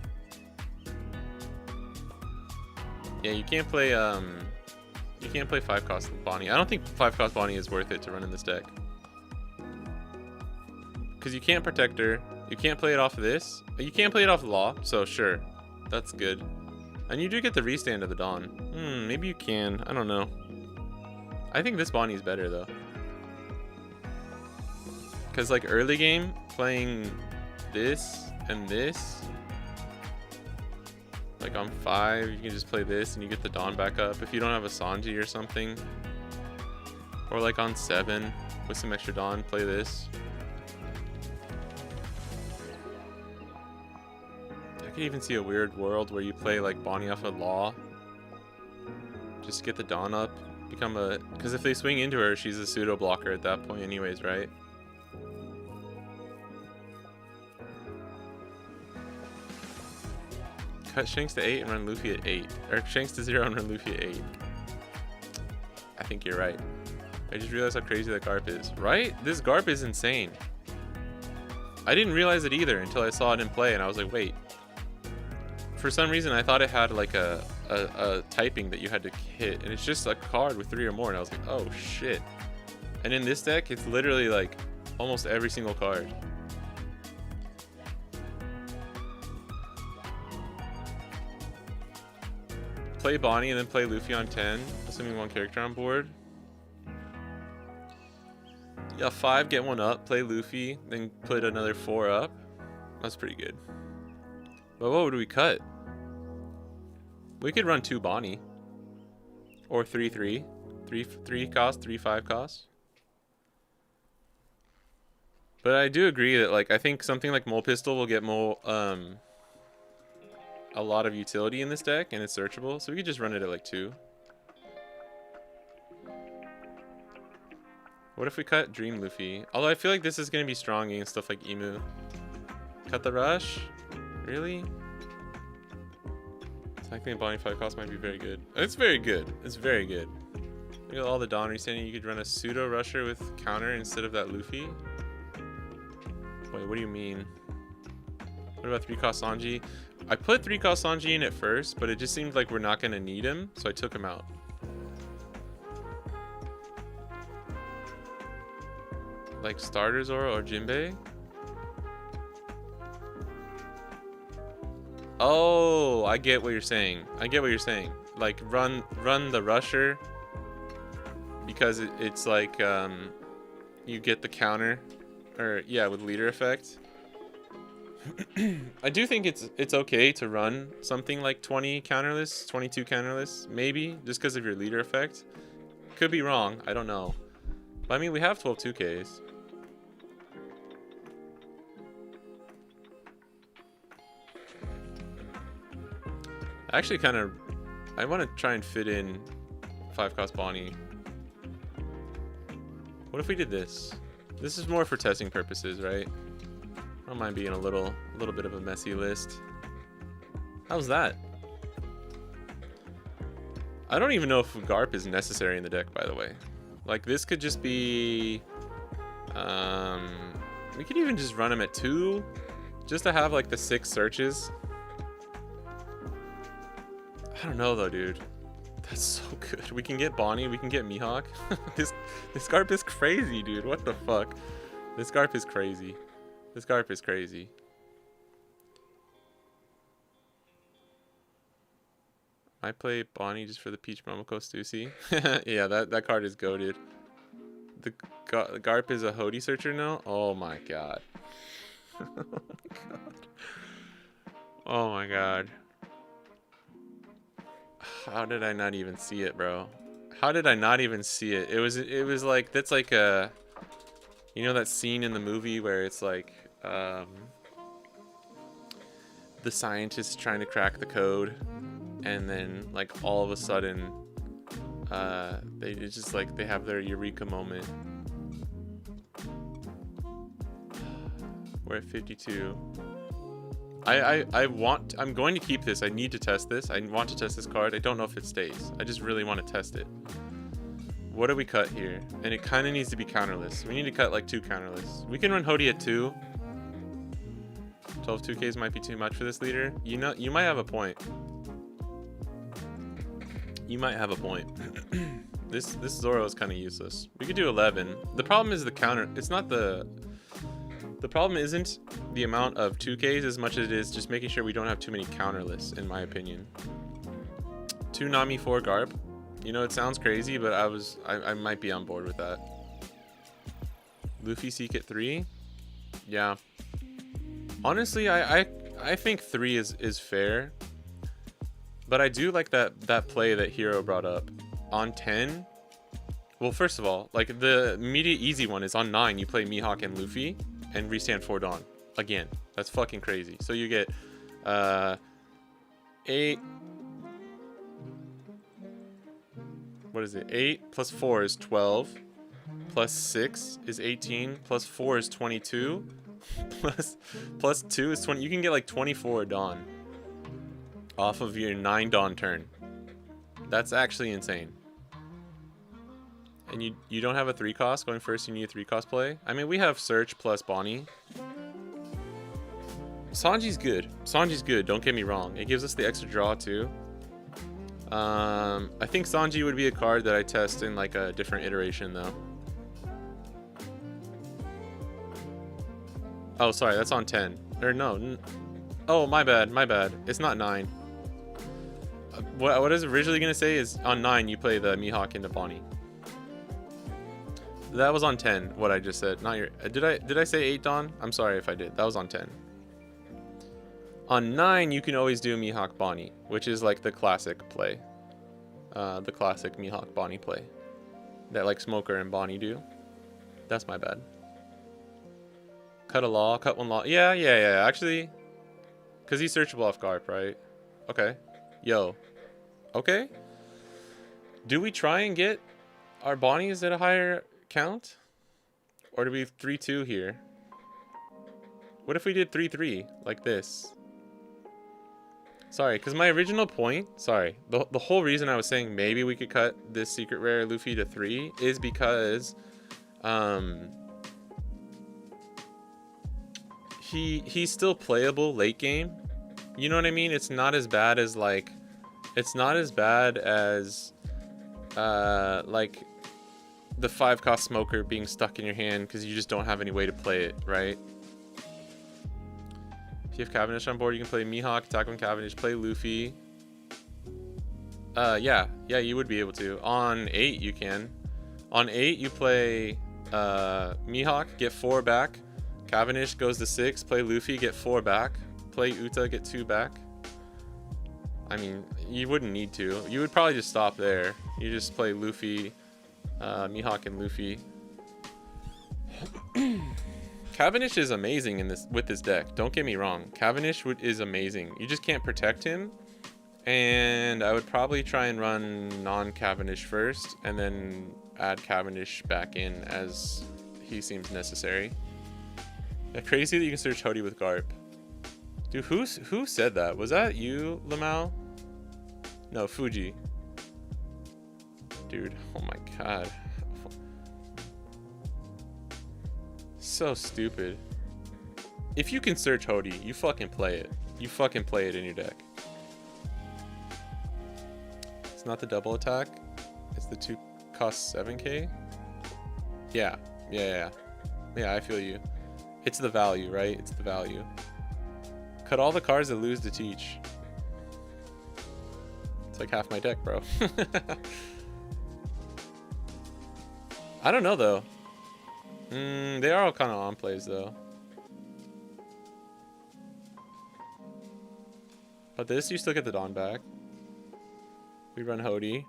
Yeah, you can't play 5 cost Bonnie. I don't think 5 cost Bonnie is worth it to run in this deck. Because you can't protect her. You can't play it off of this. You can't play it off of Law, so sure. That's good. And you do get the restand of the Dawn. Maybe you can. I don't know. I think this Bonnie is better though. Because like early game, playing this and this. Like on 5, you can just play this and you get the Dawn back up. If you don't have a Sanji or something. Or like on 7, with some extra Dawn, play this. I could even see a weird world where you play like Bonnie off of Law. Just get the Dawn up. Become a... Because if they swing into her, she's a pseudo blocker at that point anyways, right? Cut Shanks to 8 and run Luffy at 8. Or Shanks to 0 and run Luffy at 8. I think you're right. I just realized how crazy that Garp is. Right? This Garp is insane. I didn't realize it either until I saw it in play and I was like, wait. For some reason, I thought it had like a typing that you had to hit. And it's just a card with 3 or more. And I was like, oh shit. And in this deck, it's literally like almost every single card. Play Bonnie and then play Luffy on 10, assuming 1 character on board. Yeah, 5, get 1 up, play Luffy, then put another 4 up. That's pretty good. But what would we cut? We could run 2 Bonnie. Or 3-3. 3 cost, 3-5 cost. But I do agree that like I think something like Mole Pistol will get more a lot of utility in this deck, and it's searchable, so we could just run it at like 2. What if we cut Dream Luffy? Although I feel like this is going to be strong against stuff like Emu. Cut the Rush? Really? Cycling Bonnie 5 cost might be very good. It's very good. It's very good. Look at all the Dawn resending. You could run a pseudo Rusher with counter instead of that Luffy. Wait, what do you mean? What about 3 cost Sanji? I put 3 cost Sanji in at first, but it just seemed like we're not going to need him, so I took him out. Like starter Zoro or Jinbei? Oh, I get what you're saying. I get what you're saying. Like run the Rusher because it's like you get the counter, or yeah, with leader effect. I do think it's okay to run something like 20 counterless, 22 counterless, maybe, just because of your leader effect. Could be wrong, I don't know. But I mean, we have 12 2Ks. Actually, kind of, I want to try and fit in 5-cost Bonnie. What if we did this? This is more for testing purposes, right? I don't mind being a little bit of a messy list. How's that? I don't even know if Garp is necessary in the deck, by the way. Like, this could just be... we could even just run him at 2, just to have, like, the 6 searches. I don't know, though, dude. That's so good. We can get Bonnie, we can get Mihawk. This Garp is crazy, dude. What the fuck? This Garp is crazy. This Garp is crazy. I play Bonnie just for the Peach Momoko Stussy. Yeah, that card is goated. The Garp is a Hody searcher now? Oh my god. Oh my god. Oh my god. How did I not even see it, bro? How did I not even see it? It was like, that's like a... You know that scene in the movie where it's like... the scientists trying to crack the code, and then like all of a sudden they just like they have their eureka moment. We're at 52. I'm going to keep this. I need to test this. I want to test this card. I don't know if it stays. I just really want to test it. What do we cut here? And it kind of needs to be counterless. We need to cut like 2 counterless. We can run Hody at 2. 12 2Ks might be too much for this leader. You know, you might have a point. You might have a point. This Zoro is kind of useless. We could do 11. The problem is the counter. It's not the problem isn't the amount of 2Ks as much as it is just making sure we don't have too many counterless, in my opinion. 2 Nami, 4 Garp. You know, it sounds crazy, but I might be on board with that. Luffy Seek at 3. Yeah. Honestly, I think 3 is fair, but I do like that play that Hero brought up on 10. Well, first of all, like the immediate easy one is on 9. You play Mihawk and Luffy and restand 4 Dawn again. That's fucking crazy. So you get 8. What is it? 8 plus 4 is 12. Plus 6 is 18. Plus 4 is 22. Plus 2 is 20. You can get like 24 Dawn off of your 9 Dawn turn. That's actually insane. And you don't have a 3 cost going first. You need a 3 cost play. I mean, we have Search plus Bonnie. Sanji's good. Sanji's good. Don't get me wrong. It gives us the extra draw too. I think Sanji would be a card that I test in like a different iteration though. Oh, sorry, that's on 10. Or no. Oh, my bad. It's not 9. What I was originally going to say is on 9, you play the Mihawk into Bonnie. That was on 10, what I just said. Not your... Did I say 8, Dawn? I'm sorry if I did. That was on 10. On 9, you can always do Mihawk Bonnie, which is like the classic play. The classic Mihawk Bonnie play. That like Smoker and Bonnie do. That's my bad. Cut a law, cut 1 law. Yeah. Actually, because he's searchable off Garp, right? Okay. Yo. Okay. Do we try and get our Bonnies at a higher count? Or do we 3-2 here? What if we did 3-3 like this? Sorry, because my original point... Sorry. The whole reason I was saying maybe we could cut this secret rare Luffy to 3 is because... He's still playable late game. You know what I mean? It's not as bad as like... It's not as bad as... like... the 5-cost Smoker being stuck in your hand because you just don't have any way to play it, right? If you have Cavendish on board, you can play Mihawk, attack on Cavendish, play Luffy. Yeah, you would be able to. On 8, you can. On 8, you play Mihawk, get 4 back. Cavendish goes to 6, play Luffy, get 4 back. Play Uta, get 2 back. I mean, you wouldn't need to. You would probably just stop there. You just play Luffy, Mihawk and Luffy. Cavendish is amazing in this with this deck. Don't get me wrong. Cavendish is amazing. You just can't protect him. And I would probably try and run non-Cavendish first, and then add Cavendish back in as he seems necessary. Yeah, crazy that you can search Hody with Garp. Dude, who said that? Was that you, Lamau? No, Fuji. Dude, oh my god. So stupid. If you can search Hody, you fucking play it. You fucking play it in your deck. It's not the double attack. It's the 2 cost 7k. Yeah, I feel you. It's the value, right? It's the value. Cut all the cards that lose to teach. It's like half my deck, bro. I don't know though. They are all kind of on plays though. But this, you still get the Dawn back. We run Hody.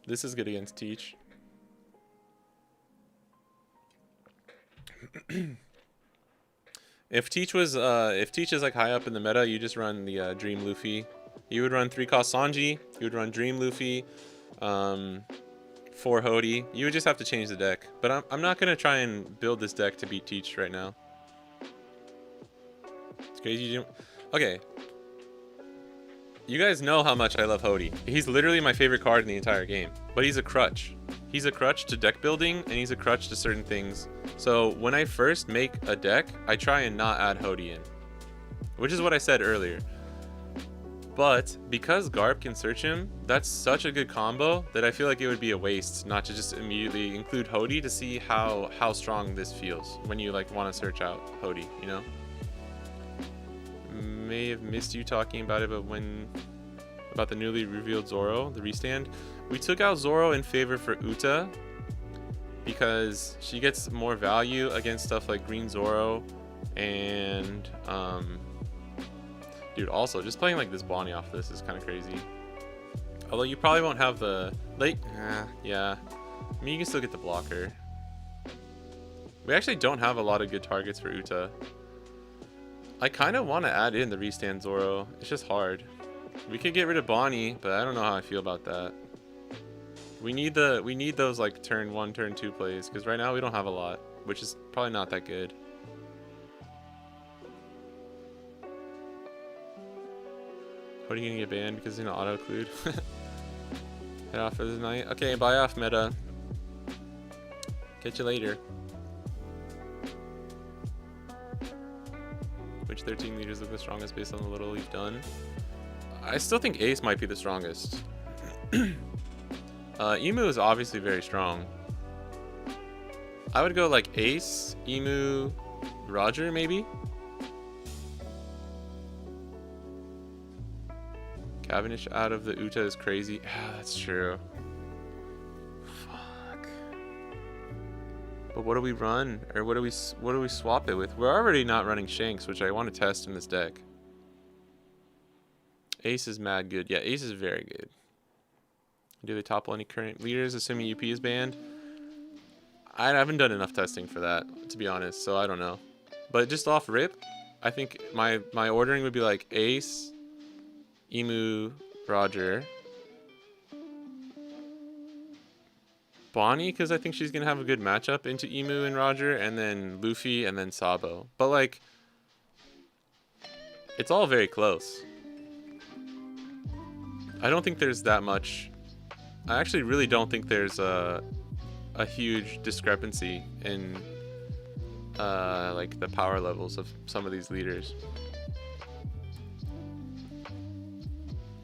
This is good against Teach. If Teach is like high up in the meta, you just run the Dream Luffy. You would run 3 cost Sanji. You would run Dream Luffy, 4 Hody. You would just have to change the deck. But I'm not gonna try and build this deck to beat Teach right now. It's crazy. Okay. You guys know how much I love Hody. He's literally my favorite card in the entire game. But he's a crutch. He's a crutch to deck building, and he's a crutch to certain things. So when I first make a deck, I try and not add Hody in. Which is what I said earlier. But because Garp can search him, that's such a good combo that I feel like it would be a waste not to just immediately include Hody to see how strong this feels when you like want to search out Hody, you know? May have missed you talking about it, but about the newly revealed Zoro, the restand, we took out Zoro in favor for Uta because she gets more value against stuff like Green Zoro and dude, also just playing like this Bonnie off this is kind of crazy. Although you probably won't have the yeah, I mean you can still get the blocker. We actually don't have a lot of good targets for Uta. I kind of want to add in the restand Zoro. It's just hard. We could get rid of Bonnie, but I don't know how I feel about that. We need those like turn 1, turn 2 plays because right now we don't have a lot, which is probably not that good. What are you gonna get banned because he's gonna auto-occlude? Head off for the night. Okay, bye off meta. Catch you later. Which 13 leaders look the strongest based on the little we've done? I still think Ace might be the strongest. Emu is obviously very strong. I would go like Ace, Emu, Roger maybe? Cavendish out of the Uta is crazy. Yeah, that's true. Fuck. But what do we run? Or what do we swap it with? We're already not running Shanks, which I want to test in this deck. Ace is mad good. Yeah, Ace is very good. Do they topple any current leaders, assuming UP is banned? I haven't done enough testing for that, to be honest, so I don't know. But just off rip, I think my ordering would be like Ace, Emu, Roger, Bonnie, because I think she's going to have a good matchup into Emu and Roger, and then Luffy, and then Sabo. But, like, it's all very close. I don't think there's that much. I actually really don't think there's a huge discrepancy in like the power levels of some of these leaders.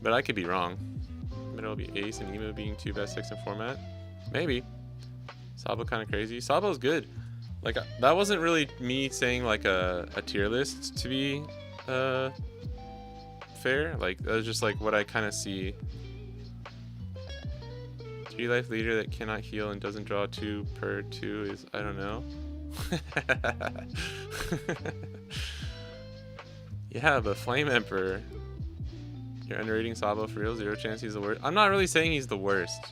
But I could be wrong. Middle will be Ace and Emu being 2 best decks in format. Maybe. Sabo kind of crazy. Sabo's good. Like that wasn't really me saying like a tier list to be fair. Like that was just like what I kind of see. 3 life leader that cannot heal and doesn't draw 2 per 2 is, I don't know. Yeah, but Flame Emperor. You're underrating Sabo for real. 0 chance he's the worst. I'm not really saying he's the worst.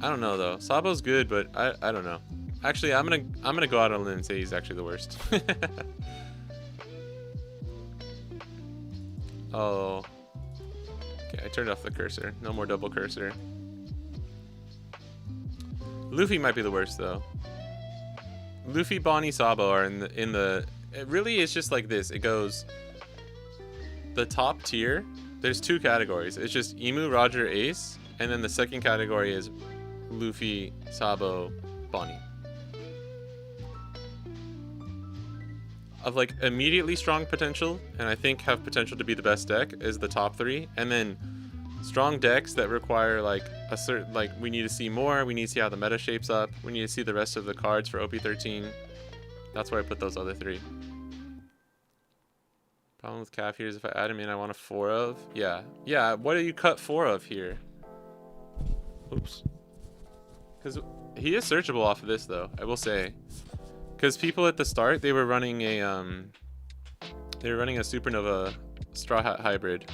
I don't know though. Sabo's good, but I don't know. Actually, I'm gonna go out on a limb and say he's actually the worst. Oh. Okay, I turned off the cursor. No more double cursor. Luffy might be the worst though. Luffy, Bonnie, Sabo are in the. It really is just like this. It goes. The top tier. There's two categories. It's just Emu, Roger, Ace, and then the second category is Luffy, Sabo, Bonnie. Of like immediately strong potential, and I think have potential to be the best deck, is the top three, and then strong decks that require like a certain, like we need to see more, we need to see how the meta shapes up, we need to see the rest of the cards for OP13. That's where I put those other three. Problem with Calf here is if I add him in, I want a 4 of. Yeah, what do you cut 4 of here? Oops. Because he is searchable off of this though, I will say. Because people at the start, they were running a Supernova Straw Hat hybrid.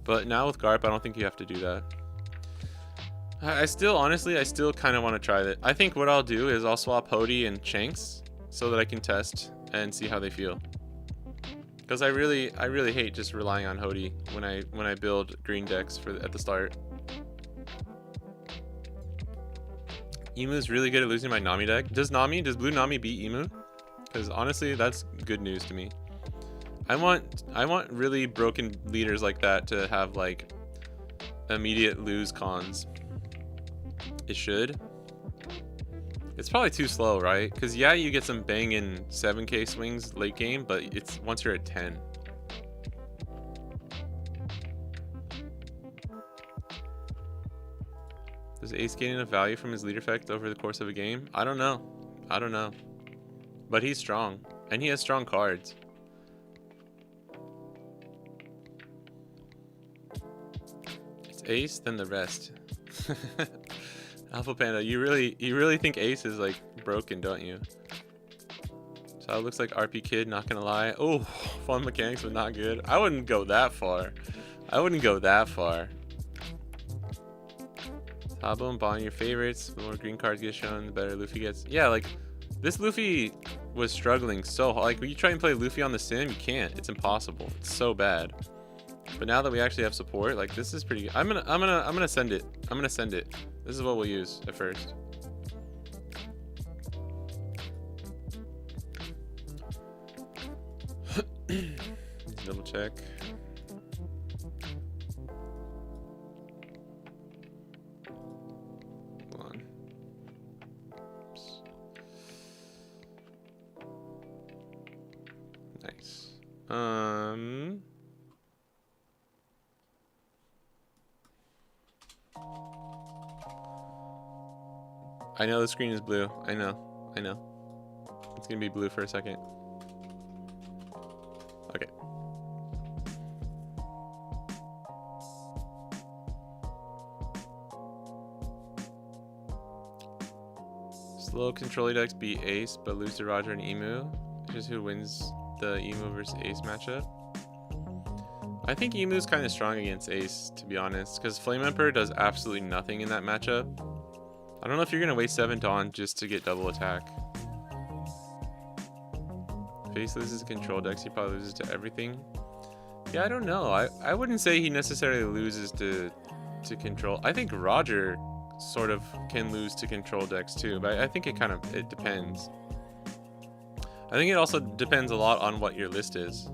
But now with Garp, I don't think you have to do that. I still kind of want to try that. I think what I'll do is I'll swap Hody and Shanks so that I can test and see how they feel. Because I really hate just relying on Hody when I build green decks at the start. Emu's really good at losing my Nami deck. Does Blue Nami beat Emu? Because honestly, that's good news to me. I want really broken leaders like that to have like immediate lose cons. It should. It's probably too slow, right? Because yeah, you get some banging 7k swings late game, but it's once you're at 10. Does Ace gain enough value from his lead effect over the course of a game? I don't know. But he's strong, and he has strong cards. It's Ace, then the rest. Alpha Panda, you really think Ace is like broken, don't you? So it looks like RP Kid, not gonna lie. Oh, fun mechanics, but not good. I wouldn't go that far. Sabo and Bonnie, your favorites. The more green cards get shown, the better Luffy gets. Yeah, like this Luffy was struggling so hard. Like when you try and play Luffy on the sim, you can't. It's impossible. It's so bad. But now that we actually have support, like this is pretty good. I'm gonna send it. This is what we'll use at first. Double check. Hold on. Oops. Nice. I know the screen is blue. I know. It's gonna be blue for a second. Okay. Slow control decks beat Ace, but lose to Roger and Emu. It's just who wins the Emu versus Ace matchup. I think Emu's kind of strong against Ace, to be honest, because Flame Emperor does absolutely nothing in that matchup. I don't know if you're gonna waste 7 Dawn just to get double attack. Face loses control decks, he probably loses to everything. Yeah, I don't know. I wouldn't say he necessarily loses to control. I think Roger sort of can lose to control decks too, but I think it depends. I think it also depends a lot on what your list is.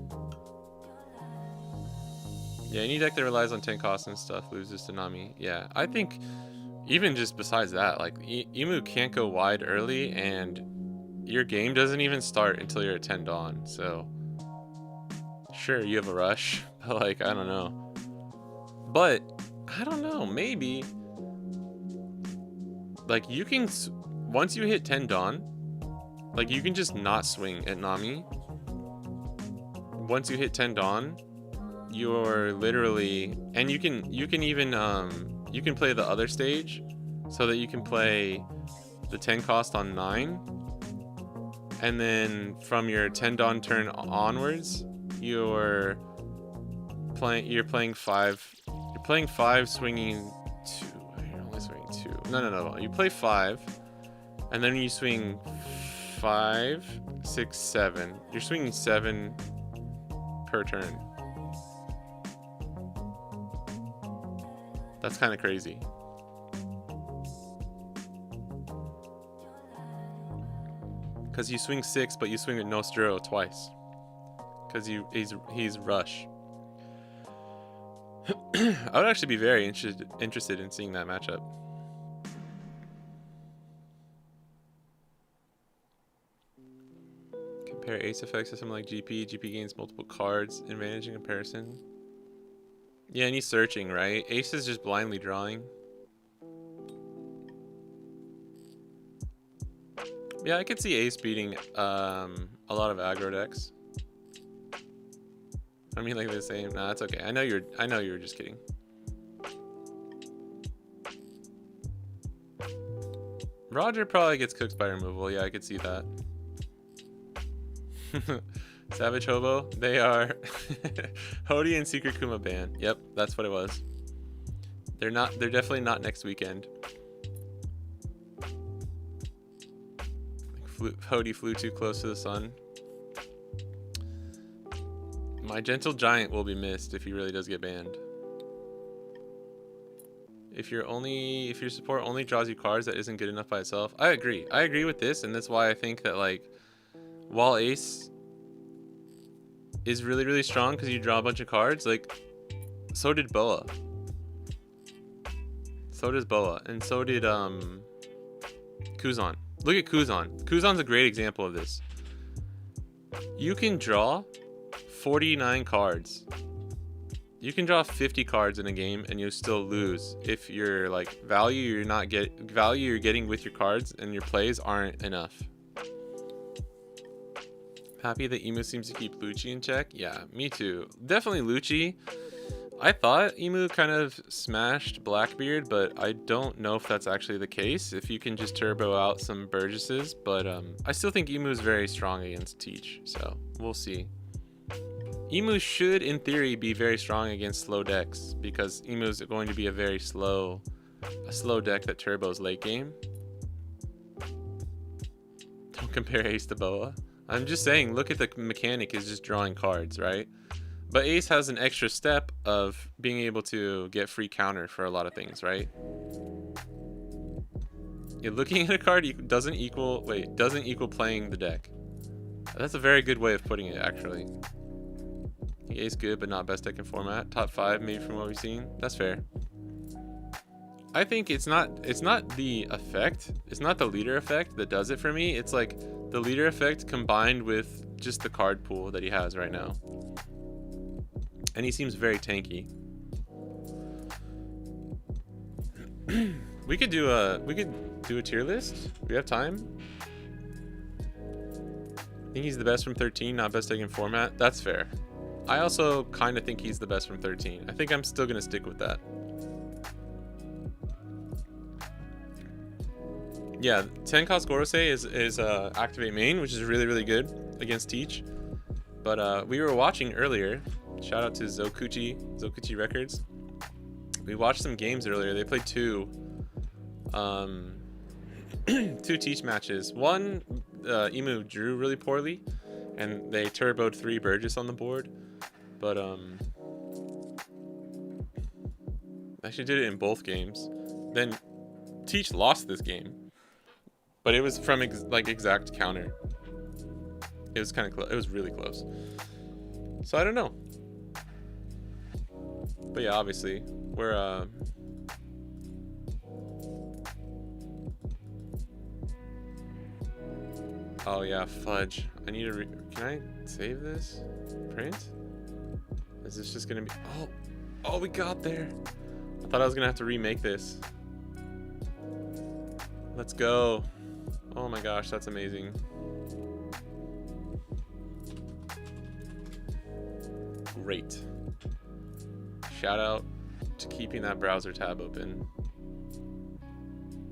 Yeah, any deck that relies on 10 costs and stuff loses to Nami. Yeah, I think even just besides that, like Emu can't go wide early, and your game doesn't even start until you're at 10 Dawn. So sure, you have a rush, but like I don't know. But I don't know, maybe like you can, once you hit 10 Dawn, like you can just not swing at Nami. Once you hit 10 Dawn, you're literally, and you can even you can play the other stage, so that you can play the 10 cost on 9, and then from your 10 Dawn turn onwards, you're playing 5. You're playing 5, swinging 2. You're only swinging 2. No. You play 5, and then you swing 5, 6, 7. You're swinging 7 per turn. That's kind of crazy. Because you swing 6, but you swing with Nostro twice. Because he's rush. I would actually be very interested in seeing that matchup. Compare ace effects to something like GP. GP gains multiple cards. Advantage in comparison. Yeah, and he's searching, right? Ace is just blindly drawing. Yeah, I could see ace beating a lot of aggro decks. I mean, like the same. Nah, it's okay. I know you were just kidding. Roger probably gets cooked by removal. Yeah, I could see that. Savage Hobo. They are Hody and Secret Kuma ban. Yep, that's what it was. They're definitely not next weekend. Hody flew too close to the sun. My Gentle Giant will be missed if he really does get banned. If your support only draws you cards, that isn't good enough by itself. I agree. I agree with this, and that's why I think that, like, while Ace is really, really strong because you draw a bunch of cards, like, so did Boa. So does Boa, and so did Kuzan. Look at Kuzan. Kuzan's a great example of this. You can draw 49 cards. You can draw 50 cards in a game and you still lose if your value you're getting with your cards and your plays aren't enough. Happy that Emu seems to keep Lucci in check. Yeah, me too. Definitely Lucci. I thought Emu kind of smashed Blackbeard, but I don't know if that's actually the case. If you can just turbo out some Burgesses, but I still think Emu is very strong against Teach, so we'll see. Emu should, in theory, be very strong against slow decks because Emu is going to be a slow deck that turbos late game. Don't compare Ace to Boa. I'm just saying, look at the mechanic is just drawing cards, right? But Ace has an extra step of being able to get free counter for a lot of things, right? You're looking at a card doesn't equal playing the deck. That's a very good way of putting it, actually. Ace good, but not best deck in format. Top 5, maybe from what we've seen. That's fair. I think it's not the effect. It's not the leader effect that does it for me. It's like the leader effect combined with just the card pool that he has right now. And he seems very tanky. We could do a tier list. We have time. I think he's the best from 13, not best deck in format. That's fair. I also kind of think he's the best from 13. I think I'm still going to stick with that. Yeah, 10 cost Gorosei is activate main, which is really, really good against Teach. But we were watching earlier. Shout out to Zokuchi Records. We watched some games earlier. They played two Teach matches. One, Emu drew really poorly, and they turboed 3 Burgess on the board. But actually did it in both games. Then Teach lost this game, but it was from exact counter. It was kind of close. It was really close. So I don't know. But yeah, obviously we're oh yeah, fudge. I need to can I save this? Print? Is this just gonna be oh we got there. I thought I was gonna have to remake this. Let's go. Oh my gosh, that's amazing. Great. Shout out to keeping that browser tab open.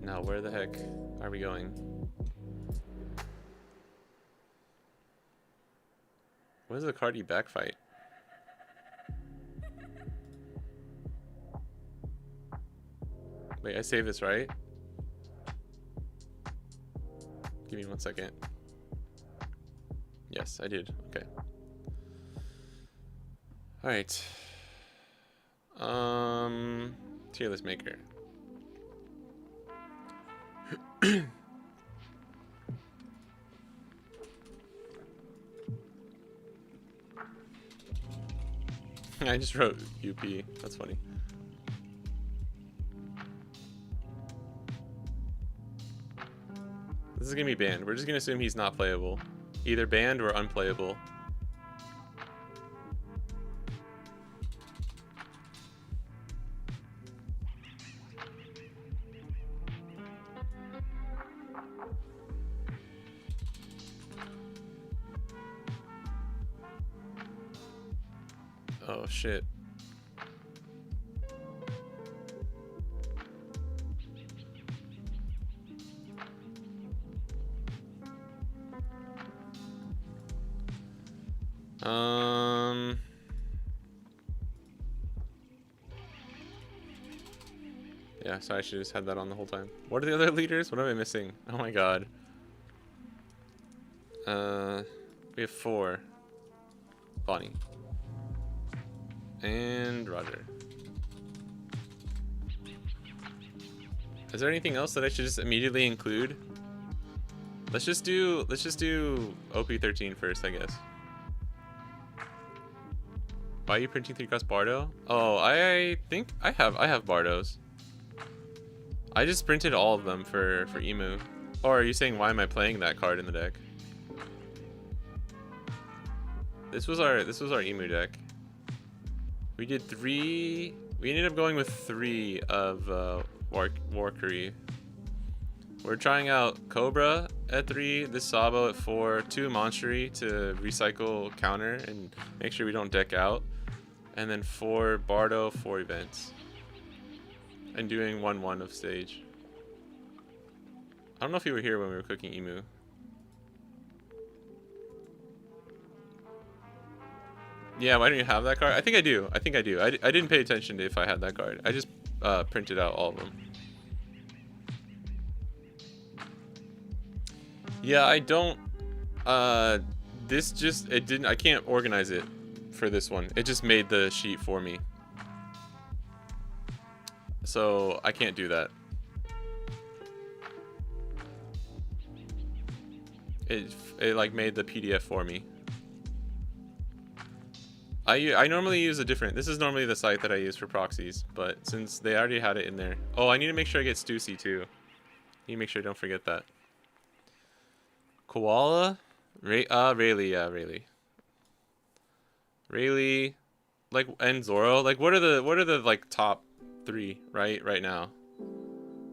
Now where the heck are we going? What is the card you backfight? Wait, I saved this, right? Give me 1 second. Yes, I did. Okay. All right. Tier list maker. I just wrote UP. That's funny. This is gonna be banned. We're just gonna assume he's not playable. Either banned or unplayable. Oh shit. Yeah, so I should just had that on the whole time. What are the other leaders? What am I missing? Oh my god. We have 4. Bonnie. And Roger. Is there anything else that I should just immediately include? Let's just do OP13 first, I guess. Why are you printing 3 cost Bardo? Oh, I think I have Bardos. I just printed all of them for Emu. Or are you saying why am I playing that card in the deck? This was our Emu deck. We did 3. We ended up going with 3 of Warkery. We're trying out Cobra at 3, this Sabo at 4, 2 Monstery to recycle counter and make sure we don't deck out, and then 4 Bardo, 4 events, and doing 1/1 of stage. I don't know if you were here when we were cooking Emu. Yeah, why don't you have that card? I think I do. I didn't pay attention to if I had that card. I just printed out all of them. Yeah, I don't. This just it didn't. I can't organize it for this one. It just made the sheet for me, so I can't do that. It like made the PDF for me. I normally use a different. This is normally the site that I use for proxies, but since they already had it in there. Oh, I need to make sure I get Stussy too. Need to make sure I don't forget that. Koala, Rayleigh, yeah, Rayleigh, like, and Zoro. Like, what are the like top 3 right now?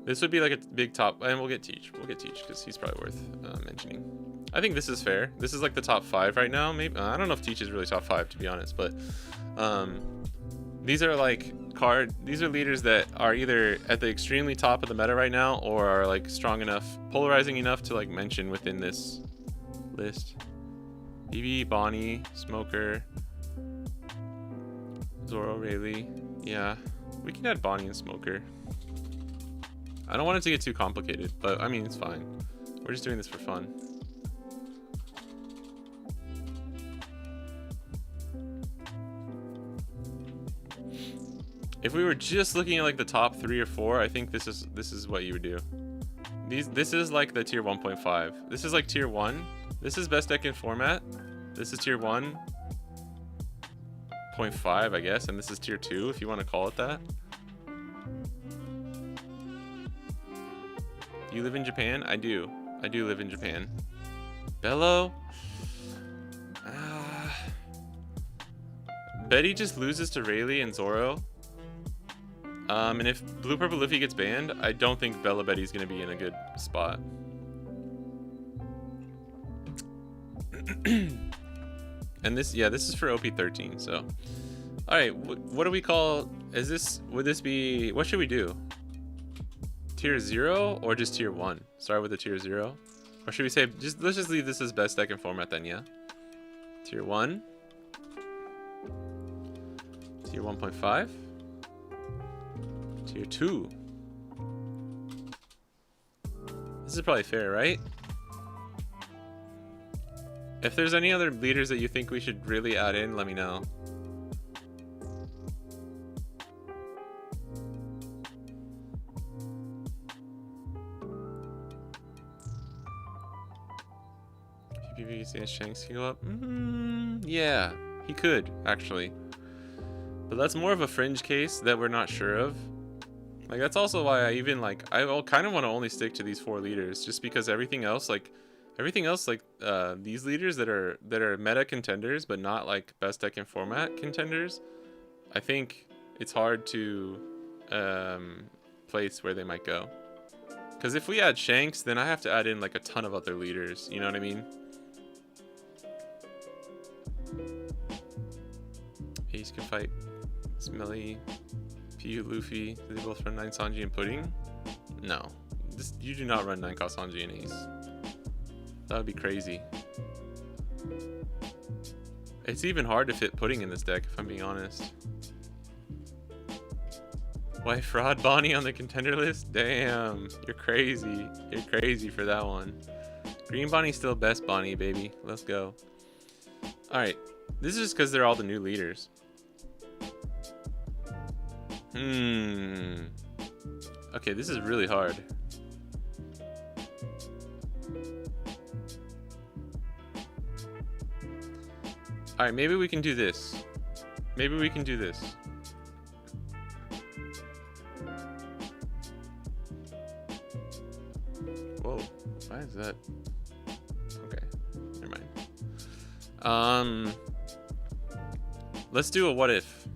This would be like a big top, and we'll get Teach. We'll get Teach because he's probably worth mentioning. I think this is fair. This is like the top 5 right now. Maybe I don't know if Teach is really top 5 to be honest, but these are like these are leaders that are either at the extremely top of the meta right now or are like strong enough, polarizing enough to like mention within this list. BB, Bonnie, Smoker, Zoro, Rayleigh. Yeah, we can add Bonnie and Smoker. I don't want it to get too complicated, but I mean, it's fine. We're just doing this for fun. If we were just looking at like the top 3 or 4, I think this is what you would do. This is like the tier 1.5. This is like tier 1. This is best deck in format. This is tier 1.5, I guess, and this is tier 2 if you want to call it that. You live in Japan? I do. I do live in Japan. Bello? Betty just loses to Rayleigh and Zoro. And if Blue Purple Luffy gets banned, I don't think Bella Betty's going to be in a good spot. And this is for OP13, so. Alright, what do we call, would this be, what should we do? Tier 0 or just tier 1? Start with the tier 0? Or should we say, let's just leave this as best deck and format then, yeah? Tier 1. Tier 1.5. Tier 2. This is probably fair, right? If there's any other leaders that you think we should really add in, let me know. PvP Shanks can go up? Yeah, he could, actually. But that's more of a fringe case that we're not sure of. Like, that's also why I even, like, I kind of want to only stick to these 4 leaders, just because everything else, like, these leaders that are meta contenders, but not, like, best deck in format contenders, I think it's hard to place where they might go. Because if we add Shanks, then I have to add in, like, a ton of other leaders, you know what I mean? Ace can fight Smelly, Piu, Luffy. Do they both run 9 Sanji and Pudding? No. You do not run 9 cost Sanji and Ace. That would be crazy. It's even hard to fit Pudding in this deck, if I'm being honest. Why fraud Bonnie on the contender list? Damn, you're crazy. You're crazy for that one. Green Bonnie's still best Bonnie, baby. Let's go. Alright, this is just because they're all the new leaders. Okay, this is really hard. Alright, maybe we can do this. Maybe we can do this. Whoa, why is that? Okay, never mind. Let's do a what if.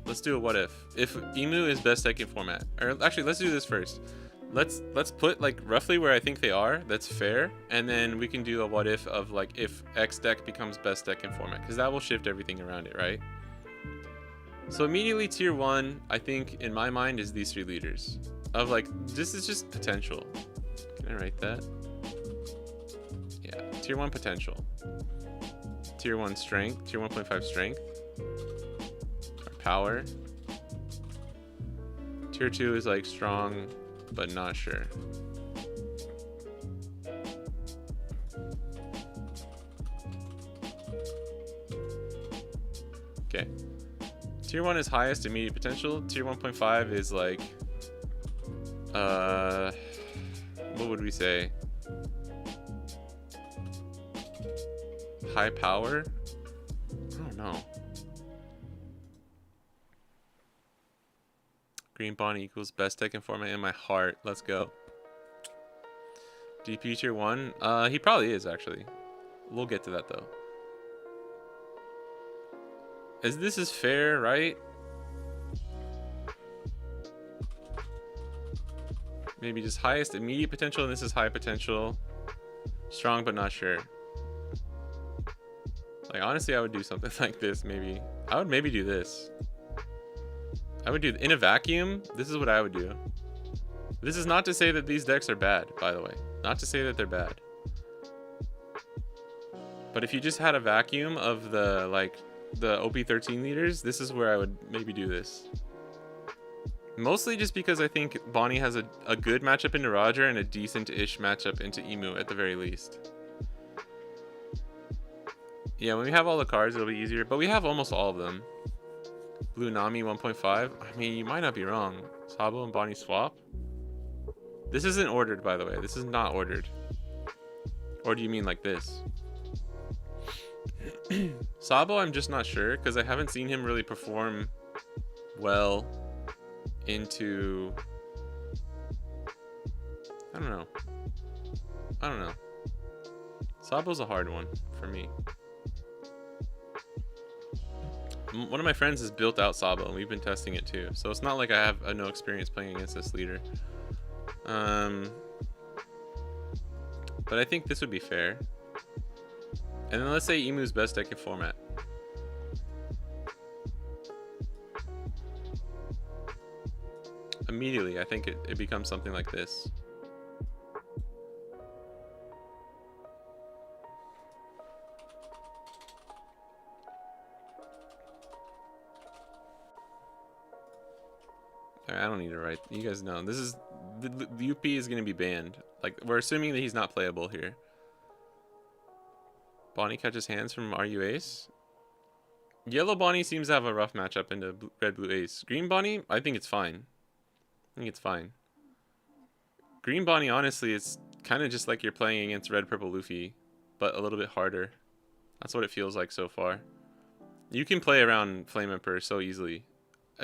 Let's do a what if. If Emu is best deck in format. Or actually, let's do this first. Let's put like roughly where I think they are. That's fair. And then we can do a what if of like if X deck becomes best deck in format, because that will shift everything around it, right? So immediately tier 1, I think in my mind is these 3 leaders. Of like, this is just potential. Can I write that? Yeah, tier 1 potential. Tier 1 strength, tier 1.5 strength. Power. Tier 2 is like strong, but not sure. Okay. Tier 1 is highest immediate potential. Tier 1.5 is like, what would we say? High power? I don't know. Green Bonnie equals best deck in format in my heart. Let's go. DP tier 1? He probably is, actually. We'll get to that, though. This is fair, right? Maybe just highest immediate potential, and this is high potential. Strong, but not sure. Like, honestly, I would do something like this, maybe. I would maybe do this. I would do, in a vacuum, this is what I would do. This is not to say that these decks are bad, by the way. Not to say that they're bad. But if you just had a vacuum of the, like, the OP13 leaders, this is where I would maybe do this. Mostly just because I think Bonnie has a good matchup into Roger and a decent-ish matchup into Emu at the very least. Yeah, when we have all the cards, it'll be easier. But we have almost all of them. Blue Nami 1.5. I mean, you might not be wrong. Sabo and Bonnie swap. This isn't ordered, by the way. This is not ordered. Or do you mean like this? Sabo, I'm just not sure, because I haven't seen him really perform well into... I don't know. I don't know. Sabo's a hard one for me. One of my friends has built out Sabo, and we've been testing it too. So it's not like I have no experience playing against this leader. But I think this would be fair. And then let's say Emu's best deck in format. Immediately, I think it becomes something like this. I don't need to write. You guys know. This is... The UP is going to be banned. Like, we're assuming that he's not playable here. Bonnie catches hands from RU Ace. Yellow Bonnie seems to have a rough matchup into red blue Ace. Green Bonnie, I think it's fine. I think it's fine. Green Bonnie, honestly, it's kind of just like you're playing against red purple Luffy, but a little bit harder. That's what it feels like so far. You can play around Flame Emperor so easily.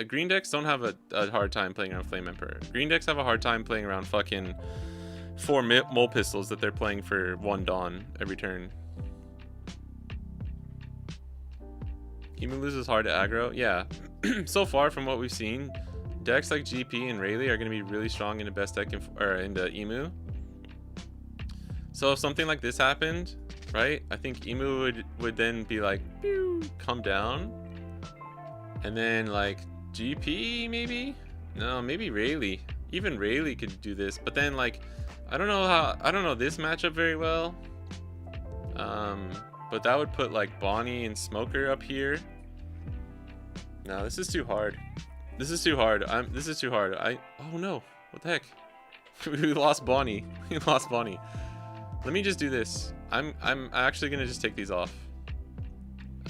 Green decks don't have a hard time playing around Flame Emperor. Green decks have a hard time playing around fucking 4 mole pistols that they're playing for 1 Dawn every turn. Emu loses hard to aggro. Yeah. So far from what we've seen, decks like GP and Rayleigh are going to be really strong into best deck into Emu. So if something like this happened, right? I think Emu would then be like, pew, come down. And then like GP maybe? No, maybe Rayleigh. Even Rayleigh could do this. But then like, I don't know this matchup very well. But that would put like Bonnie and Smoker up here. No, this is too hard. This is too hard. This is too hard. Oh no, what the heck? We lost Bonnie. We lost Bonnie. Let me just do this. I'm actually gonna just take these off.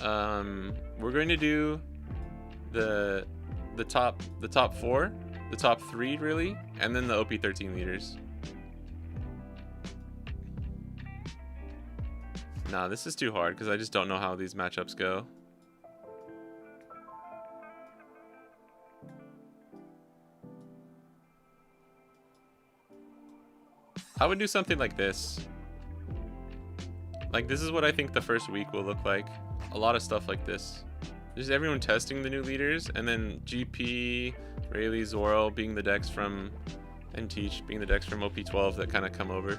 We're going to do the top 4, the top 3 really, and then the OP13 leaders. Nah, this is too hard because I just don't know how these matchups go. I would do something like this. Like, this is what I think the first week will look like. A lot of stuff like this. Just everyone testing the new leaders, and then GP, Rayleigh, Zoro being the decks from, and Teach being the decks from OP12 that kind of come over.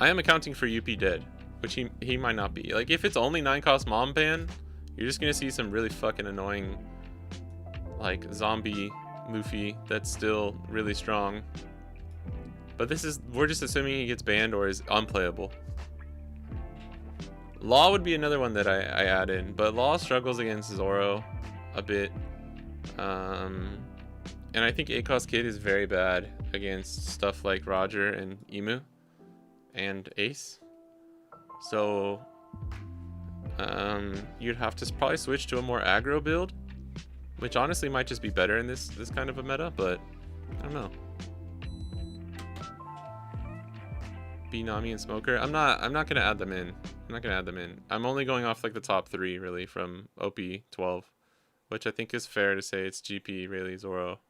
I am accounting for UP dead, which he might not be. Like, if it's only 9-cost Mom ban, you're just gonna see some really fucking annoying, like, zombie Luffy that's still really strong. But we're just assuming he gets banned or is unplayable. Law would be another one that I add in, but Law struggles against Zoro a bit. And I think 8-cost Kid is very bad against stuff like Roger and Emu and Ace. So you'd have to probably switch to a more aggro build, which honestly might just be better in this kind of a meta, but I don't know. Nami and Smoker. I'm not gonna add them in. I'm not gonna add them in. I'm only going off like the top 3 really from OP12, which I think is fair to say it's GP, Rayleigh, Zoro.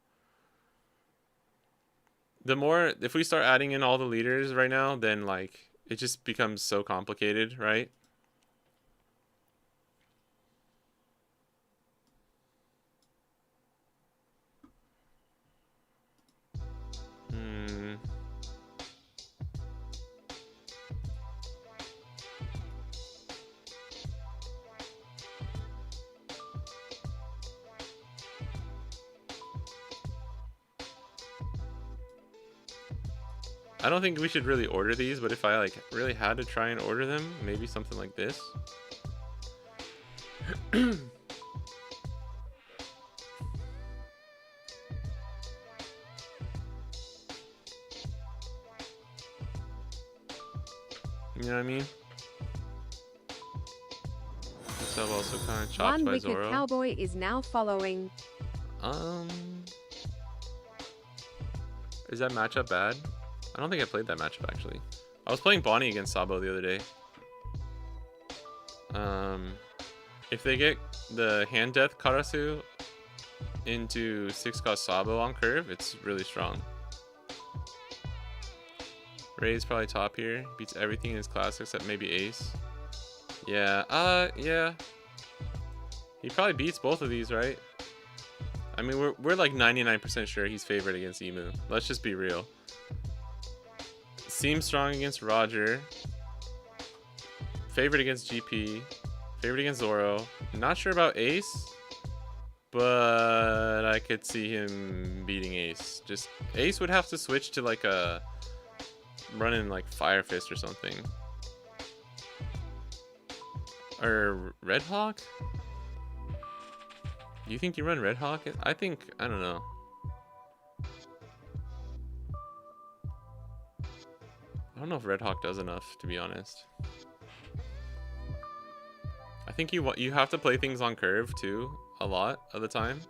If we start adding in all the leaders right now, then like it just becomes so complicated, right? I don't think we should really order these, but if I like really had to try and order them, maybe something like this. You know what I mean? This up also kind of chopped by Zoro. One-Wicked Cowboy is now following. Is that matchup bad? I don't think I played that matchup actually. I was playing Bonnie against Sabo the other day. If they get the hand death Karasu into 6-cost Sabo on curve, it's really strong. Ray's probably top here. Beats everything in his class except maybe Ace. Yeah, yeah. He probably beats both of these, right? I mean, we're like 99% sure he's favored against Emu. Let's just be real. Seems strong against Roger. Favored against GP. Favored against Zoro. Not sure about Ace, but I could see him beating Ace. Just Ace would have to switch to like a running like Fire Fist or something. Or Red Hawk? Do you think you run Red Hawk? I don't know. I don't know if Red Hawk does enough, to be honest. I think you have to play things on curve too a lot of the time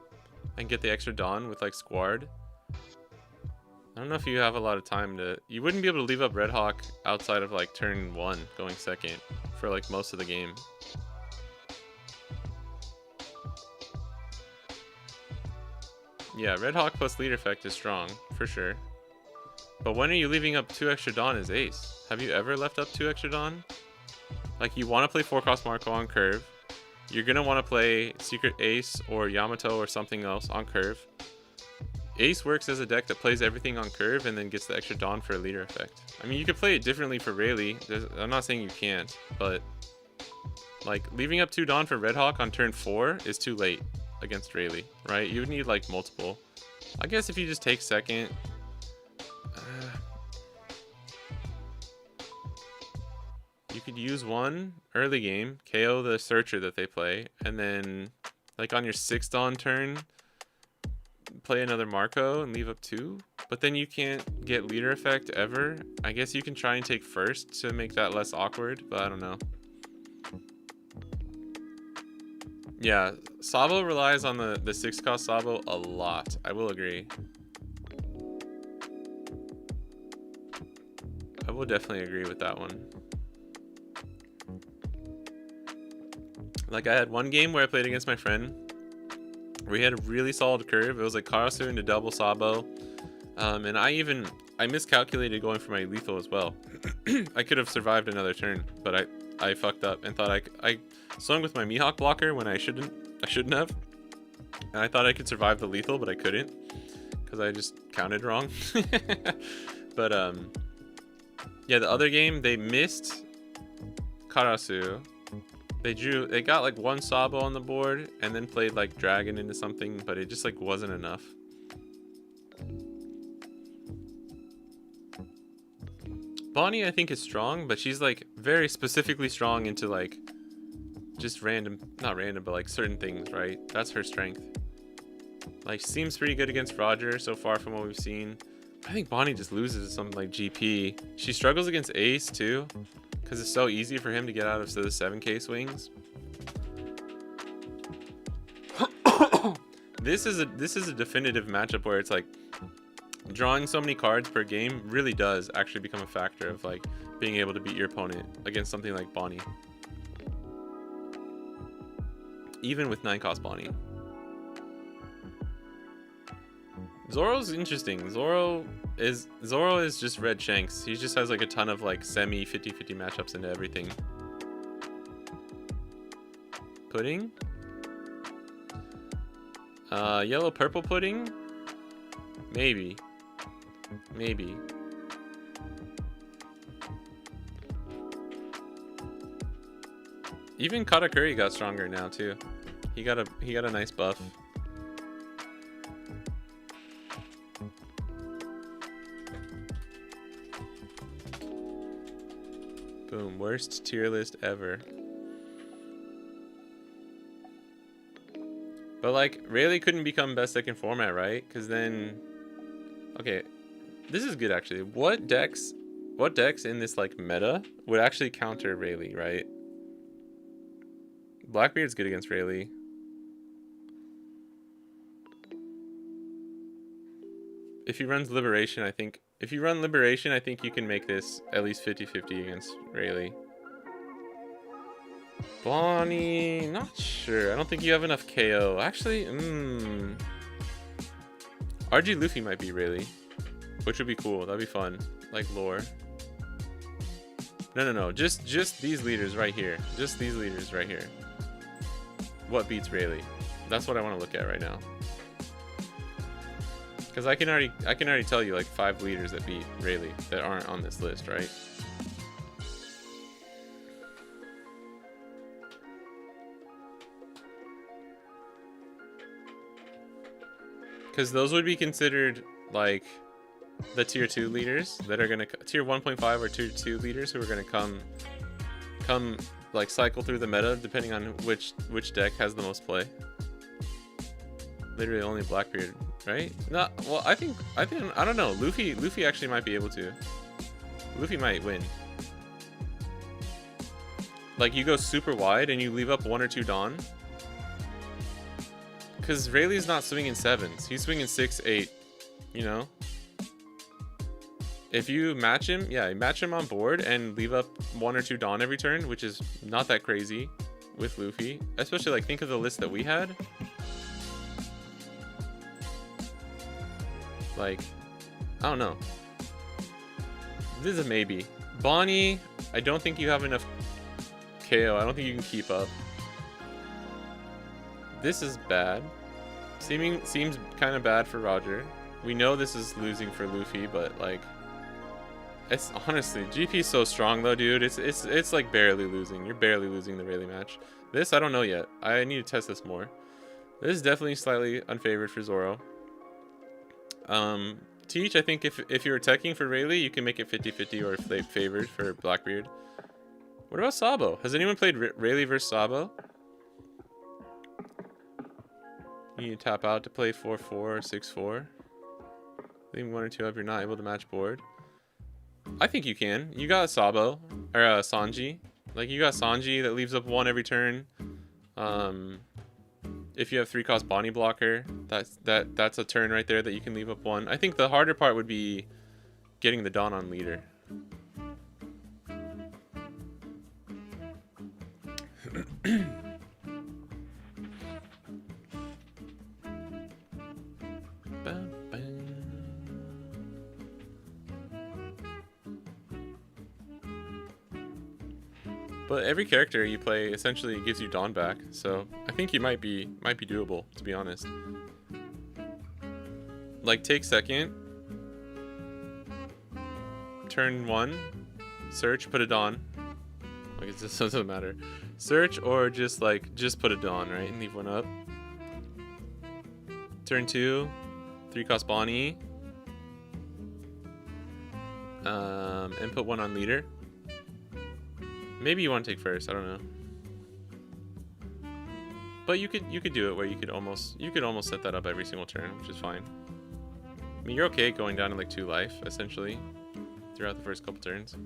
and get the extra Dawn with like Squard. I don't know if you have a lot of time to... You wouldn't be able to leave up Red Hawk outside of like turn 1 going second for like most of the game. Yeah, Red Hawk plus lead effect is strong, for sure. But when are you leaving up 2 extra Dawn as ace? Have you ever left up 2 extra Dawn? Like, you want to play 4-cost Marco on curve. You're going to want to play Secret Ace or Yamato or something else on curve. Ace works as a deck that plays everything on curve and then gets the extra Dawn for a leader effect. I mean, you could play it differently for Rayleigh. I'm not saying you can't, but like leaving up 2 Dawn for Red Hawk on turn 4 is too late against Rayleigh, right? You would need like multiple. I guess if you just take second, you could use one early game, KO the Searcher that they play, and then like on your 6th Dawn turn, play another Marco and leave up 2, but then you can't get leader effect ever. I guess you can try and take first to make that less awkward, but I don't know. Yeah, Sabo relies on the 6-cost Sabo a lot. I will agree. I will definitely agree with that one. Like I had one game where I played against my friend. We had a really solid curve. It was like Karasu into double Sabo. And I miscalculated going for my lethal as well. I could have survived another turn, but I fucked up and thought I swung with my Mihawk blocker when I shouldn't have. And I thought I could survive the lethal, but I couldn't because I just counted wrong. But yeah, the other game they missed Karasu. They got like 1 Sabo on the board and then played like Dragon into something, but it just like wasn't enough. Bonnie I think is strong, but she's like very specifically strong into like just not random, but like certain things, right? That's her strength. Like seems pretty good against Roger so far from what we've seen. I think Bonnie just loses to something like GP. She struggles against Ace too, because it's so easy for him to get out of the 7k swings. This is a definitive matchup where it's like drawing so many cards per game really does actually become a factor of like being able to beat your opponent against something like Bonnie. Even with 9-cost Bonnie. Zoro's interesting. Zoro is just Red Shanks. He just has like a ton of like semi 50-50 matchups into everything. Pudding? Yellow purple pudding? Maybe. Even Katakuri got stronger now too. He got a nice buff. Boom, worst tier list ever. But like, Rayleigh couldn't become best deck in format, right? Because then, okay, this is good actually. What decks in this like meta would actually counter Rayleigh, right? Blackbeard's good against Rayleigh. If he runs Liberation, I think you can make this at least 50-50 against Rayleigh. Bonnie, not sure. I don't think you have enough KO. Actually, RG Luffy might be Rayleigh, which would be cool. That'd be fun. Like lore. No. Just these leaders right here. Just these leaders right here. What beats Rayleigh? That's what I want to look at right now. Because I can already tell you like 5 leaders that beat Rayleigh that aren't on this list, right? Because those would be considered like the tier 2 leaders that are gonna tier 1.5 or tier 2 leaders who are gonna come like cycle through the meta depending on which deck has the most play. Literally only Blackbeard, right? No, well I think I don't know. Luffy actually might be able to. Luffy might win. like you go super wide and you leave up 1 or 2 Dawn. Because Rayleigh's not swinging 7s. He's swinging 6, 8. You know? If you match him, yeah, match him on board and leave up 1 or 2 Dawn every turn, which is not that crazy with Luffy. Especially, like, think of the list that we had. Like, I don't know. This is a maybe. Bonnie, I don't think you have enough KO. I don't think you can keep up. This is bad. Seems kind of bad for Roger. We know this is losing for Luffy, but like, it's honestly GP's so strong though, dude. It's like barely losing. You're barely losing the Rayleigh match. This I don't know yet. I need to test this more. This is definitely slightly unfavored for Zoro. Teach, I think if you're attacking for Rayleigh, you can make it 50-50 or favored for Blackbeard. What about Sabo? Has anyone played Rayleigh versus Sabo? You need to tap out to play 4-4 or 6-4. Leaving 1 or 2 up, you're not able to match board. I think you can. You got Sabo, or Sanji. Like, you got Sanji that leaves up 1 every turn. If you have 3-cost Bonnie blocker, that's a turn right there that you can leave up 1. I think the harder part would be getting the Dawn on leader. But every character you play essentially gives you Dawn back, so I think you might be doable, to be honest. Like, take second, turn 1, search, put a Dawn. Like, it just doesn't matter. Search or just put a Dawn, right, and leave 1 up. Turn 2, 3-cost Bonnie, and put 1 on leader. Maybe you want to take first, I don't know. But you could do it where you could almost set that up every single turn, which is fine. I mean, you're okay going down to like 2 life, essentially, throughout the first couple turns.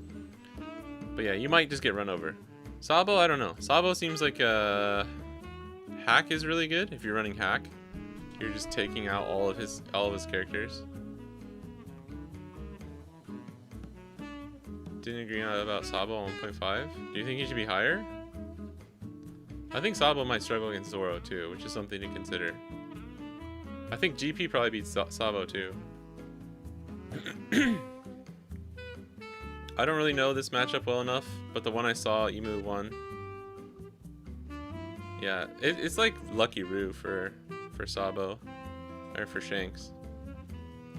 But yeah, you might just get run over. Sabo, I don't know. Sabo seems like hack is really good. If you're running hack, you're just taking out all of his characters. Didn't agree about Sabo on 1.5. Do you think he should be higher? I think Sabo might struggle against Zoro too, which is something to consider. I think GP probably beats Sabo too. I don't really know this matchup well enough, but the one I saw, Imu won. Yeah, it's like Lucky Roo for Sabo, or for Shanks.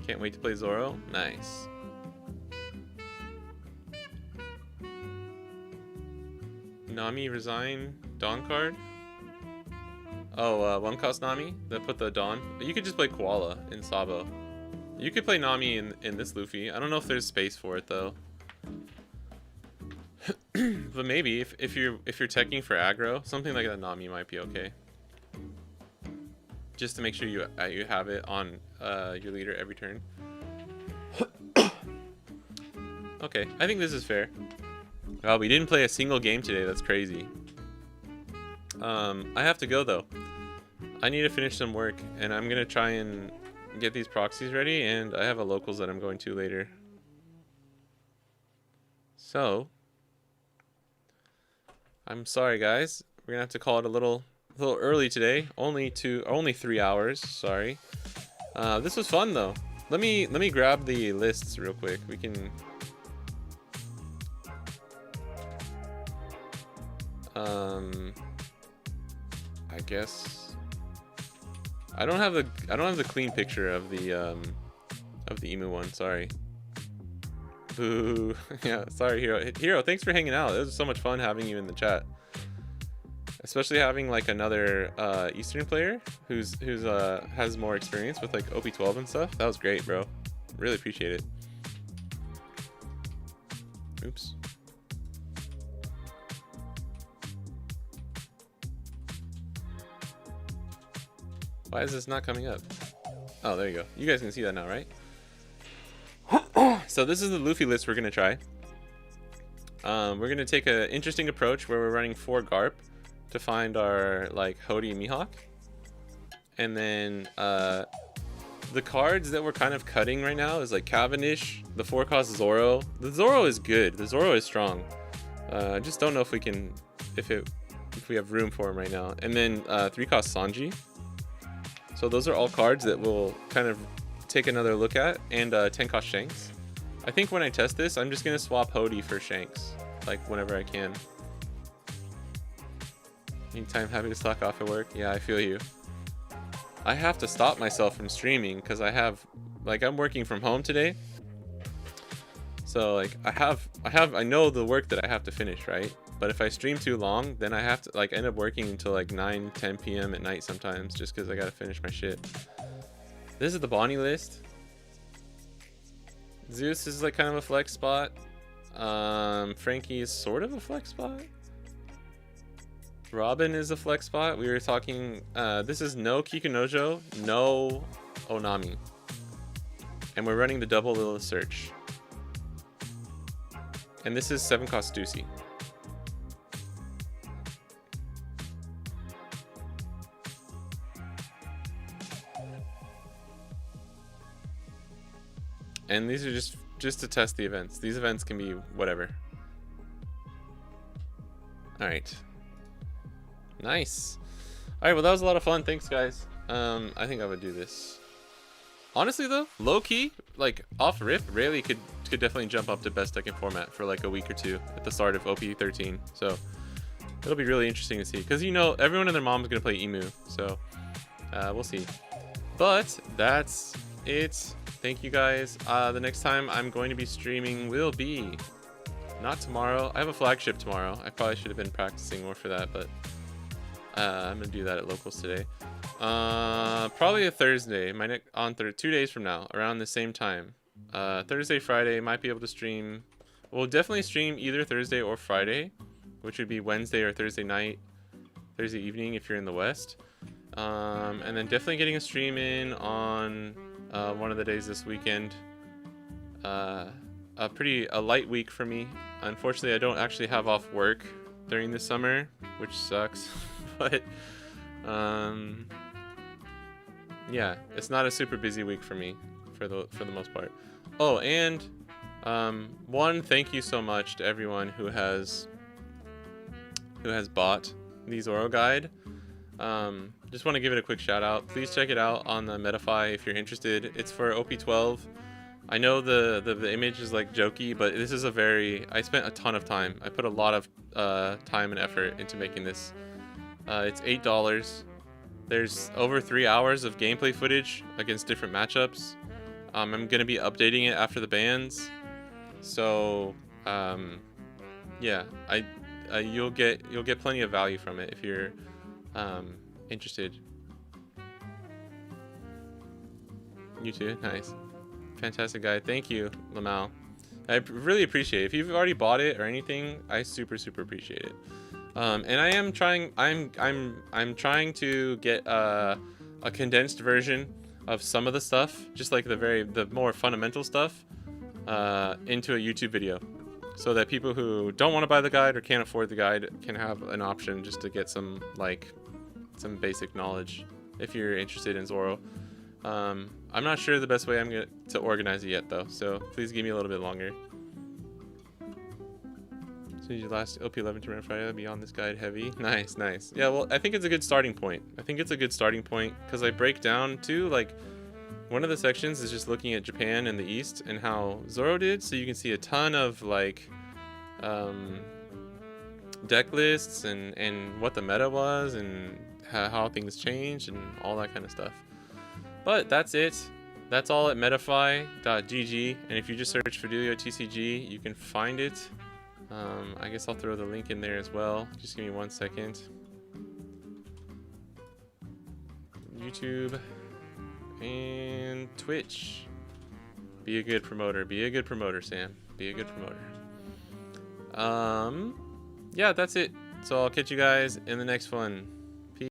Can't wait to play Zoro. Nice. Nami resign Dawn card. Oh, 1-cost Nami that put the Dawn. You could just play Koala in Sabo. You could play Nami in this Luffy. I don't know if there's space for it though. But maybe if you're teching for aggro, something like that Nami might be okay. Just to make sure you have it on your leader every turn. Okay, I think this is fair. Oh, we didn't play a single game today. That's crazy. I have to go though. I need to finish some work, and I'm gonna try and get these proxies ready, and I have a locals that I'm going to later. So, I'm sorry guys. We're gonna have to call it a little early today. Only 3 hours. Sorry. This was fun though. Let me grab the lists real quick. We can. I guess I don't have the clean picture of the Emu one. Sorry. Boo. Yeah, sorry, Hero. Hero, thanks for hanging out. It was so much fun having you in the chat. Especially having like another Eastern player who's has more experience with like OP12 and stuff. That was great, bro. Really appreciate it. Oops. Why is this not coming up? Oh, there you go. You guys can see that now, right? So this is the Luffy list we're gonna try. We're gonna take an interesting approach where we're running 4 Garp to find our like Hody Mihawk, and then the cards that we're kind of cutting right now is like Cavendish, the 4-cost Zoro. The Zoro is good. The Zoro is strong. I just don't know if we can, if we have room for him right now. And then 3-cost Sanji. So those are all cards that we'll kind of take another look at, and 10-cost Shanks. I think when I test this, I'm just gonna swap Hody for Shanks, like whenever I can. Anytime happy to slack off at work. Yeah, I feel you. I have to stop myself from streaming because I'm working from home today. So like I know the work that I have to finish, right? But if I stream too long, then I have to like end up working until like 9-10 p.m. at night sometimes, just because I gotta finish my shit. This is the Bonnie list. Zeus is like kind of a flex spot. Frankie is sort of a flex spot. Robin is a flex spot. We were talking, this is no Kikunojo, no Onami. And we're running the double Lilith search. And this is 7-cost Ducey. And these are just to test the events. These events can be whatever. All right. Nice. All right, well, that was a lot of fun. Thanks, guys. I think I would do this. Honestly, though, low key, like off rip, Rayleigh could definitely jump up to best deck in format for like a week or two at the start of OP13. So it'll be really interesting to see, because you know everyone and their mom's gonna play Emu. So we'll see. But that's it. Thank you, guys. The next time I'm going to be streaming will be not tomorrow. I have a flagship tomorrow. I probably should have been practicing more for that, but I'm gonna do that at locals today. Probably a Thursday. 2 days from now, around the same time. Thursday, Friday, might be able to stream. We'll definitely stream either Thursday or Friday, which would be Wednesday or Thursday night, Thursday evening if you're in the West. And then definitely getting a stream in on one of the days this weekend. A light week for me. Unfortunately, I don't actually have off work during the summer, which sucks. But yeah, it's not a super busy week for me for the most part. Oh, and thank you so much to everyone who has bought the Zoro guide. Just want to give it a quick shout out. Please check it out on the Metafy if you're interested. It's for OP12. I know the image is like jokey, but this is I spent a ton of time. I put a lot of time and effort into making this. It's $8. There's over 3 hours of gameplay footage against different matchups. I'm gonna be updating it after the bans, so yeah, you'll get plenty of value from it if you're interested. You too, nice, fantastic guy. Thank you, Lamau. I really appreciate it. If you've already bought it or anything, I super appreciate it. And I am trying. I'm trying to get a condensed version of some of the stuff, just like the more fundamental stuff, into a YouTube video, so that people who don't want to buy the guide or can't afford the guide can have an option just to get some basic knowledge if you're interested in Zoro. I'm not sure the best way I'm going to organize it yet, though, so please give me a little bit longer. So your last OP11 to run Friday beyond this guide heavy. Nice. Yeah, well, I think it's a good starting point. Because I break down too, like, one of the sections is just looking at Japan and the East and how Zoro did, so you can see a ton of like deck lists and what the meta was and how things changed and all that kind of stuff. But that's it. That's all at metafy.gg, and if you just search Fidelio TCG, you can find it. I guess I'll throw the link in there as well. Just give me 1 second. YouTube and Twitch. Be a good promoter. Be a good promoter, Sam. Be a good promoter. Yeah, that's it. So I'll catch you guys in the next one.